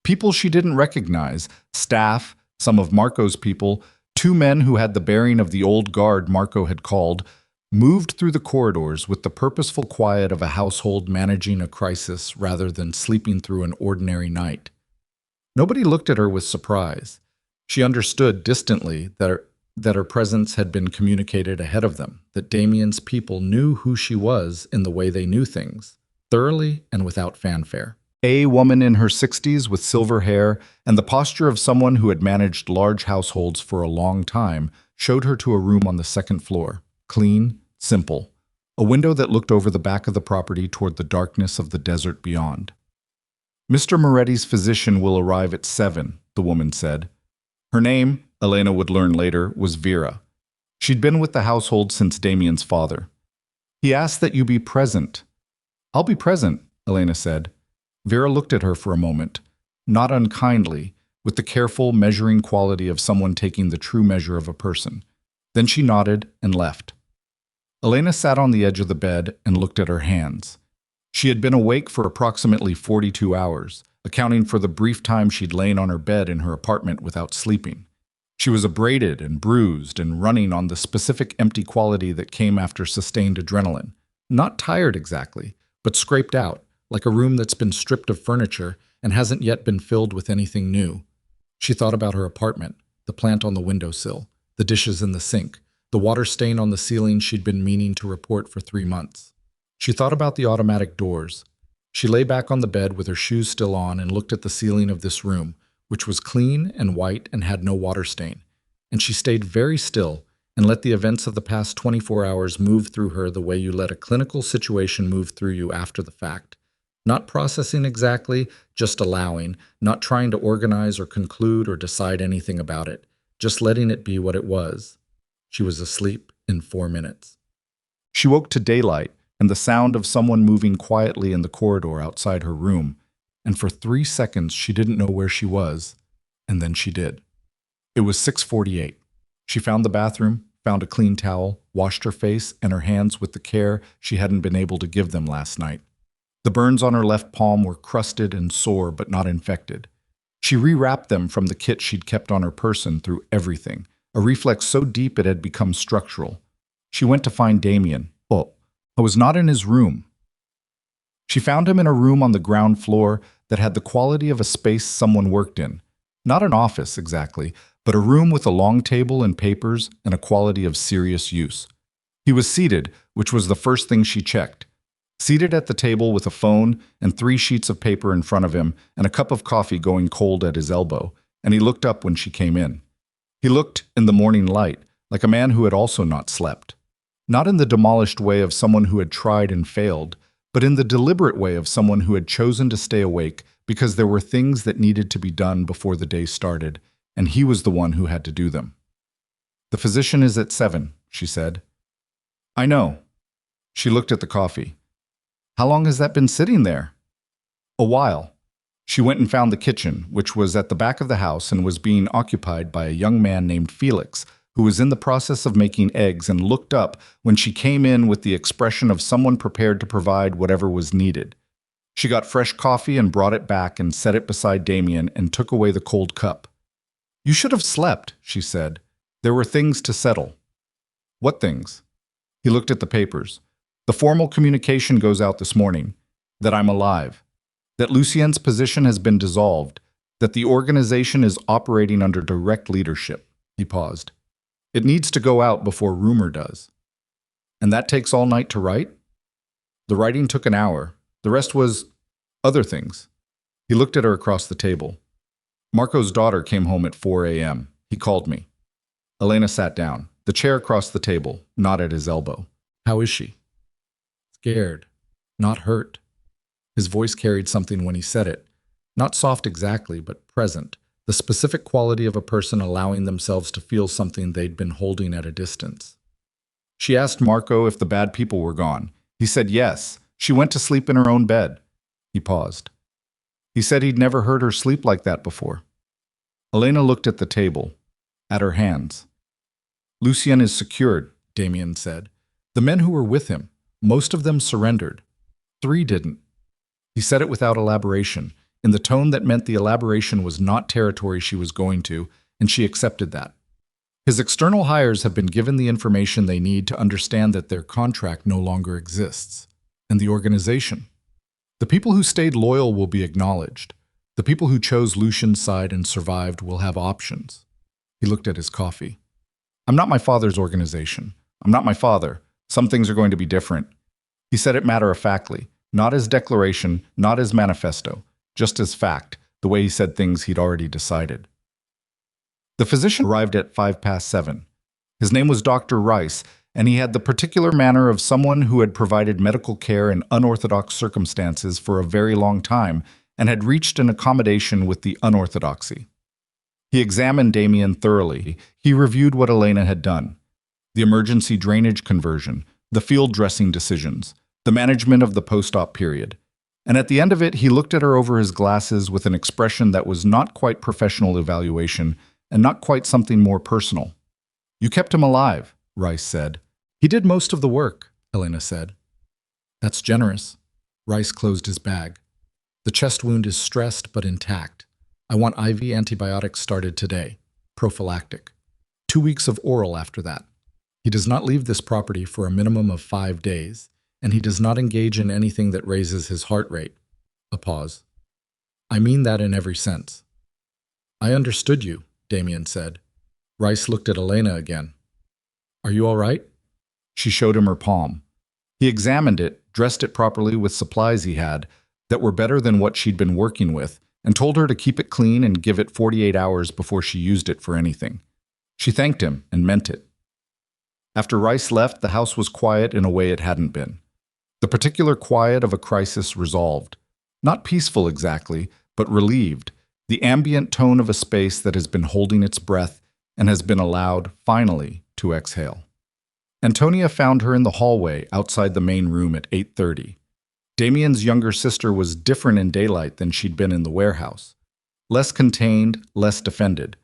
People she didn't recognize, staff, some of Marco's people, 2 men who had the bearing of the old guard Marco had called, moved through the corridors with the purposeful quiet of a household managing a crisis rather than sleeping through an ordinary night. Nobody looked at her with surprise. She understood distantly that that her presence had been communicated ahead of them, that Damien's people knew who she was in the way they knew things, thoroughly and without fanfare. A woman in her 60s with silver hair and the posture of someone who had managed large households for a long time showed her to a room on the second floor, clean, simple, a window that looked over the back of the property toward the darkness of the desert beyond. Mr. Moretti's physician will arrive at 7, the woman said. Her name, Elena would learn later, was Vera. She'd been with the household since Damien's father. He asked that you be present. I'll be present, Elena said. Vera looked at her for a moment, not unkindly, with the careful, measuring quality of someone taking the true measure of a person. Then she nodded and left. Elena sat on the edge of the bed and looked at her hands. She had been awake for approximately 42 hours, accounting for the brief time she'd lain on her bed in her apartment without sleeping. She was abraded and bruised and running on the specific empty quality that came after sustained adrenaline. Not tired exactly, but scraped out, like a room that's been stripped of furniture and hasn't yet been filled with anything new. She thought about her apartment, the plant on the windowsill, the dishes in the sink, the water stain on the ceiling she'd been meaning to report for 3 months. She thought about the automatic doors. She lay back on the bed with her shoes still on and looked at the ceiling of this room, which was clean and white and had no water stain. And she stayed very still and let the events of the past 24 hours move through her the way you let a clinical situation move through you after the fact. Not processing exactly, just allowing, not trying to organize or conclude or decide anything about it, just letting it be what it was. She was asleep in 4 minutes. She woke to daylight and the sound of someone moving quietly in the corridor outside her room, and for 3 seconds she didn't know where she was, and then she did. It was 6:48. She found the bathroom, found a clean towel, washed her face and her hands with the care she hadn't been able to give them last night. The burns on her left palm were crusted and sore but not infected. She rewrapped them from the kit she'd kept on her person through everything, a reflex so deep it had become structural. She went to find Damien. I was not in his room. She found him in a room on the ground floor that had the quality of a space someone worked in. Not an office, exactly, but a room with a long table and papers and a quality of serious use. He was seated, which was the first thing she checked. Seated at the table with a phone and 3 sheets of paper in front of him and a cup of coffee going cold at his elbow, and he looked up when she came in. He looked, in the morning light, like a man who had also not slept. Not in the demolished way of someone who had tried and failed, but in the deliberate way of someone who had chosen to stay awake because there were things that needed to be done before the day started, and he was the one who had to do them. The physician is at 7, she said. I know. She looked at the coffee. How long has that been sitting there? A while. She went and found the kitchen, which was at the back of the house and was being occupied by a young man named Felix, who was in the process of making eggs, and looked up when she came in with the expression of someone prepared to provide whatever was needed. She got fresh coffee and brought it back and set it beside Damien and took away the cold cup. You should have slept, she said. There were things to settle. What things? He looked at the papers. The formal communication goes out this morning. That I'm alive. That Lucien's position has been dissolved. That the organization is operating under direct leadership. He paused. It needs to go out before rumor does. And that takes all night to write? The writing took an hour. The rest was other things. He looked at her across the table. Marco's daughter came home at 4 a.m. He called me. Elena sat down, the chair across the table, not at his elbow. How is she? Scared, not hurt. His voice carried something when he said it. Not soft exactly, but present. The specific quality of a person allowing themselves to feel something they'd been holding at a distance. She asked Marco if the bad people were gone. He said yes. She went to sleep in her own bed. He paused. He said he'd never heard her sleep like that before. Elena looked at the table, at her hands. Lucien is secured, Damien said. The men who were with him, most of them surrendered. 3 didn't. He said it without elaboration, in the tone that meant the elaboration was not territory she was going to, and she accepted that. His external hires have been given the information they need to understand that their contract no longer exists. And the organization. The people who stayed loyal will be acknowledged. The people who chose Lucien's side and survived will have options. He looked at his coffee. I'm not my father's organization. I'm not my father. Some things are going to be different. He said it matter-of-factly, not as declaration, not as manifesto, just as fact, the way he said things he'd already decided. The physician arrived at 7:05. His name was Dr. Rice, and he had the particular manner of someone who had provided medical care in unorthodox circumstances for a very long time and had reached an accommodation with the unorthodoxy. He examined Damien thoroughly. He reviewed what Elena had done: the emergency drainage conversion, the field dressing decisions, the management of the post-op period. And at the end of it, he looked at her over his glasses with an expression that was not quite professional evaluation and not quite something more personal. "You kept him alive," Rice said. "He did most of the work," Elena said. "That's generous." Rice closed his bag. "The chest wound is stressed but intact. I want IV antibiotics started today. Prophylactic. 2 weeks of oral after that. He does not leave this property for a minimum of 5 days, and he does not engage in anything that raises his heart rate." A pause. "I mean that in every sense." "I understood you," Damien said. Rice looked at Elena again. "Are you all right?" She showed him her palm. He examined it, dressed it properly with supplies he had that were better than what she'd been working with, and told her to keep it clean and give it 48 hours before she used it for anything. She thanked him and meant it. After Rice left, the house was quiet in a way it hadn't been. The particular quiet of a crisis resolved. Not peaceful exactly, but relieved. The ambient tone of a space that has been holding its breath and has been allowed, finally, to exhale. Antonia found her in the hallway outside the main room at 8:30. Damien's younger sister was different in daylight than she'd been in the warehouse. Less contained, less defended.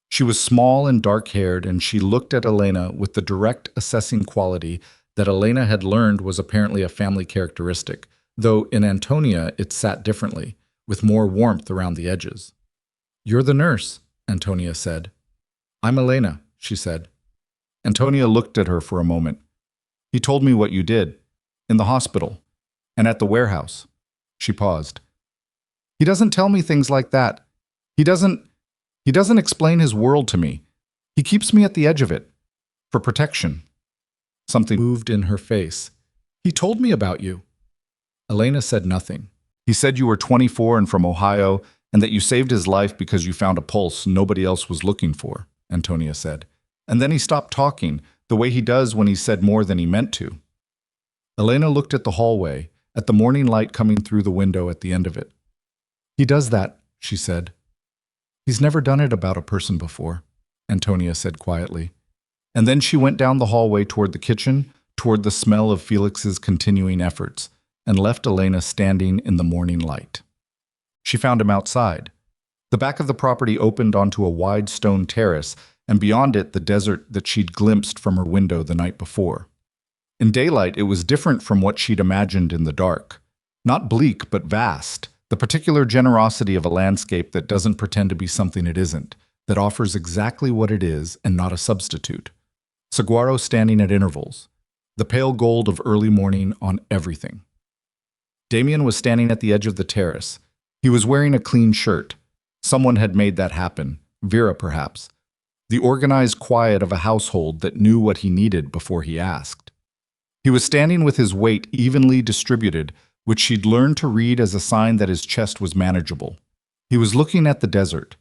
She was small and dark-haired, and she looked at Elena with the direct assessing quality that Elena had learned was apparently a family characteristic, though in Antonia it sat differently, with more warmth around the edges. "You're the nurse," Antonia said. "I'm Elena," she said. Antonia looked at her for a moment. "He told me what you did, in the hospital, and at the warehouse." She paused. "He doesn't tell me things like that. He doesn't explain his world to me. He keeps me at the edge of it, for protection." Something moved in her face. "He told me about you." Elena said nothing. "He said you were 24 and from Ohio, and that you saved his life because you found a pulse nobody else was looking for," Antonia said. "And then he stopped talking, the way he does when he said more than he meant to." Elena looked at the hallway, at the morning light coming through the window at the end of it. "He does that," she said. "He's never done it about a person before," Antonia said quietly. And then she went down the hallway toward the kitchen, toward the smell of Felix's continuing efforts, and left Elena standing in the morning light. She found him outside. The back of the property opened onto a wide stone terrace, and beyond it the desert that she'd glimpsed from her window the night before. In daylight, it was different from what she'd imagined in the dark. Not bleak, but vast, the particular generosity of a landscape that doesn't pretend to be something it isn't, that offers exactly what it is and not a substitute. Saguaro standing at intervals, the pale gold of early morning on everything. Damien was standing at the edge of the terrace. He was wearing a clean shirt. Someone had made that happen, Vera perhaps. The organized quiet of a household that knew what he needed before he asked. He was standing with his weight evenly distributed, which she'd learned to read as a sign that his chest was manageable. He was looking at the desert.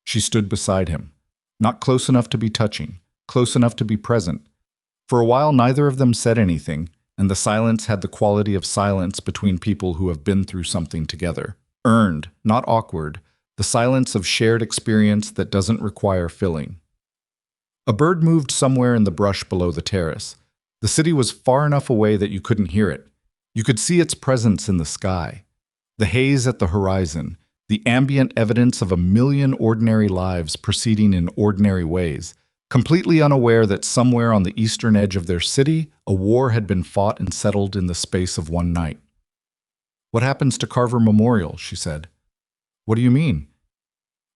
She stood beside him, not close enough to be touching, close enough to be present. For a while, neither of them said anything, and the silence had the quality of silence between people who have been through something together. Earned, not awkward, the silence of shared experience that doesn't require filling. A bird moved somewhere in the brush below the terrace. The city was far enough away that you couldn't hear it. You could see its presence in the sky. The haze at the horizon, the ambient evidence of a million ordinary lives proceeding in ordinary ways, completely unaware that somewhere on the eastern edge of their city, a war had been fought and settled in the space of one night. "What happens to Carver Memorial?" she said. "What do you mean?"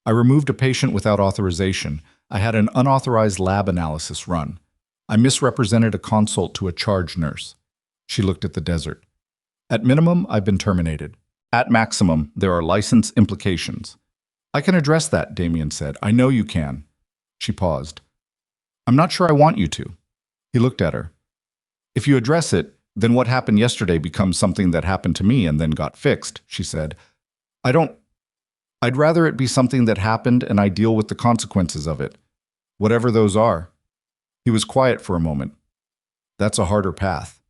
"I removed a patient without authorization. I had an unauthorized lab analysis run. I misrepresented a consult to a charge nurse." She looked at the desert. "At minimum, I've been terminated. At maximum, there are license implications." "I can address that," Damien said. "I know you can." She paused. I'm not sure I want you to. He looked at her. If you address it, then what happened yesterday becomes something that happened to me and then got fixed, she said. I don't. I'd rather it be something that happened and I deal with the consequences of it, whatever those are. He was quiet for a moment. That's a harder path.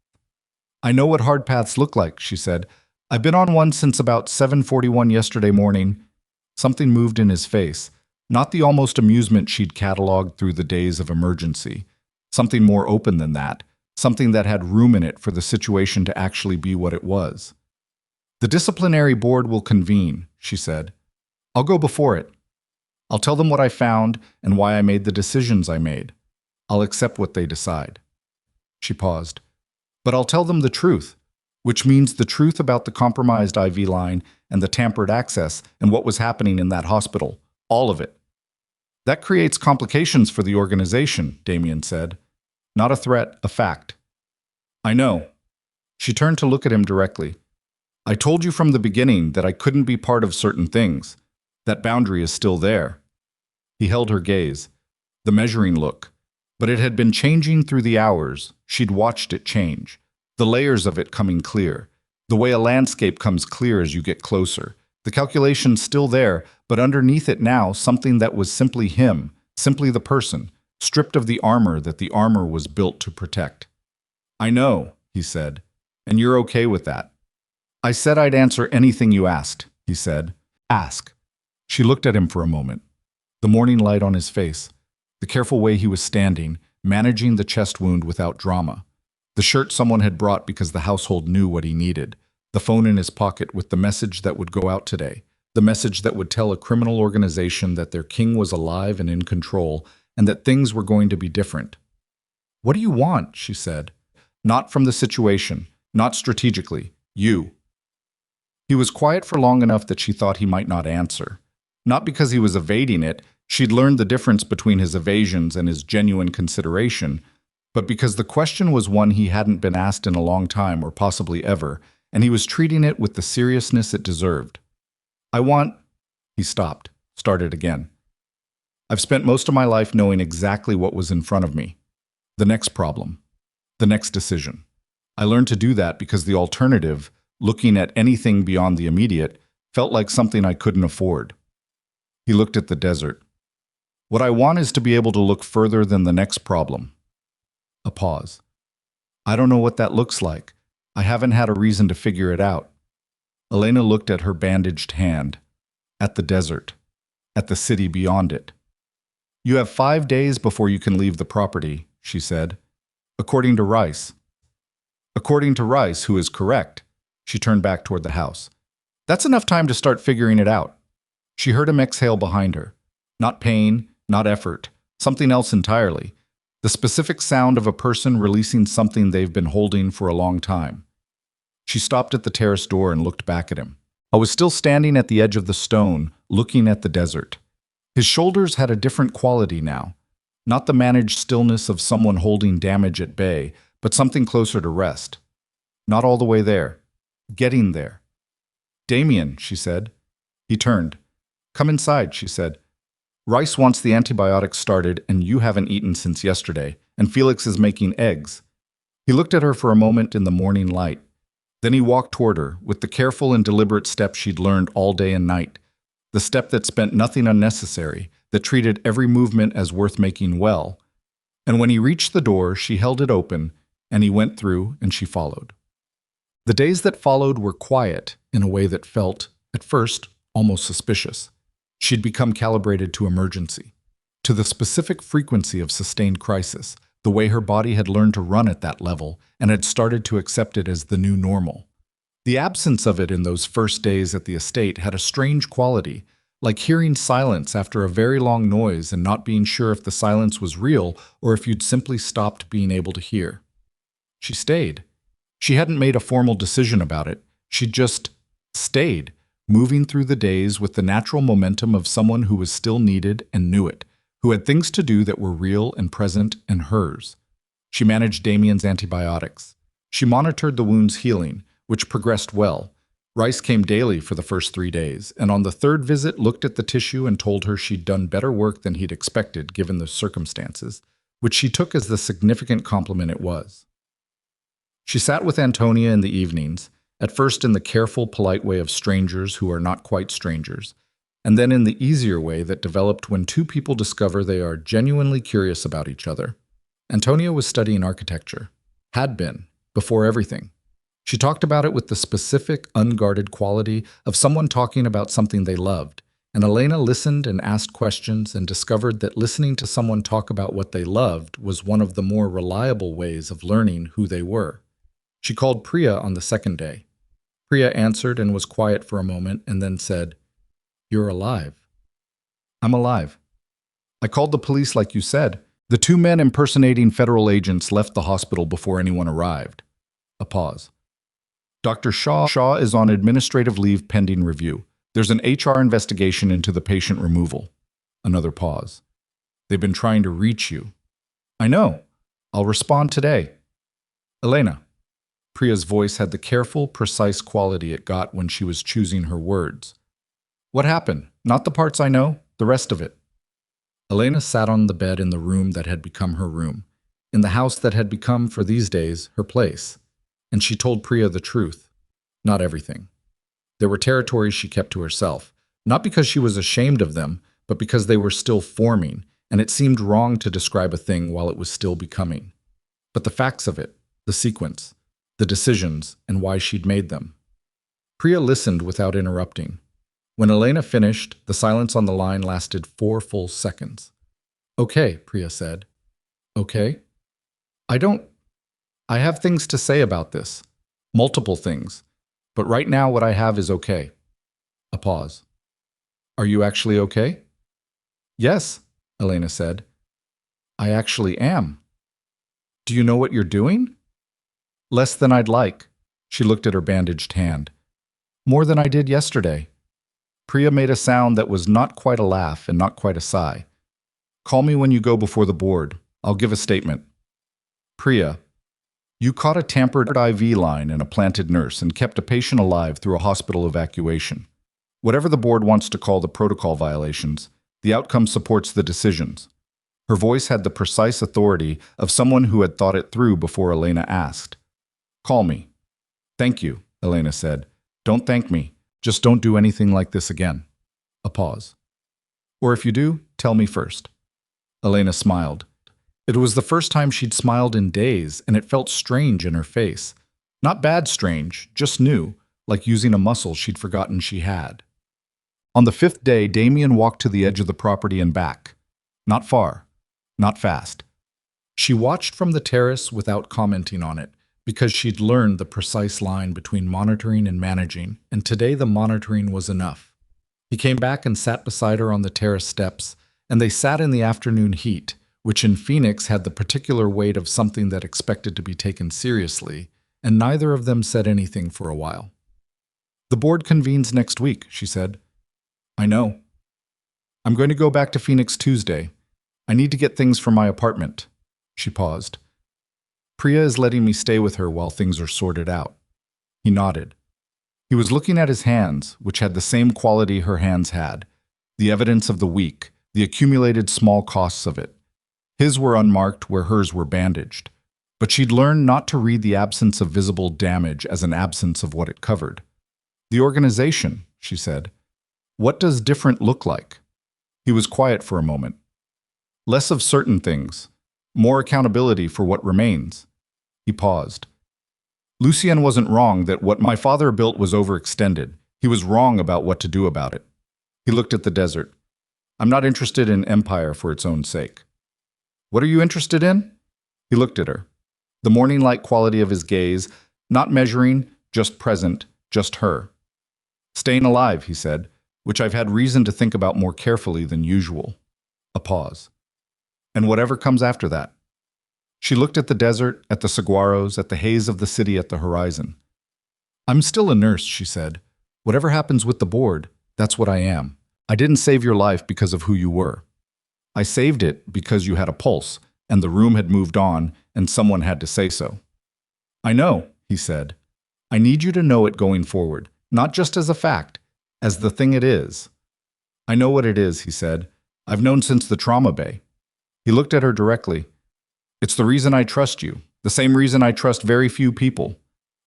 I know what hard paths look like, she said. I've been on one since about 7:41 yesterday morning. Something moved in his face, not the almost amusement she'd cataloged through the days of emergency. Something more open than that, something that had room in it for the situation to actually be what it was. The disciplinary board will convene, she said. I'll go before it. I'll tell them what I found and why I made the decisions I made. I'll accept what they decide. She paused. But I'll tell them the truth, which means the truth about the compromised IV line and the tampered access and what was happening in that hospital. All of it. That creates complications for the organization, Damien said. Not a threat, a fact. I know. She turned to look at him directly. I told you from the beginning that I couldn't be part of certain things. That boundary is still there. He held her gaze, the measuring look. But it had been changing through the hours. She'd watched it change. The layers of it coming clear. The way a landscape comes clear as you get closer. The calculation's still there, but underneath it now, something that was simply him, simply the person, stripped of the armor that the armor was built to protect. I know, he said, and you're okay with that. I said I'd answer anything you asked, he said. Ask. She looked at him for a moment. The morning light on his face, the careful way he was standing, managing the chest wound without drama. The shirt someone had brought because the household knew what he needed. The phone in his pocket with the message that would go out today. The message that would tell a criminal organization that their king was alive and in control, and that things were going to be different. What do you want? She said. Not from the situation, not strategically. You. He was quiet for long enough that she thought he might not answer. Not because he was evading it. She'd learned the difference between his evasions and his genuine consideration, but because the question was one he hadn't been asked in a long time or possibly ever, and he was treating it with the seriousness it deserved. I want... He stopped, started again. I've spent most of my life knowing exactly what was in front of me. The next problem. The next decision. I learned to do that because the alternative, looking at anything beyond the immediate, felt like something I couldn't afford. He looked at the desert. What I want is to be able to look further than the next problem. A pause. I don't know what that looks like. I haven't had a reason to figure it out. Elena looked at her bandaged hand, at the desert, at the city beyond it. You have 5 days before you can leave the property, she said. According to Rice. According to Rice, who is correct. She turned back toward the house. That's enough time to start figuring it out. She heard him exhale behind her. Not pain, not effort, something else entirely. The specific sound of a person releasing something they've been holding for a long time. She stopped at the terrace door and looked back at him. I was still standing at the edge of the stone, looking at the desert. His shoulders had a different quality now. Not the managed stillness of someone holding damage at bay, but something closer to rest. Not all the way there. Getting there. Damien, she said. He turned. Come inside, she said. Rice wants the antibiotics started and you haven't eaten since yesterday, and Felix is making eggs. He looked at her for a moment in the morning light. Then he walked toward her with the careful and deliberate step she'd learned all day and night. The step that spent nothing unnecessary, that treated every movement as worth making well. And when he reached the door, she held it open, and he went through and she followed. The days that followed were quiet in a way that felt, at first, almost suspicious. She'd become calibrated to emergency, to the specific frequency of sustained crisis, the way her body had learned to run at that level and had started to accept it as the new normal. The absence of it in those first days at the estate had a strange quality, like hearing silence after a very long noise and not being sure if the silence was real or if you'd simply stopped being able to hear. She stayed. She hadn't made a formal decision about it. She'd just stayed, moving through the days with the natural momentum of someone who was still needed and knew it, who had things to do that were real and present and hers. She managed Damien's antibiotics. She monitored the wound's healing, which progressed well. Rice came daily for the first 3 days, and on the third visit looked at the tissue and told her she'd done better work than he'd expected given the circumstances. which she took as the significant compliment it was. She sat with Antonia in the evenings, at first in the careful, polite way of strangers who are not quite strangers, and then in the easier way that developed when two people discover they are genuinely curious about each other. Antonia was studying architecture, had been, before everything. She talked about it with the specific, unguarded quality of someone talking about something they loved, and Elena listened and asked questions and discovered that listening to someone talk about what they loved was one of the more reliable ways of learning who they were. She called Priya on the second day. Priya answered and was quiet for a moment and then said, "You're alive." "I'm alive. I called the police like you said. The two men impersonating federal agents left the hospital before anyone arrived." A pause. "Dr. Shaw is on administrative leave pending review. There's an HR investigation into the patient removal." Another pause. "They've been trying to reach you." "I know. I'll respond today." "Elena." Priya's voice had the careful, precise quality it got when she was choosing her words. "What happened? Not the parts I know, the rest of it." Elena sat on the bed in the room that had become her room, in the house that had become, for these days, her place, and she told Priya the truth. Not everything. There were territories she kept to herself, not because she was ashamed of them, but because they were still forming, and it seemed wrong to describe a thing while it was still becoming. But the facts of it, the sequence, the decisions, and why she'd made them. Priya listened without interrupting. When Elena finished, the silence on the line lasted 4 full seconds. "Okay," Priya said. "Okay? I have things to say about this. Multiple things. But right now what I have is okay." A pause. "Are you actually okay?" "Yes," Elena said. "I actually am." "Do you know what you're doing?" "Less than I'd like." She looked at her bandaged hand. "More than I did yesterday." Priya made a sound that was not quite a laugh and not quite a sigh. "Call me when you go before the board. I'll give a statement." "Priya, you caught a tampered IV line and a planted nurse and kept a patient alive through a hospital evacuation. Whatever the board wants to call the protocol violations, the outcome supports the decisions." Her voice had the precise authority of someone who had thought it through before Elena asked. "Call me." "Thank you," Elena said. "Don't thank me. Just don't do anything like this again." A pause. "Or if you do, tell me first." Elena smiled. It was the first time she'd smiled in days, and it felt strange in her face. Not bad strange, just new, like using a muscle she'd forgotten she had. On the 5th day, Damien walked to the edge of the property and back. Not far. Not fast. She watched from the terrace without commenting on it, because she'd learned the precise line between monitoring and managing, and today the monitoring was enough. He came back and sat beside her on the terrace steps, and they sat in the afternoon heat, which in Phoenix had the particular weight of something that expected to be taken seriously, and neither of them said anything for a while. "The board convenes next week," she said. "I know. I'm going to go back to Phoenix Tuesday. I need to get things from my apartment." She paused. "Priya is letting me stay with her while things are sorted out." He nodded. He was looking at his hands, which had the same quality her hands had, the evidence of the week, the accumulated small costs of it. His were unmarked where hers were bandaged. But she'd learned not to read the absence of visible damage as an absence of what it covered. "The organization," she said. "What does different look like?" He was quiet for a moment. "Less of certain things. More accountability for what remains." He paused. "Lucien wasn't wrong that what my father built was overextended. He was wrong about what to do about it." He looked at the desert. "I'm not interested in empire for its own sake." "What are you interested in?" He looked at her. The morning light quality of his gaze, not measuring, just present, just her. "Staying alive," he said, "which I've had reason to think about more carefully than usual." A pause. "And whatever comes after that." She looked at the desert, at the saguaros, at the haze of the city at the horizon. "I'm still a nurse," she said. "Whatever happens with the board, that's what I am. I didn't save your life because of who you were. I saved it because you had a pulse, and the room had moved on, and someone had to say so." "I know," he said. "I need you to know it going forward, not just as a fact, as the thing it is." "I know what it is," he said. "I've known since the trauma bay." He looked at her directly. It's the reason I trust you, the same reason I trust very few people.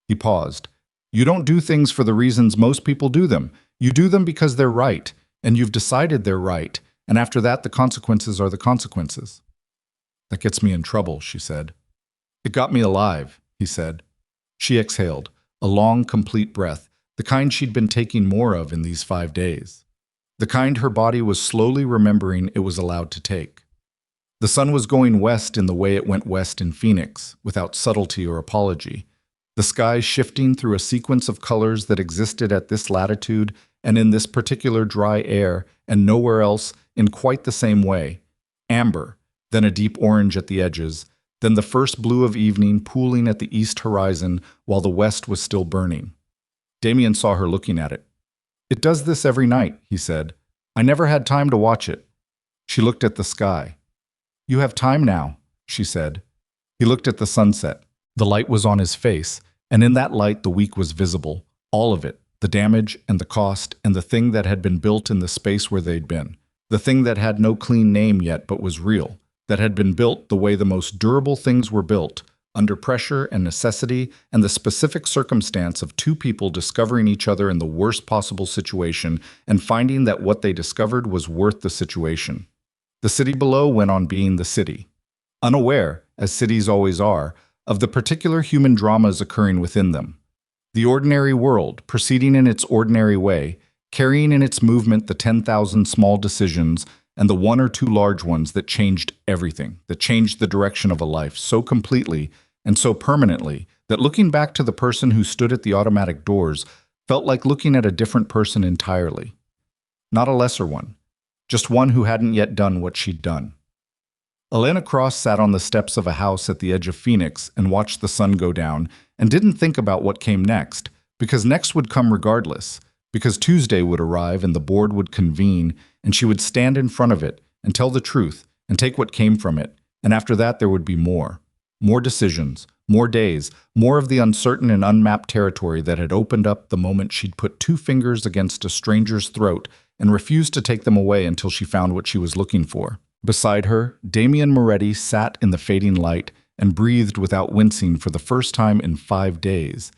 He paused. You don't do things for the reasons most people do them. You do them because they're right, and you've decided they're right, and after that the consequences are the consequences. That gets me in trouble, she said. It got me alive, he said. She exhaled, a long, complete breath, the kind she'd been taking more of in these 5 days. The kind her body was slowly remembering it was allowed to take. The sun was going west in the way it went west in Phoenix, without subtlety or apology. The sky shifting through a sequence of colors that existed at this latitude and in this particular dry air and nowhere else in quite the same way. Amber, then a deep orange at the edges, then the first blue of evening pooling at the east horizon while the west was still burning. Damien saw her looking at it. It does this every night, he said. I never had time to watch it. She looked at the sky. You have time now, she said. He looked at the sunset. The light was on his face, and in that light the week was visible, all of it, the damage and the cost and the thing that had been built in the space where they'd been, the thing that had no clean name yet but was real, that had been built the way the most durable things were built, under pressure and necessity and the specific circumstance of two people discovering each other in the worst possible situation and finding that what they discovered was worth the situation. The city below went on being the city, unaware, as cities always are, of the particular human dramas occurring within them. The ordinary world, proceeding in its ordinary way, carrying in its movement the 10,000 small decisions and the one or two large ones that changed everything, that changed the direction of a life so completely and so permanently that looking back to the person who stood at the automatic doors felt like looking at a different person entirely. Not a lesser one, just one who hadn't yet done what she'd done. Elena Cross sat on the steps of a house at the edge of Phoenix and watched the sun go down and didn't think about what came next, because next would come regardless, because Tuesday would arrive and the board would convene and she would stand in front of it and tell the truth and take what came from it, and after that there would be more decisions, more days, more of the uncertain and unmapped territory that had opened up the moment she'd put 2 fingers against a stranger's throat and refused to take them away until she found what she was looking for. Beside her, Damien Moretti sat in the fading light and breathed without wincing for the first time in 5 days.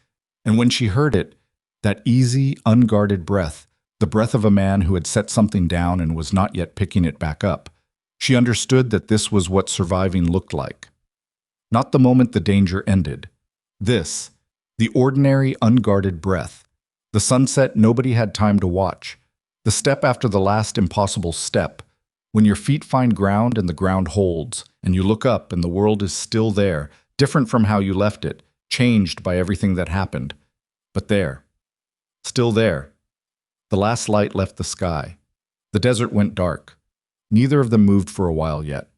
And when she heard it, that easy, unguarded breath, the breath of a man who had set something down and was not yet picking it back up, she understood that this was what surviving looked like. Not the moment the danger ended. This, the ordinary, unguarded breath, the sunset nobody had time to watch, the step after the last impossible step, when your feet find ground and the ground holds, and you look up and the world is still there, different from how you left it, changed by everything that happened. But there. Still there. The last light left the sky. The desert went dark. Neither of them moved for a while yet.